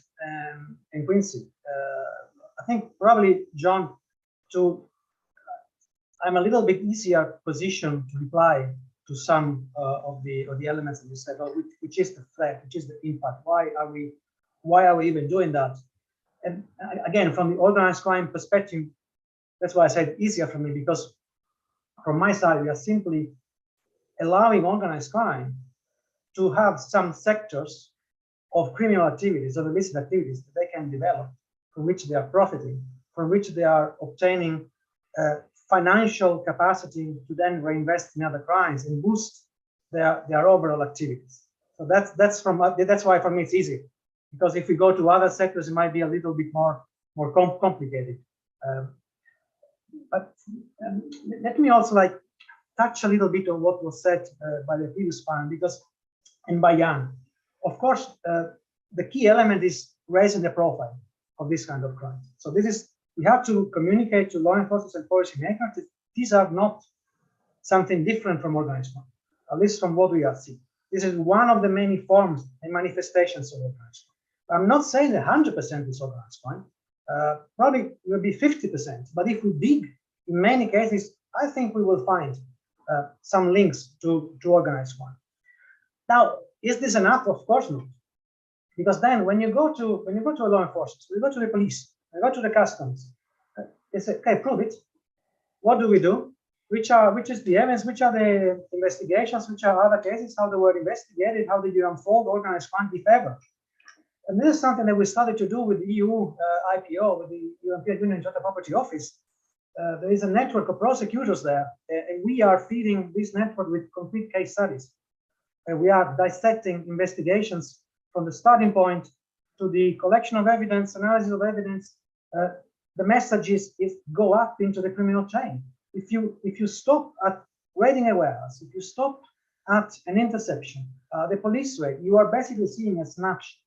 I: and Quincy. I think probably, John, I'm a little bit easier position to reply to some of the elements that you said, which is the threat, which is the impact. Why are we even doing that? And again, from the organized crime perspective, that's why I said easier for me, because from my side, we are simply allowing organized crime to have some sectors of criminal activities, of illicit activities that they can develop, from which they are profiting, from which they are obtaining financial capacity to then reinvest in other crimes and boost their overall activities. So that's why for me it's easy, because if we go to other sectors, it might be a little bit more complicated. But let me also touch a little bit on what was said by the previous panel, and by Jan. Of course, the key element is raising the profile of this kind of crime. So we have to communicate to law enforcement and policymakers that these are not something different from organized crime, at least from what we are seeing. This is one of the many forms and manifestations of organized crime. I'm not saying that 100% is organized crime. Probably it will be 50%. But if we dig, in many cases, I think we will find some links to organized crime. Now, is this enough? Of course not. Because then when you go to a law enforcement, you go to the police, you go to the customs, they say, okay, prove it. What do we do? Which is the evidence? Which are the investigations? Which are other cases? How they were investigated? How did you unfold organized crime, if ever? And this is something that we started to do with the EU IPO, with the European Union Intellectual Property Office. There is a network of prosecutors there, and we are feeding this network with complete case studies. And we are dissecting investigations from the starting point to the collection of evidence, analysis of evidence. The message is go up into the criminal chain. If you stop at raiding a warehouse, if you stop at an interception, the police raid, you are basically seeing a snapshot.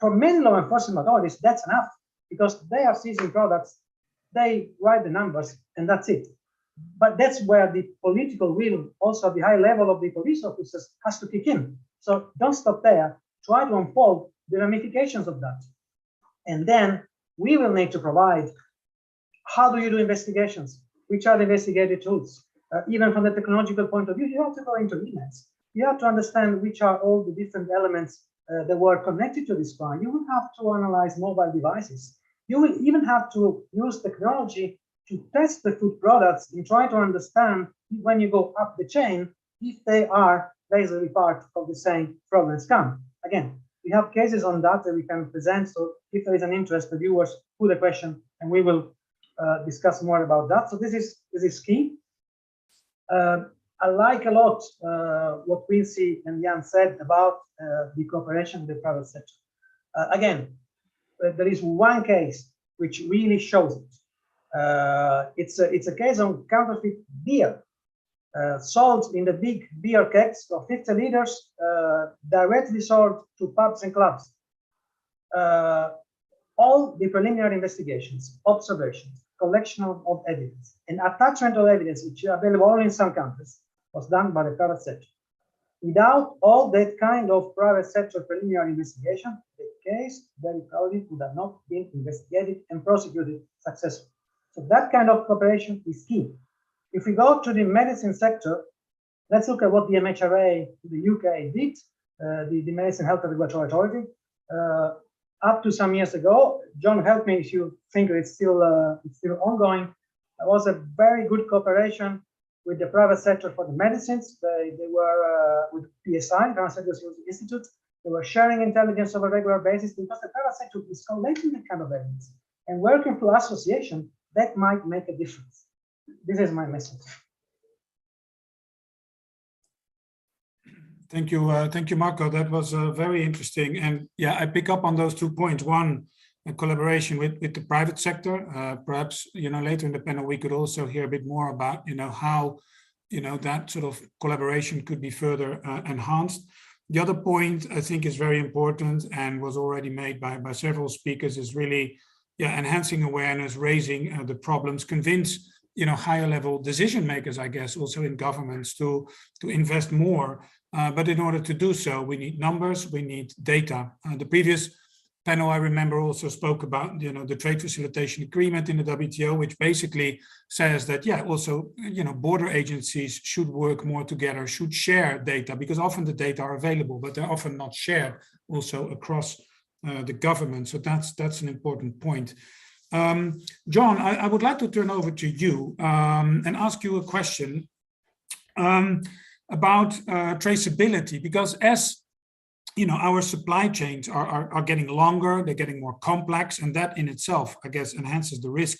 I: For many law enforcement authorities, that's enough, because they are seizing products, they write the numbers, and that's it. But that's where the political will, also at the high level of the police officers, has to kick in. So don't stop there. Try to unfold the ramifications of that. And then we will need to provide, how do you do investigations? which are the investigative tools. Even from the technological point of view, you have to go into emails. You have to understand which are all the different elements that were connected to this crime. You will have to analyze mobile devices. You will even have to use technology to test the food products and try to understand when you go up the chain, if they are basically part of the same fraudulent scam. Again, we have cases on that we can present. So if there is an interest, the viewers put a question and we will discuss more about that. So this is key. I like a lot what Quincy and Jan said about the cooperation with the private sector. Again, there is one case which really shows it. It's a case on counterfeit beer sold in the big beer kegs of 50 liters, directly sold to pubs and clubs. All the preliminary investigations, observations, collection of evidence, and attachment of evidence, which are available only in some countries, was done by the private sector. Without all that kind of private sector preliminary investigation, the case very probably would have not been investigated and prosecuted successfully. So that kind of cooperation is key. If we go to the medicine sector, let's look at what the MHRA, the UK did, the Medicine Health Regulatory Authority. Up to some years ago, John, help me if you think it's still ongoing. There was a very good cooperation with the private sector for the medicines. They were with PSI, Pharmaceutical Institute. They were sharing intelligence on a regular basis because the private sector is collecting that kind of evidence and working through association that might make a difference. This is my message.
H: Thank you, Marco. That was very interesting. And yeah, I pick up on those 2 points. One, a collaboration with the private sector. Perhaps later in the panel we could also hear a bit more about how that sort of collaboration could be further enhanced. The other point I think is very important and was already made by several speakers is really enhancing awareness, raising the problems, convince higher level decision makers, I guess, also in governments to invest more. But in order to do so, we need numbers, we need data. The previous panel, I remember, also spoke about the trade facilitation agreement in the WTO, which basically says that also border agencies should work more together, should share data, because often the data are available, but they're often not shared also across the government. So that's an important point. John, I would like to turn over to you and ask you a question about traceability, because as our supply chains are getting longer, they're getting more complex, and that in itself, I guess, enhances the risk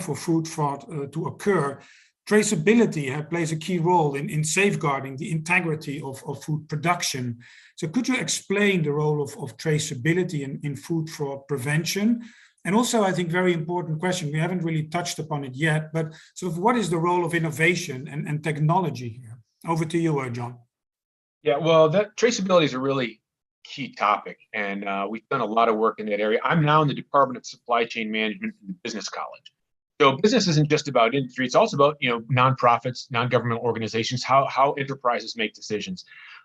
H: for food fraud to occur. Traceability plays a key role in safeguarding the integrity of food production. So could you explain the role of traceability in food fraud prevention? And also, I think, very important question, we haven't really touched upon it yet, but sort of what is the role of innovation and technology here? Over to you, John.
K: Yeah, well, that traceability is a really key topic, and we've done a lot of work in that area. I'm now in the Department of Supply Chain Management in the Business College. So business isn't just about industry, it's also about nonprofits, non-governmental organizations, how enterprises make decisions.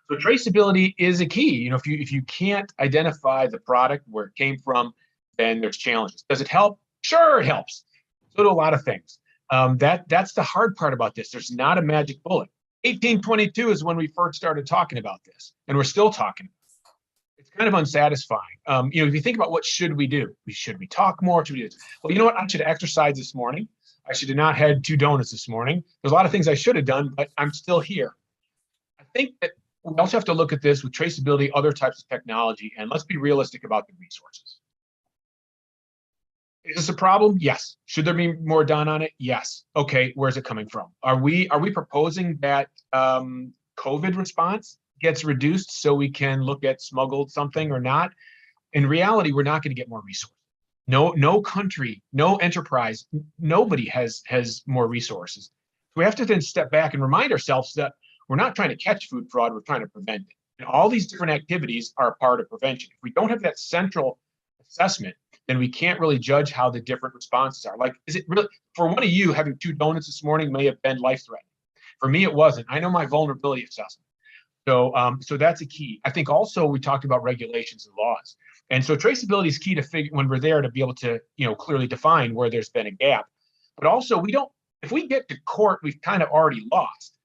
K: So traceability is a key. If you can't identify the product, where it came from, then there's challenges. Does it help? Sure, it helps. So do a lot of things. That's the hard part about this. There's not a magic bullet. 1822 is when we first started talking about this, and we're still talking. It's kind of unsatisfying. If you think about what should we do? Should we talk more? Should we do this? Well, you know what? I should exercise this morning. I should have not had 2 donuts this morning. There's a lot of things I should have done, but I'm still here. I think that we also have to look at this with traceability, other types of technology, and let's be realistic about the resources. Is this a problem? Yes. Should there be more done on it? Yes. Okay, where's it coming from? Are we proposing that COVID response gets reduced so we can look at smuggled something or not? In reality, we're not going to get more resources. No country, no enterprise, nobody has more resources. We have to then step back and remind ourselves that we're not trying to catch food fraud, we're trying to prevent it. And all these different activities are a part of prevention. If we don't have that central assessment, then we can't really judge how the different responses are. Like, is it really, for one of you, having 2 donuts this morning may have been life-threatening. For me, it wasn't. I know my vulnerability assessment. So that's a key. I think also we talked about regulations and laws. And so traceability is key to figure when we're there to be able to, clearly define where there's been a gap. But also we don't If we get to court, we've kind of already lost.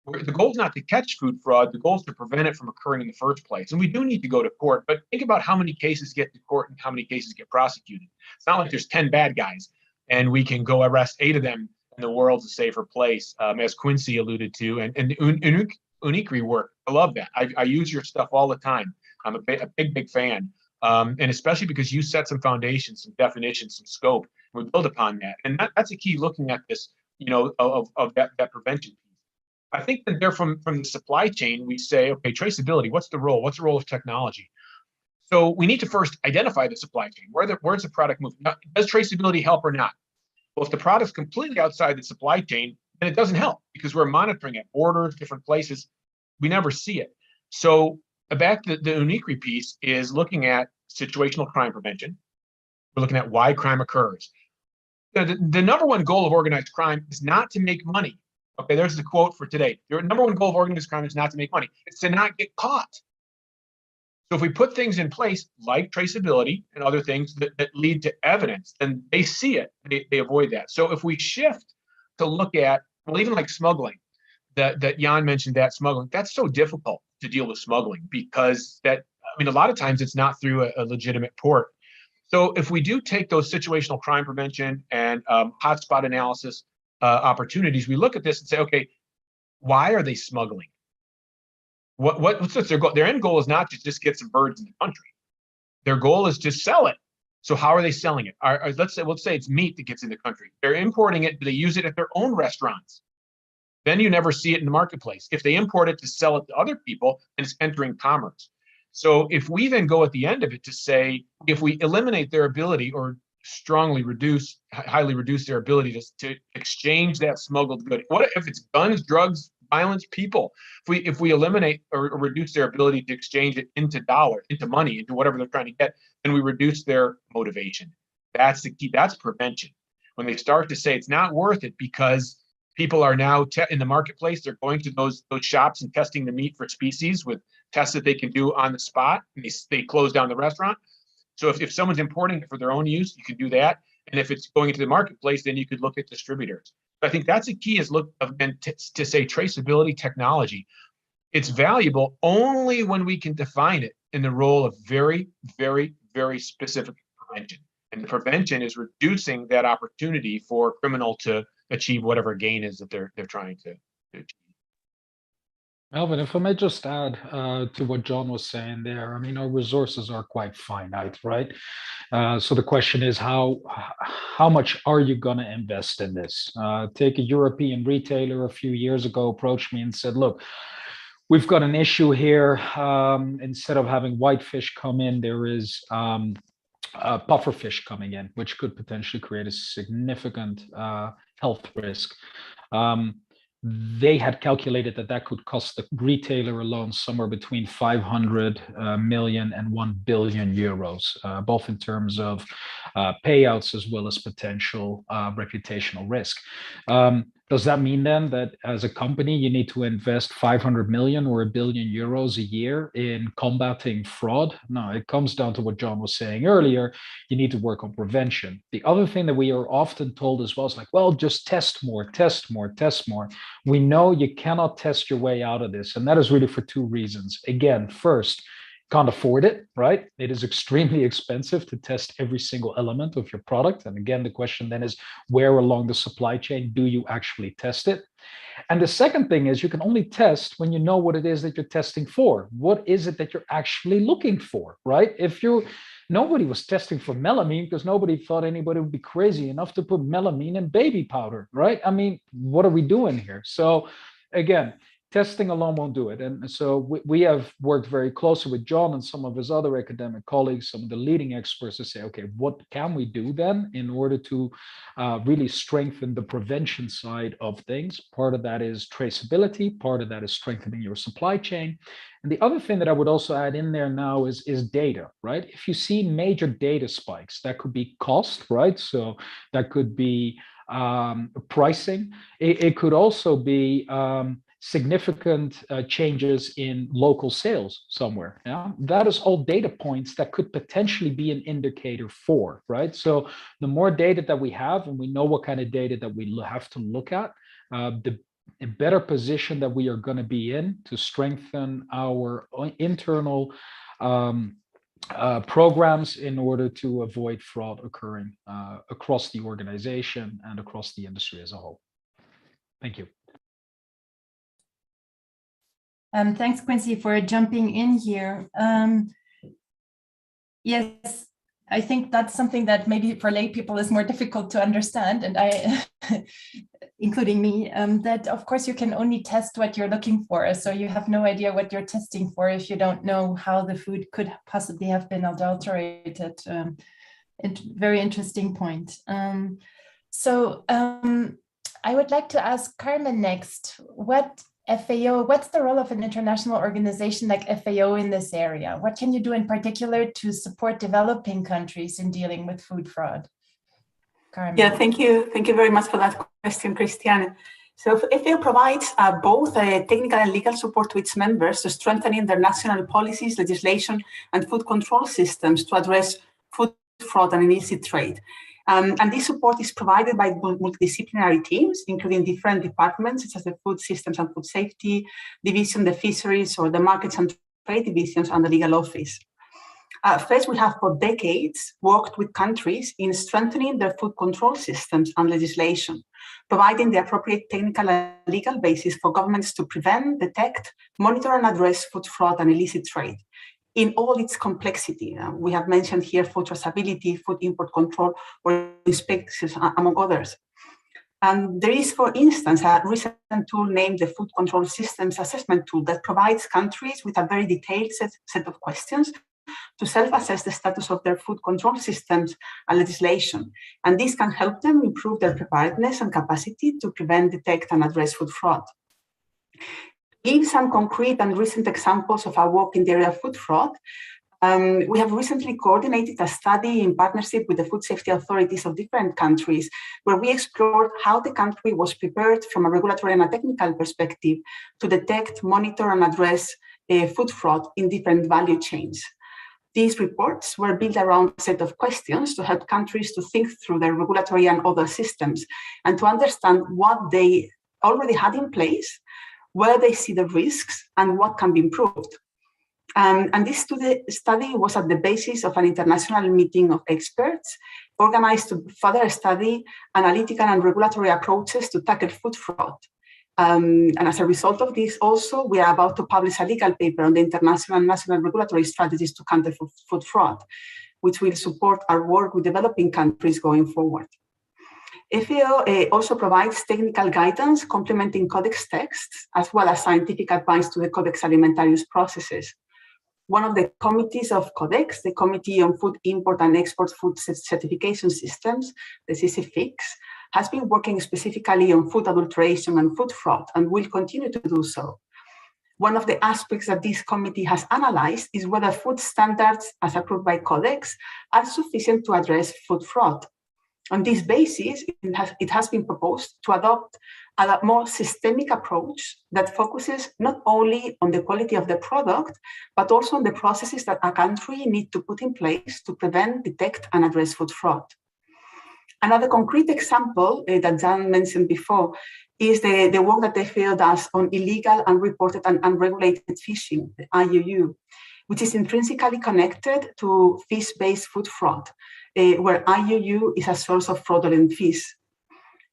K: The goal is not to catch food fraud. The goal is to prevent it from occurring in the first place. And we do need to go to court, but think about how many cases get to court and how many cases get prosecuted. It's not like there's 10 bad guys and we can go arrest 8 of them and the world's a safer place, as Quincy alluded to. And the UNICRE work, I love that. I use your stuff all the time. I'm a big fan. And especially because you set some foundations, some definitions, some scope. We build upon that. And that's a key looking at this, of that prevention. I think that there from the supply chain, we say, okay, traceability, what's the role? What's the role of technology? So we need to first identify the supply chain. Where's the product moving? Now, does traceability help or not? Well, if the product's completely outside the supply chain, then it doesn't help because we're monitoring at borders, different places. We never see it. So back to the UNICRE piece is looking at situational crime prevention. We're looking at why crime occurs. The number one goal of organized crime is not to make money. Okay, there's the quote for today. Your number one goal of organized crime is not to make money. It's to not get caught. So if we put things in place like traceability and other things that lead to evidence, then they see it, they avoid that. So if we shift to look at, well, even like smuggling, that Jan mentioned, that smuggling, that's so difficult to deal with smuggling because a lot of times it's not through a legitimate port. So if we do take those situational crime prevention and hotspot analysis opportunities, we look at this and say, okay, why are they smuggling? What's their goal? Their end goal is not to just get some birds in the country. Their goal is to sell it. So how are they selling it? Let's say it's meat that gets in the country. They're importing it. Do they use it at their own restaurants? Then you never see it in the marketplace. If they import it to sell it to other people, then it's entering commerce. So if we then go at the end of it to say, if we eliminate their ability or highly reduce their ability to exchange that smuggled good. What if it's guns, drugs, violence, people? If we eliminate or reduce their ability to exchange it into dollars, into money, into whatever they're trying to get, then we reduce their motivation. That's the key. That's prevention. When they start to say it's not worth it because people are now in the marketplace, they're going to those shops and testing the meat for species with tests that they can do on the spot, and they close down the restaurant. So if someone's importing it for their own use, you can do that. And if it's going into the marketplace, then you could look at distributors. But I think that's a key is to say traceability technology. It's valuable only when we can define it in the role of very, very, very specific prevention. And the prevention is reducing that opportunity for a criminal to achieve whatever gain is that they're trying to achieve.
M: Melvin, if I may just add to what John was saying there, our resources are quite finite, right? So the question is, how much are you going to invest in this? Take a European retailer a few years ago approached me and said, look, we've got an issue here. Instead of having whitefish come in, there is puffer fish coming in, which could potentially create a significant health risk. They had calculated that could cost the retailer alone somewhere between 500 million and 1 billion euros, both in terms of payouts as well as potential reputational risk. Does that mean then that as a company, you need to invest 500 million or 1 billion euros a year in combating fraud? No, it comes down to what John was saying earlier. You need to work on prevention. The other thing that we are often told as well is like, well, just test more, test more, test more. We know you cannot test your way out of this. And that is really for 2 reasons. Again, first, can't afford it, right? It is extremely expensive to test every single element of your product. And again, the question then is, where along the supply chain do you actually test it? And the second thing is, you can only test when you know what it is that you're testing for. What is it that you're actually looking for, right? Nobody was testing for melamine because nobody thought anybody would be crazy enough to put melamine in baby powder, right? What are we doing here? So again, testing alone won't do it. And so we have worked very closely with John and some of his other academic colleagues, some of the leading experts, to say, okay, what can we do then in order to really strengthen the prevention side of things? Part of that is traceability. Part of that is strengthening your supply chain. And the other thing that I would also add in there now is data, right? If you see major data spikes, that could be cost, right? So that could be pricing. It could also be significant changes in local sales somewhere. Yeah, that is all data points that could potentially be an indicator for, right? So the more data that we have, and we know what kind of data that we have to look at, the better position that we are going to be in to strengthen our internal programs in order to avoid fraud occurring across the organization and across the industry as a whole. Thank you.
G: Thanks, Quincy, for jumping in here. Yes, I think that's something that maybe for lay people is more difficult to understand, and I, including me, that of course you can only test what you're looking for. So you have no idea what you're testing for if you don't know how the food could possibly have been adulterated. Very interesting point. I would like to ask Carmen next, what's the role of an international organization like FAO in this area? What can you do in particular to support developing countries in dealing with food fraud? Carmen.
L: Yeah, thank you. Thank you very much for that question, Christiane. So FAO provides both technical and legal support to its members to strengthening their national policies, legislation, and food control systems to address food fraud and illicit trade. And this support is provided by multidisciplinary teams, including different departments, such as the Food Systems and Food Safety Division, the Fisheries, or the Markets and Trade Divisions, and the Legal Office. First, we have for decades worked with countries in strengthening their food control systems and legislation, providing the appropriate technical and legal basis for governments to prevent, detect, monitor, and address food fraud and illicit trade in all its complexity. We have mentioned here food traceability, food import control, or inspections, among others. And there is, for instance, a recent tool named the Food Control Systems Assessment Tool that provides countries with a very detailed set of questions to self-assess the status of their food control systems and legislation. And this can help them improve their preparedness and capacity to prevent, detect, and address food fraud. Give some concrete and recent examples of our work in the area of food fraud. We have recently coordinated a study in partnership with the food safety authorities of different countries, where we explored how the country was prepared from a regulatory and a technical perspective to detect, monitor, and address food fraud in different value chains. These reports were built around a set of questions to help countries to think through their regulatory and other systems and to understand what they already had in place, where they see the risks, and what can be improved. And this study was at the basis of an international meeting of experts organized to further study analytical and regulatory approaches to tackle food fraud. And as a result of this, also, we are about to publish a legal paper on the international and national regulatory strategies to counter food fraud, which will support our work with developing countries going forward. FAO also provides technical guidance complementing Codex texts, as well as scientific advice to the Codex Alimentarius processes. One of the committees of Codex, the Committee on Food Import and Export Food Certification Systems, the CCFIX, has been working specifically on food adulteration and food fraud and will continue to do so. One of the aspects that this committee has analyzed is whether food standards as approved by Codex are sufficient to address food fraud. On this basis, it has been proposed to adopt a more systemic approach that focuses not only on the quality of the product, but also on the processes that a country needs to put in place to prevent, detect, and address food fraud. Another concrete example that Jan mentioned before is the work that FAO does on illegal, unreported, and unregulated fishing, the IUU, which is intrinsically connected to fish-based food fraud, where IUU is a source of fraudulent fish.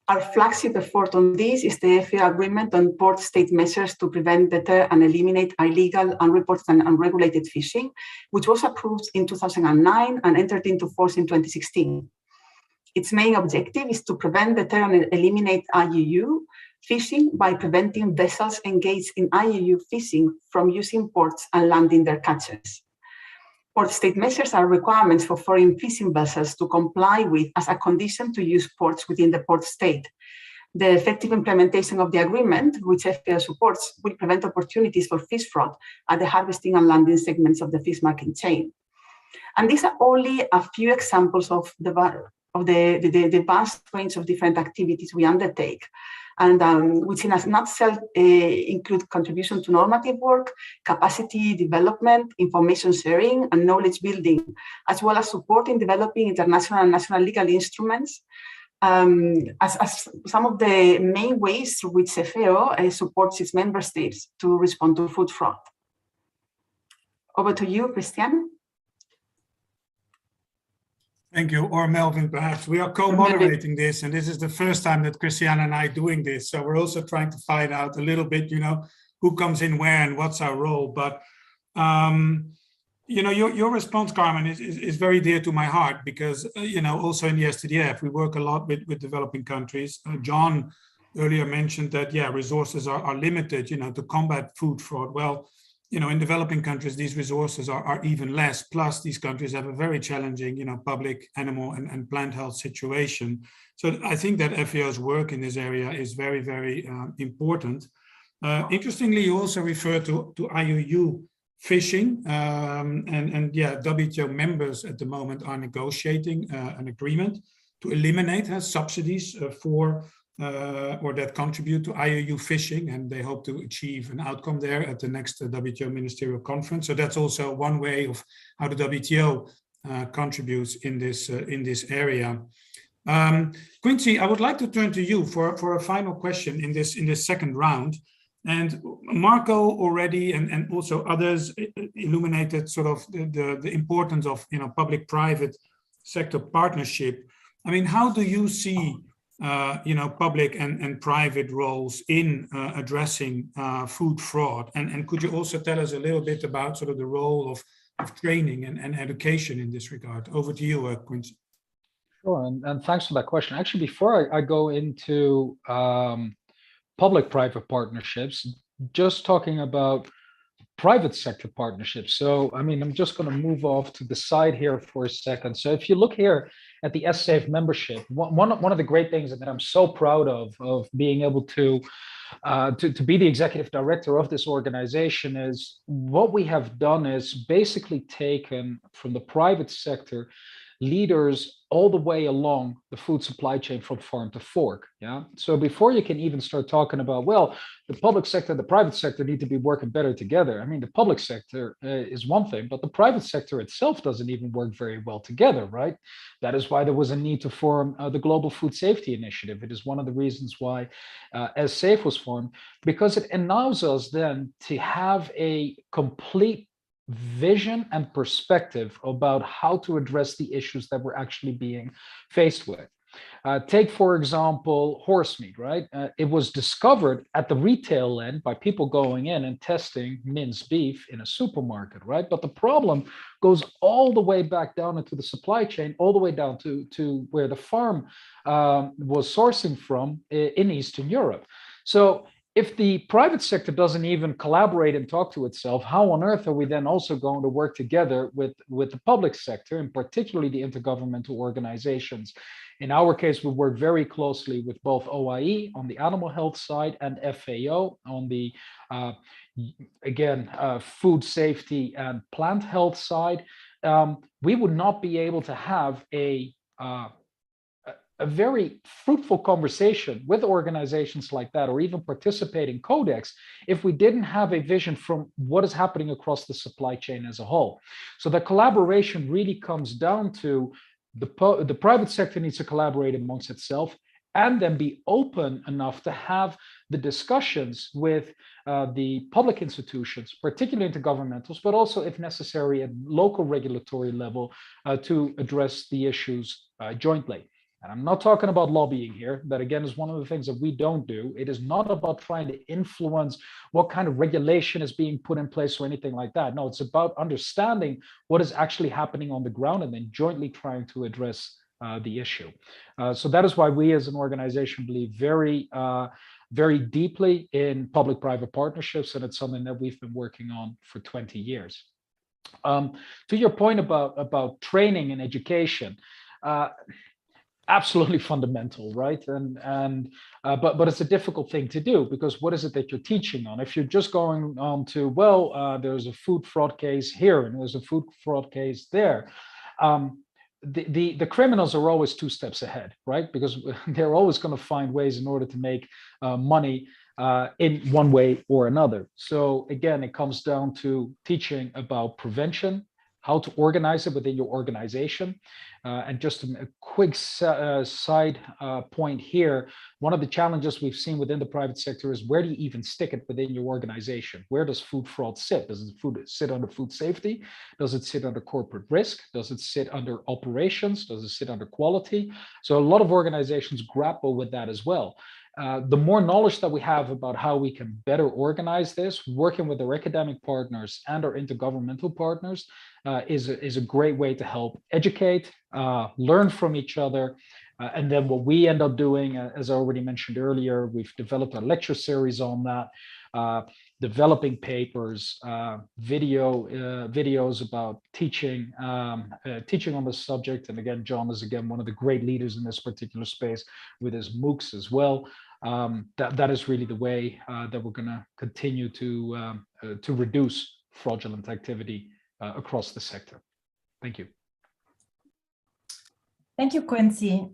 L: Our flagship effort on this is the FAO Agreement on Port State Measures to Prevent, Deter, and Eliminate Illegal, Unreported, and Unregulated Fishing, which was approved in 2009 and entered into force in 2016. Its main objective is to prevent, deter, and eliminate IUU fishing by preventing vessels engaged in IUU fishing from using ports and landing their catches. Port state measures are requirements for foreign fishing vessels to comply with as a condition to use ports within the port state. The effective implementation of the agreement, which FAO supports, will prevent opportunities for fish fraud at the harvesting and landing segments of the fish market chain. And these are only a few examples of the vast range of different activities we undertake. and which in a nutshell include contribution to normative work, capacity development, information sharing, and knowledge building, as well as supporting developing international and national legal instruments, as some of the main ways through which CFEO supports its member states to respond to food fraud. Over to you, Christian.
H: Thank you, or Melvin, perhaps. We are co-moderating this, and this is the first time that Christiana and I are doing this. So we're also trying to find out a little bit, who comes in where and what's our role. But, your response, Carmen, is very dear to my heart because, also in the STDF, we work a lot with developing countries. John earlier mentioned that, resources are limited, to combat food fraud. Well, in developing countries, these resources are even less. Plus, these countries have a very challenging, public, animal, and plant health situation. So I think that FAO's work in this area is very, very important. Interestingly, you also refer to IUU fishing, WTO members at the moment are negotiating an agreement to eliminate subsidies for or that contribute to IUU fishing, and they hope to achieve an outcome there at the next WTO ministerial conference. So that's also one way of how the WTO contributes in this area. Quincy, I would like to turn to you for a final question in this second round. And Marco already and also others illuminated sort of the importance of public-private sector partnership. I mean, how do you see public and private roles in addressing food fraud? And could you also tell us a little bit about sort of the role of training and education in this regard? Over to you, Quincy.
M: Sure, and thanks for that question. Actually, before I go into public-private partnerships, just talking about private sector partnerships. So, I mean, I'm just going to move off to the side here for a second. So if you look here at the SAFE membership, one of the great things that I'm so proud of being able to be the executive director of this organization is what we have done is basically taken from the private sector leaders all the way along the food supply chain from farm to fork. Yeah. So before you can even start talking about, well, the public sector, the private sector need to be working better together. I mean, the public sector is one thing, but the private sector itself doesn't even work very well together, right? That is why there was a need to form the Global Food Safety Initiative. It is one of the reasons why SAFE was formed, because it allows us then to have a complete vision and perspective about how to address the issues that we're actually being faced with. Take, for example, horse meat, right? It was discovered at the retail end by people going in and testing minced beef in a supermarket, right? But the problem goes all the way back down into the supply chain, all the way down to where the farm was sourcing from in Eastern Europe. So if the private sector doesn't even collaborate and talk to itself, how on earth are we then also going to work together with the public sector, and particularly the intergovernmental organizations? In our case, we work very closely with both OIE on the animal health side and FAO on the, food safety and plant health side. We would not be able to have a very fruitful conversation with organizations like that, or even participate in Codex, if we didn't have a vision from what is happening across the supply chain as a whole. So the collaboration really comes down to the private sector needs to collaborate amongst itself, and then be open enough to have the discussions with the public institutions, particularly intergovernmentals, but also, if necessary, at local regulatory level to address the issues jointly. And I'm not talking about lobbying here. That, again, is one of the things that we don't do. It is not about trying to influence what kind of regulation is being put in place or anything like that. No, it's about understanding what is actually happening on the ground and then jointly trying to address the issue. So that is why we as an organization believe very, very deeply in public-private partnerships, and it's something that we've been working on for 20 years. To your point about training and education, absolutely fundamental, right? But it's a difficult thing to do, because what is it that you're teaching on? If you're just going on to, well, there's a food fraud case here and there's a food fraud case there, the criminals are always 2 steps ahead, right? Because they're always going to find ways in order to make money in one way or another. So again, it comes down to teaching about prevention, how to organize it within your organization. And just a quick side point here, one of the challenges we've seen within the private sector is, where do you even stick it within your organization? Where does food fraud sit? Does it sit under food safety? Does it sit under corporate risk? Does it sit under operations? Does it sit under quality? So a lot of organizations grapple with that as well. The more knowledge that we have about how we can better organize this, working with our academic partners and our intergovernmental partners, is a great way to help educate, learn from each other. And then what we end up doing, as I already mentioned earlier, we've developed a lecture series on that, developing papers, videos about teaching, teaching on the subject. And again, John is one of the great leaders in this particular space with his MOOCs as well. That is really the way that we're going to continue to reduce fraudulent activity across the sector. Thank you.
G: Thank you, Quincy.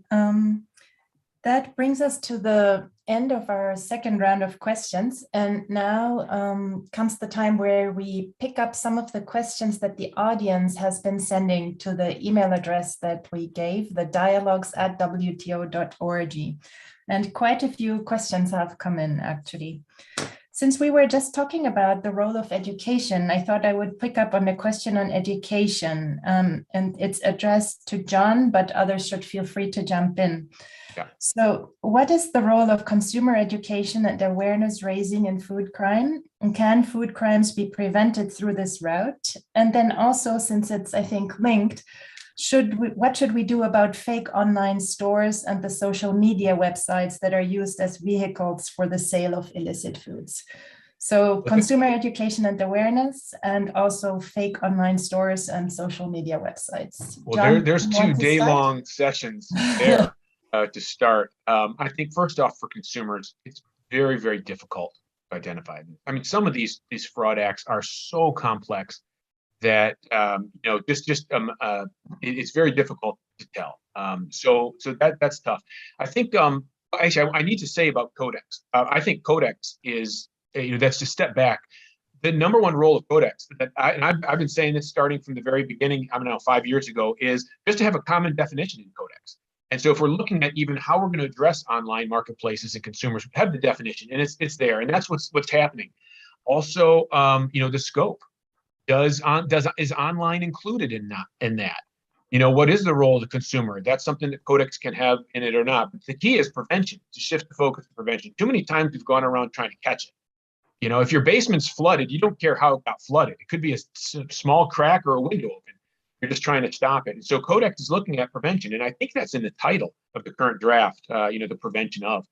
G: That brings us to the end of our second round of questions. And now comes the time where we pick up some of the questions that the audience has been sending to the email address that we gave, the dialogues@wto.org. And quite a few questions have come in, actually. Since we were just talking about the role of education, I thought I would pick up on a question on education. And it's addressed to John, but others should feel free to jump in.
K: Yeah.
G: So what is the role of consumer education and awareness raising in food crime? And can food crimes be prevented through this route? And then also, since it's, I think, linked, what should we do about fake online stores and the social media websites that are used as vehicles for the sale of illicit foods? So consumer education and awareness, and also fake online stores and social media websites.
K: Well,
G: John,
K: there's
G: you want
K: 2
G: to start?
K: day-long sessions there to start. I think first off, for consumers, it's very, very difficult to identify them. I mean, some of these fraud acts are so complex that it's very difficult to tell. So that's tough. I think actually I need to say about Codex. I think Codex is that's to step back. The number one role of Codex that I've been saying this starting from the very beginning. I don't know, 5 years ago, is just to have a common definition in Codex. And so if we're looking at even how we're going to address online marketplaces and consumers, we have the definition, and it's there, and that's what's happening. Also, the scope. Is online included in that? What is the role of the consumer? That's something that Codex can have in it or not. But the key is prevention, to shift the focus to prevention. Too many times we've gone around trying to catch it. If your basement's flooded, you don't care how it got flooded. It could be a small crack or a window open. You're just trying to stop it. And so Codex is looking at prevention. And I think that's in the title of the current draft, the prevention of.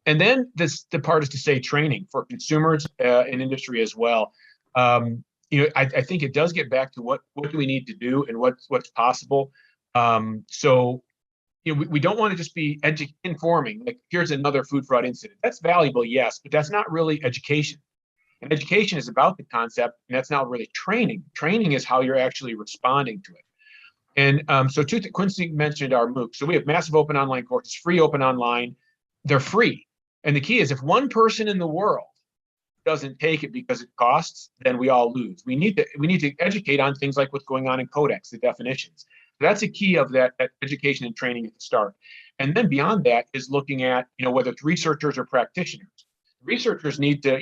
K: And then the part is to say training for consumers and industry as well. I think it does get back to what do we need to do and what's possible. We don't want to just be informing, like, here's another food fraud incident. That's valuable, yes, but that's not really education. And education is about the concept, and that's not really training. Training is how you're actually responding to it. And Quincy mentioned our MOOC. So we have massive open online courses, free open online. They're free. And the key is, if one person in the world doesn't take it because it costs, then we all lose. We need to educate on things like what's going on in Codex, the definitions. That's a key of that education and training at the start. And then beyond that is looking at, whether it's researchers or practitioners. Researchers need to,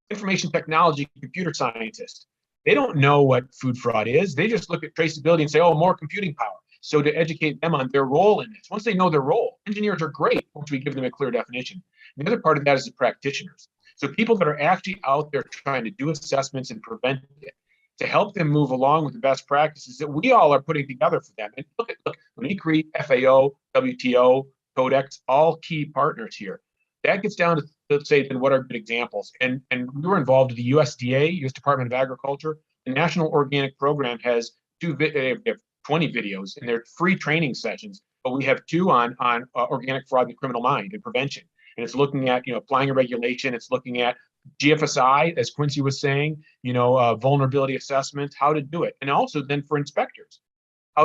K: information technology computer scientist, they don't know what food fraud is. They just look at traceability and say, oh, more computing power. So to educate them on their role in this, once they know their role, engineers are great once we give them a clear definition. And the other part of that is the practitioners. So people that are actually out there trying to do assessments and prevent it, to help them move along with the best practices that we all are putting together for them. And look, UNICRE, FAO, WTO, Codex, all key partners here. That gets down to, let's say, then what are good examples? And we were involved with the USDA, U.S. Department of Agriculture. The National Organic Program has 20 videos, and they're free training sessions, but we have 2 on organic fraud in the criminal mind and prevention. And it's looking at, applying a regulation. It's looking at GFSI, as Quincy was saying, vulnerability assessments, how to do it. And also then for inspectors,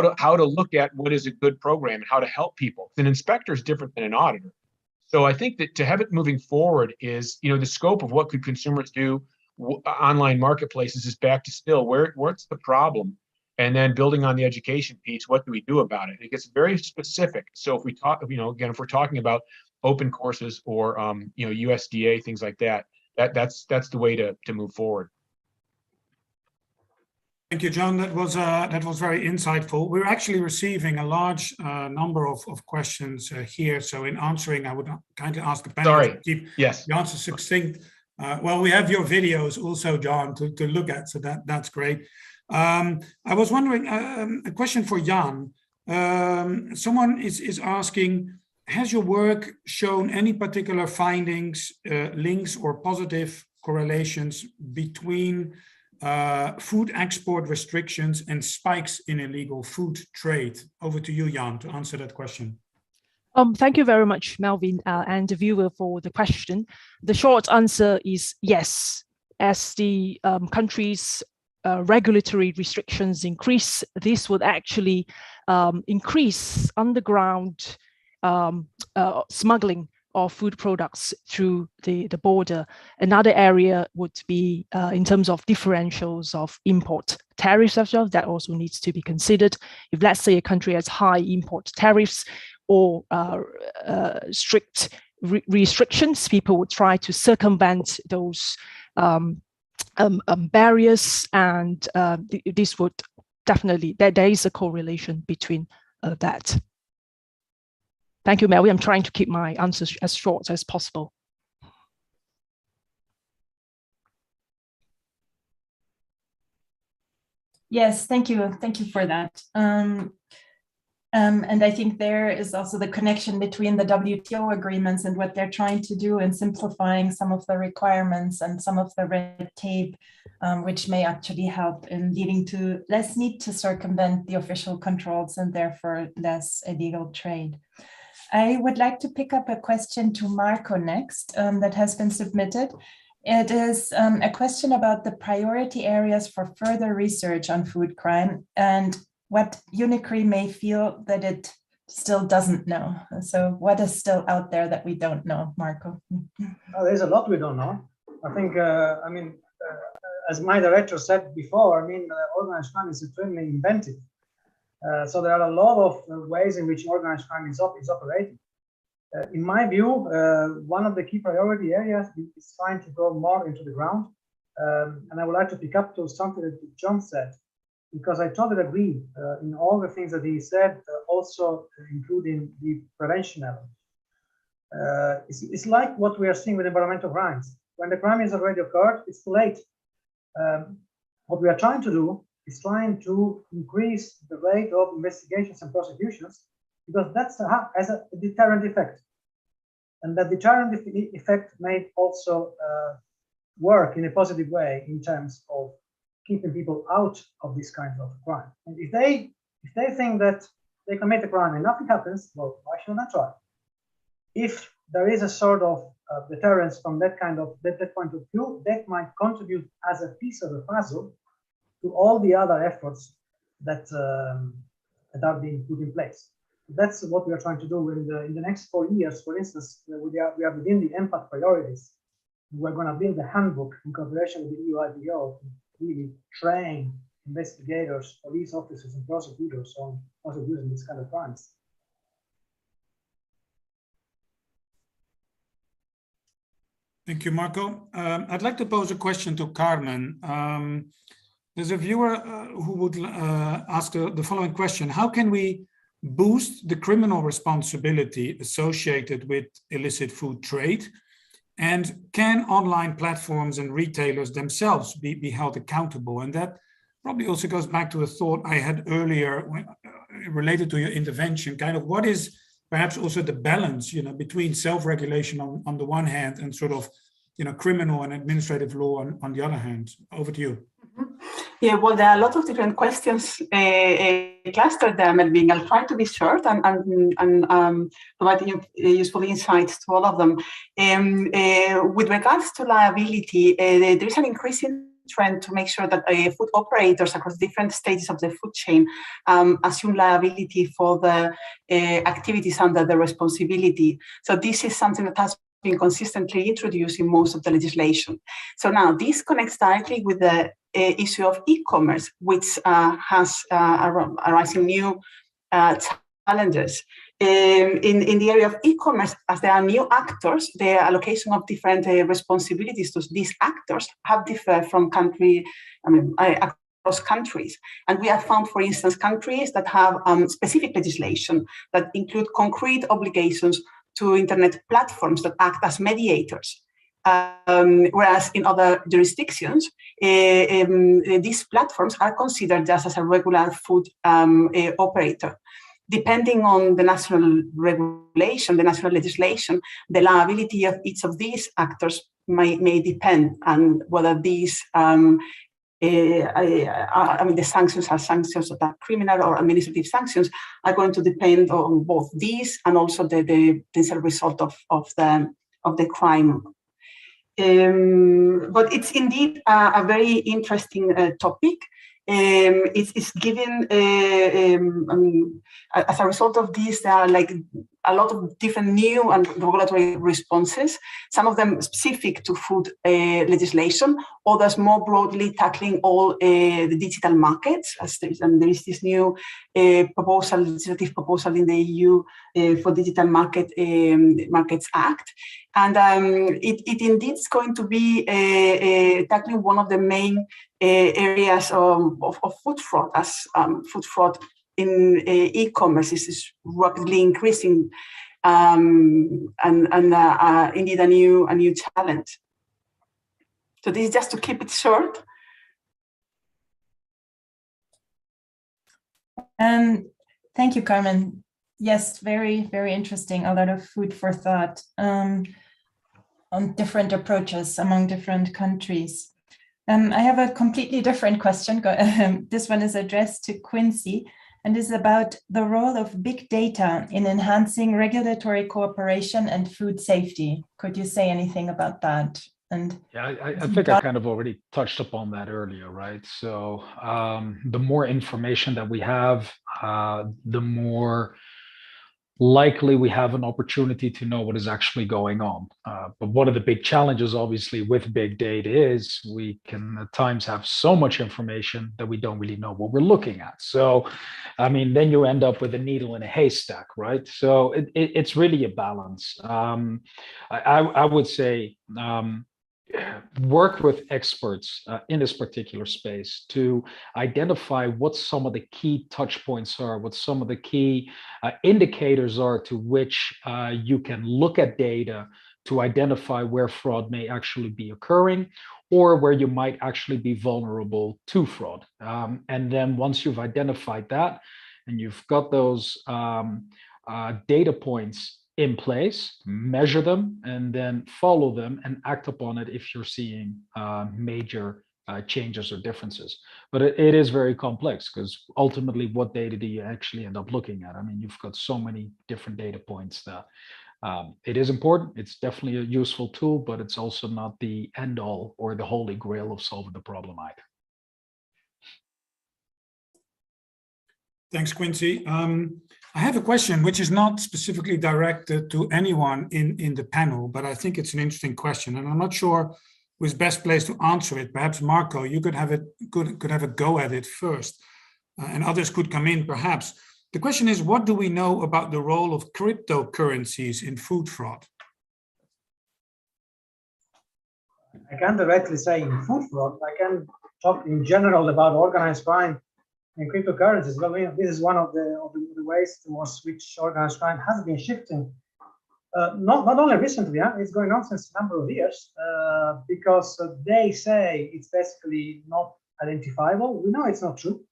K: how to look at what is a good program and how to help people. An inspector is different than an auditor. So I think that to have it moving forward is, the scope of what could consumers do, online marketplaces is back to still what's the problem, and then building on the education piece, what do we do about it? It gets very specific. So if we talk, again, if we're talking about open courses or USDA, things like that, that's the way to move forward.
H: Thank you, John. That was very insightful. We're actually receiving a large number of questions here. So in answering, I would kindly ask the panel to keep the answers succinct. Well, we have your videos also, John, to look at. So that's great. I was wondering, a question for Jan. Someone is asking, has your work shown any particular findings, links or positive correlations between food export restrictions and spikes in illegal food trade? Over to you, Jan, to answer that question.
J: Thank you very much, Melvin, and the viewer, for the question. The short answer is yes. As the country's regulatory restrictions increase, this would actually increase underground smuggling of food products through the border. Another area would be in terms of differentials of import tariffs as well. That also needs to be considered. If, let's say, a country has high import tariffs or strict restrictions, people would try to circumvent those barriers, and this would definitely, there is a correlation between that. Thank you, Mary. I'm trying to keep my answers as short as possible.
G: Yes, thank you. Thank you for that. And I think there is also the connection between the WTO agreements and what they're trying to do in simplifying some of the requirements and some of the red tape, which may actually help in leading to less need to circumvent the official controls and therefore less illegal trade. I would like to pick up a question to Marco next that has been submitted. It is a question about the priority areas for further research on food crime and what UNICRE may feel that it still doesn't know. So what is still out there that we don't know, Marco?
I: There's a lot we don't know. I think, as my director said before, organized crime is extremely inventive. So there are a lot of ways in which organized crime is operating. In my view, one of the key priority areas is trying to go more into the ground. And I would like to pick up to something that John said, because I totally agree in all the things that he said, also including the prevention element. It's like what we are seeing with environmental crimes. When the crime is already occurred, it's too late. What we are trying to do is trying to increase the rate of investigations and prosecutions, because that's has a deterrent effect. And that deterrent effect may also work in a positive way in terms of keeping people out of this kind of crime. And if they think that they commit a crime and nothing happens, well, why should I try? If there is a sort of deterrence from that point of view, that might contribute as a piece of the puzzle to all the other efforts that are being put in place. That's what we are trying to do in the next 4 years. For instance, we are within the impact priorities. We're going to build a handbook in cooperation with the EU IPO to really train investigators, police officers, and prosecutors on prosecuting these kind of crimes.
H: Thank you, Marco. I'd like to pose a question to Carmen. There's a viewer who would ask the following question. How can we boost the criminal responsibility associated with illicit food trade? And can online platforms and retailers themselves be held accountable? And that probably also goes back to a thought I had earlier related to your intervention, kind of what is perhaps also the balance, between self-regulation on the one hand and sort of, criminal and administrative law on the other hand. Over to you.
L: Yeah, well, there are a lot of different questions clustered there, Melvin. I'll try to be short and provide useful insights to all of them. With regards to liability, there is an increasing trend to make sure that food operators across different stages of the food chain assume liability for the activities under the responsibility. So this is something that has been consistently introduced in most of the legislation. So now this connects directly with the issue of e-commerce, which has arising new challenges. In the area of e-commerce, as there are new actors, the allocation of different responsibilities to these actors have differed from across countries. And we have found, for instance, countries that have specific legislation that include concrete obligations to internet platforms that act as mediators. Whereas in other jurisdictions, these platforms are considered just as a regular food operator. Depending on the national regulation, the national legislation, the liability of each of these actors may depend on whether these, the sanctions are sanctions that are criminal or administrative sanctions are going to depend on both these and also the potential result of the crime. But it's indeed a very interesting topic. It's given as a result of this, there are like a lot of different new and regulatory responses, some of them specific to food legislation, others more broadly tackling all the digital markets. And there is this new legislative proposal in the EU for Digital Markets Act. And it indeed is going to be tackling one of the main areas of food fraud, as food fraud in e-commerce is rapidly increasing, and indeed a new challenge. So this is just to keep it short.
G: Thank you, Carmen. Yes, very, very interesting. A lot of food for thought on different approaches among different countries. I have a completely different question. This one is addressed to Quincy and is about the role of big data in enhancing regulatory cooperation and food safety. Could you say anything about that? And
M: yeah, I think I kind of already touched upon that earlier, right? So the more information that we have, the more likely we have an opportunity to know what is actually going on. But one of the big challenges, obviously, with big data is we can at times have so much information that we don't really know what we're looking at. So, I mean, then you end up with a needle in a haystack, right? So it's really a balance. I would say work with experts in this particular space to identify what some of the key touch points are, what some of the key indicators are to which you can look at data to identify where fraud may actually be occurring or where you might actually be vulnerable to fraud. And then once you've identified that and you've got those data points in place, measure them, and then follow them and act upon it if you're seeing major changes or differences. But it is very complex because ultimately, what data do you actually end up looking at? I mean, you've got so many different data points that it is important. It's definitely a useful tool, but it's also not the end all or the holy grail of solving the problem either.
H: Thanks, Quincy. I have a question which is not specifically directed to anyone in the panel, but I think it's an interesting question, and I'm not sure who's best placed to answer it. Perhaps Marco, you could have a go at it first, and others could come in perhaps. The question is, what do we know about the role of cryptocurrencies in food fraud?
I: I can't directly say in food fraud. I can talk in general about organized crime and cryptocurrencies. Well, this is one of the ways towards which organized crime has been shifting. Not only recently, it's going on since a number of years, because they say it's basically not identifiable. We know it's not true.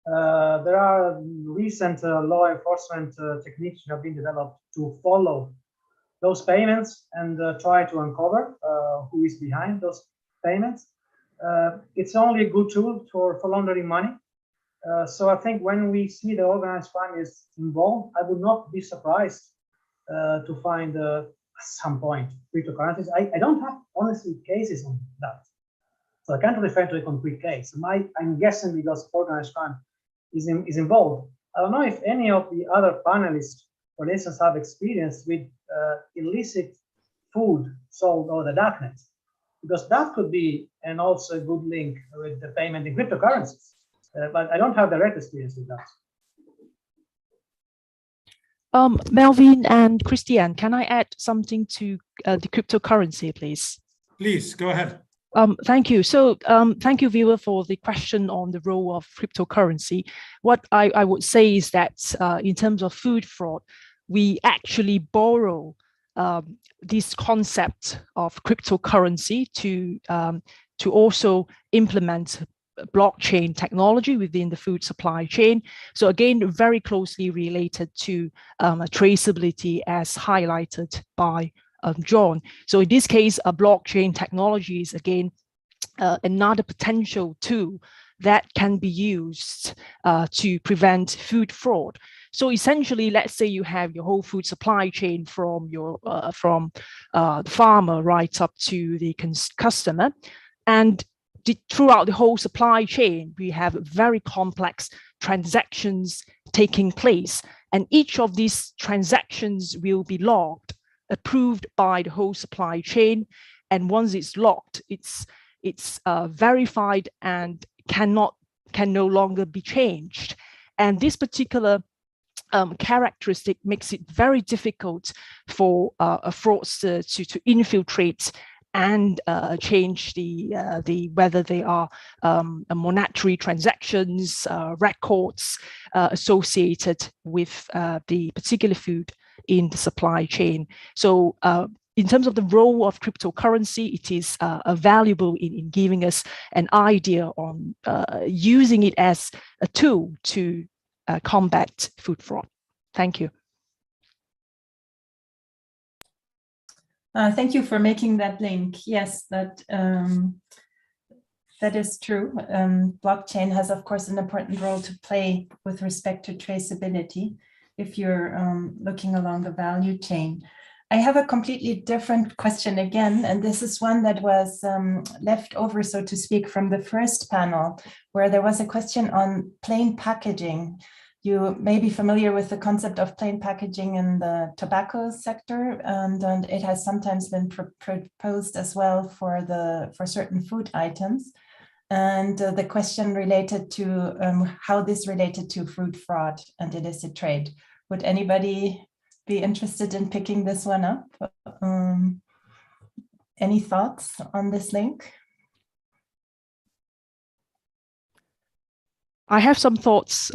I: There are recent law enforcement techniques that have been developed to follow those payments and try to uncover who is behind those payments. It's only a good tool for laundering money. So I think when we see the organized crime is involved, I would not be surprised to find at some point cryptocurrencies. I don't have honestly cases on that. So I can't refer to a concrete case. I'm guessing because organized crime is involved. I don't know if any of the other panelists, for instance, have experience with illicit food sold over the darknet, because that could be and also a good link with the payment in cryptocurrencies. But I don't have direct experience with that.
J: Melvin and Christiane, can I add something to the cryptocurrency, please?
H: Please, go ahead.
J: Thank you. So thank you, viewer, for the question on the role of cryptocurrency. What I would say is that in terms of food fraud, we actually borrow this concept of cryptocurrency to also implement blockchain technology within the food supply chain. So again, very closely related to traceability as highlighted by John. So in this case, a blockchain technology is again another potential tool that can be used to prevent food fraud. So essentially, let's say you have your whole food supply chain from your the farmer right up to the customer, and throughout the whole supply chain, we have very complex transactions taking place, and each of these transactions will be logged, approved by the whole supply chain, and once it's logged, it's verified and can no longer be changed. And this particular characteristic makes it very difficult for a fraudster to infiltrate and change the whether they are monetary transactions, records associated with the particular food in the supply chain. So in terms of the role of cryptocurrency, it is valuable in giving us an idea on using it as a tool to combat food fraud. Thank you.
G: Thank you for making that link. Yes, that is true. Blockchain has, of course, an important role to play with respect to traceability if you're looking along the value chain. I have a completely different question again, and this is one that was left over, so to speak, from the first panel, where there was a question on plain packaging. You may be familiar with the concept of plain packaging in the tobacco sector, and it has sometimes been proposed as well for certain food items. And the question related to how this related to food fraud and illicit trade. Would anybody be interested in picking this one up? Any thoughts on this link?
J: I have some thoughts.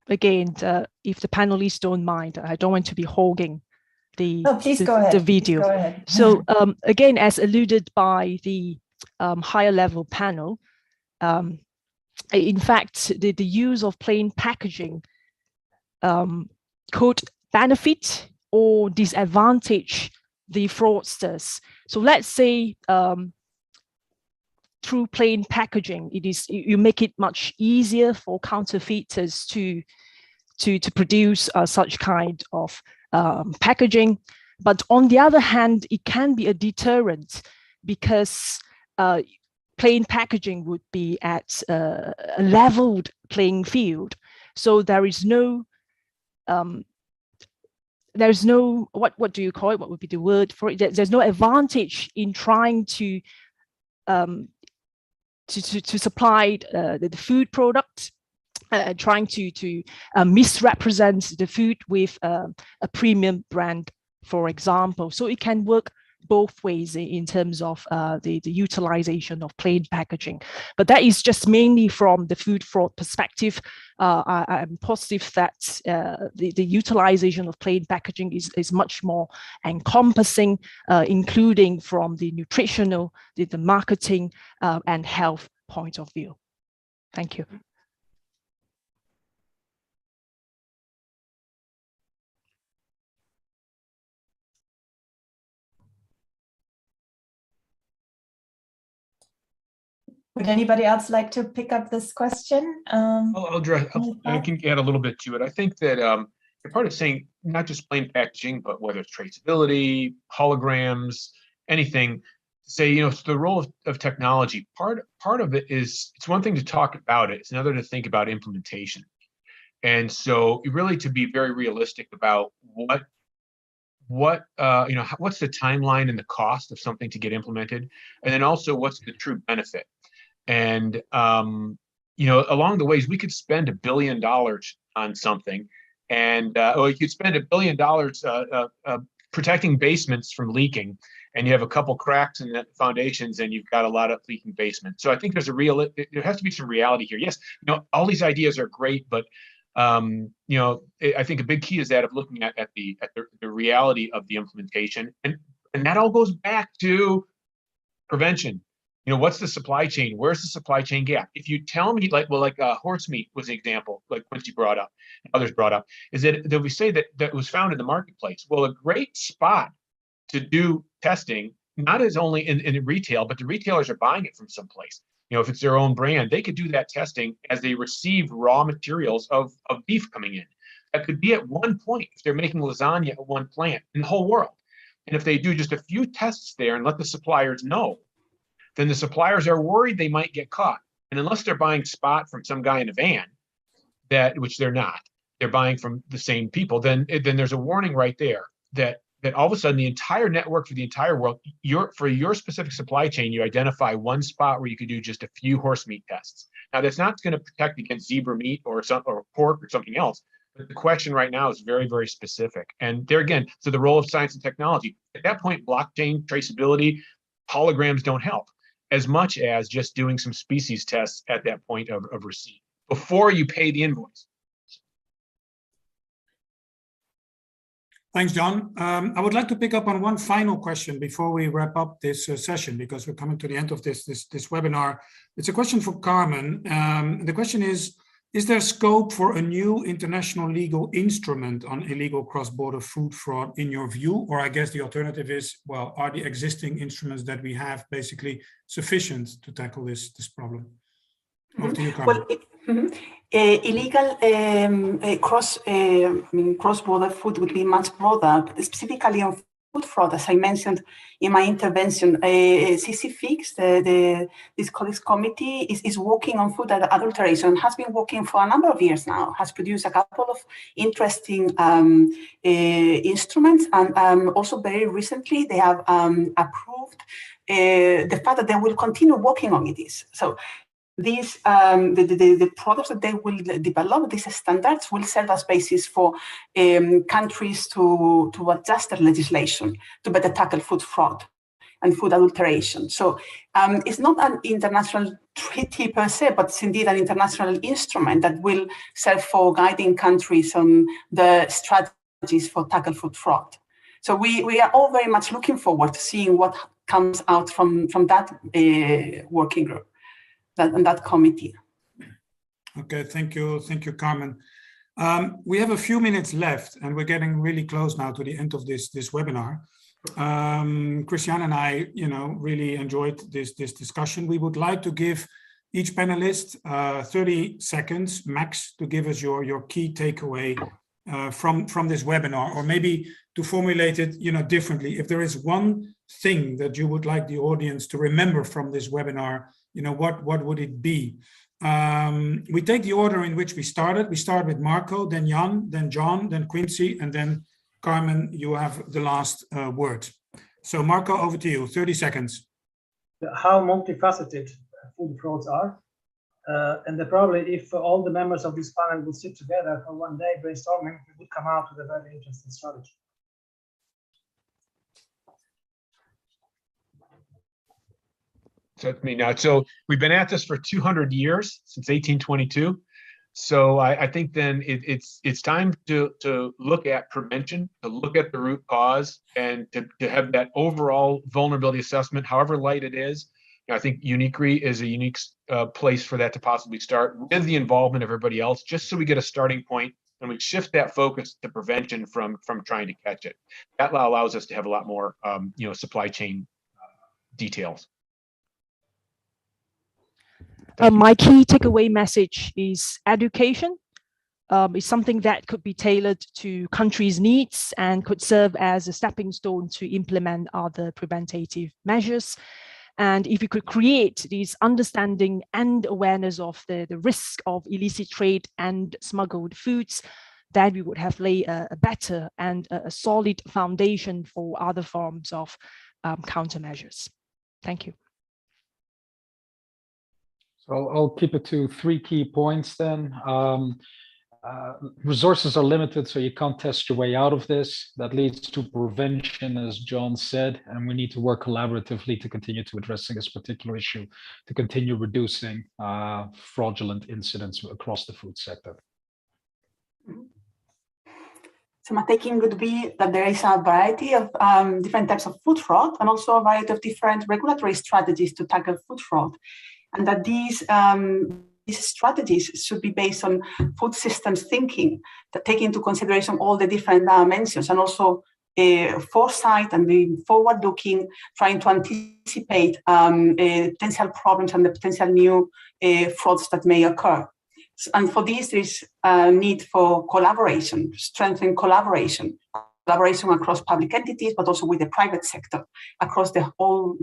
J: Again, if the panelists don't mind, I don't want to be hogging the video.
G: Go ahead.
J: So again, as alluded by the higher level panel, in fact, the use of plain packaging could benefit or disadvantage the fraudsters. So let's say through plain packaging, you make it much easier for counterfeiters to produce such kind of packaging. But on the other hand, it can be a deterrent because plain packaging would be at a leveled playing field. So there's no what do you call it? What would be the word for it? There's no advantage in trying to supply the food product, trying to misrepresent the food with a premium brand, for example. So it can work both ways in terms of the utilization of plain packaging. But that is just mainly from the food fraud perspective. I'm positive that the utilization of plain packaging is much more encompassing, including from the nutritional, the marketing, and health point of view. Thank you.
G: Would anybody else like to pick up this question?
K: I can add a little bit to it. I think that you're part of saying not just plain packaging, but whether it's traceability, holograms, anything, say, it's the role of technology. Part of it is, it's one thing to talk about it, it's another to think about implementation. And so really to be very realistic about what's the timeline and the cost of something to get implemented, and then also what's the true benefit. And along the ways, we could spend $1 billion on something, and or you could spend $1 billion protecting basements from leaking, and you have a couple cracks in the foundations, and you've got a lot of leaking basements. So I think there has to be some reality here. Yes, all these ideas are great, but I think a big key is that of looking at the reality of the implementation, and that all goes back to prevention. What's the supply chain? Where's the supply chain gap? If you tell me, like horse meat was an example, like Quincy brought up, others brought up, is that we say that was found in the marketplace. Well, a great spot to do testing, not as only in retail, but the retailers are buying it from someplace. If it's their own brand, they could do that testing as they receive raw materials of beef coming in. That could be at one point if they're making lasagna at one plant in the whole world. And if they do just a few tests there and let the suppliers know, then the suppliers are worried they might get caught. And unless they're buying spot from some guy in a van, which they're not, they're buying from the same people, then there's a warning right there that all of a sudden the entire network for the entire world, for your specific supply chain, you identify one spot where you could do just a few horse meat tests. Now, that's not going to protect against zebra meat or pork or something else. But the question right now is very, very specific. And there again, so the role of science and technology, at that point, blockchain traceability, holograms don't help as much as just doing some species tests at that point of receipt before you pay the invoice.
H: Thanks, John. I would like to pick up on one final question before we wrap up this session, because we're coming to the end of this webinar. It's a question for Carmen. The question is there scope for a new international legal instrument on illegal cross-border food fraud in your view? Or I guess the alternative is, well, are the existing instruments that we have basically sufficient to tackle this problem? Over to you, Carmen.
L: Well, illegal cross-border food would be much broader, specifically on food fraud. As I mentioned in my intervention, CCFIX, this colleagues committee, is working on food adulteration, has been working for a number of years now, has produced a couple of interesting instruments, and also very recently they have approved the fact that they will continue working on it. So these the products that they will develop, these standards, will serve as basis for countries to adjust their legislation to better tackle food fraud and food adulteration. So it's not an international treaty per se, but it's indeed an international instrument that will serve for guiding countries on the strategies for tackle food fraud. So we are all very much looking forward to seeing what comes out from that working group. And that committee.
H: Okay, thank you, Carmen. We have a few minutes left, and we're getting really close now to the end of this webinar. Christiane and I, really enjoyed this discussion. We would like to give each panelist 30 seconds max to give us your key takeaway from this webinar, or maybe to formulate it, differently. If there is one thing that you would like the audience to remember from this webinar, what would it be? We take the order in which we started. We start with Marco, then Jan, then John, then Quincy, and then Carmen, you have the last word. So Marco, over to you, 30 seconds.
I: How multifaceted food frauds are. And probably if all the members of this panel will sit together for one day brainstorming, we would come out with a very interesting strategy.
K: So it's me now. So we've been at this for 200 years, since 1822. So I think then it's time to look at prevention, to look at the root cause, and to have that overall vulnerability assessment, however light it is. I think UNICRE is a unique place for that to possibly start, with the involvement of everybody else, just so we get a starting point and we shift that focus to prevention from trying to catch it. That allows us to have a lot more supply chain details.
J: My key takeaway message is education, is something that could be tailored to countries' needs and could serve as a stepping stone to implement other preventative measures. And if we could create this understanding and awareness of the risk of illicit trade and smuggled foods, then we would have laid a better and a solid foundation for other forms of countermeasures. Thank you.
M: So I'll keep it to 3 key points then. Resources are limited, so you can't test your way out of this. That leads to prevention, as John said, and we need to work collaboratively to continue to addressing this particular issue, to continue reducing fraudulent incidents across the food sector.
L: So my taking would be that there is a variety of different types of food fraud and also a variety of different regulatory strategies to tackle food fraud. And that these strategies should be based on food systems thinking that take into consideration all the different dimensions and also foresight and being forward-looking, trying to anticipate potential problems and the potential new frauds that may occur. And for this, there is a need for collaboration, strengthen collaboration across public entities, but also with the private sector across the whole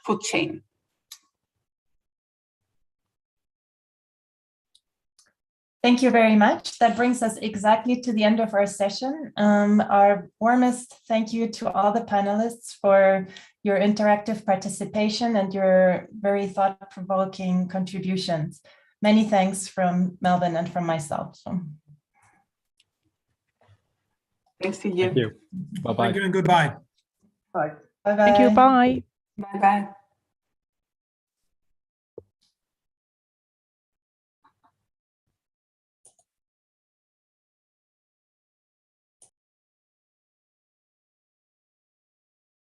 L: food chain.
G: Thank you very much. That brings us exactly to the end of our session. Our warmest thank you to all the panelists for your interactive participation and your very thought-provoking contributions. Many thanks from Melvin and from myself.
L: Thanks to you.
M: Thank you. Bye-bye.
H: Thank you and goodbye.
I: Bye.
G: Bye-bye.
J: Thank you. Bye.
L: Bye-bye.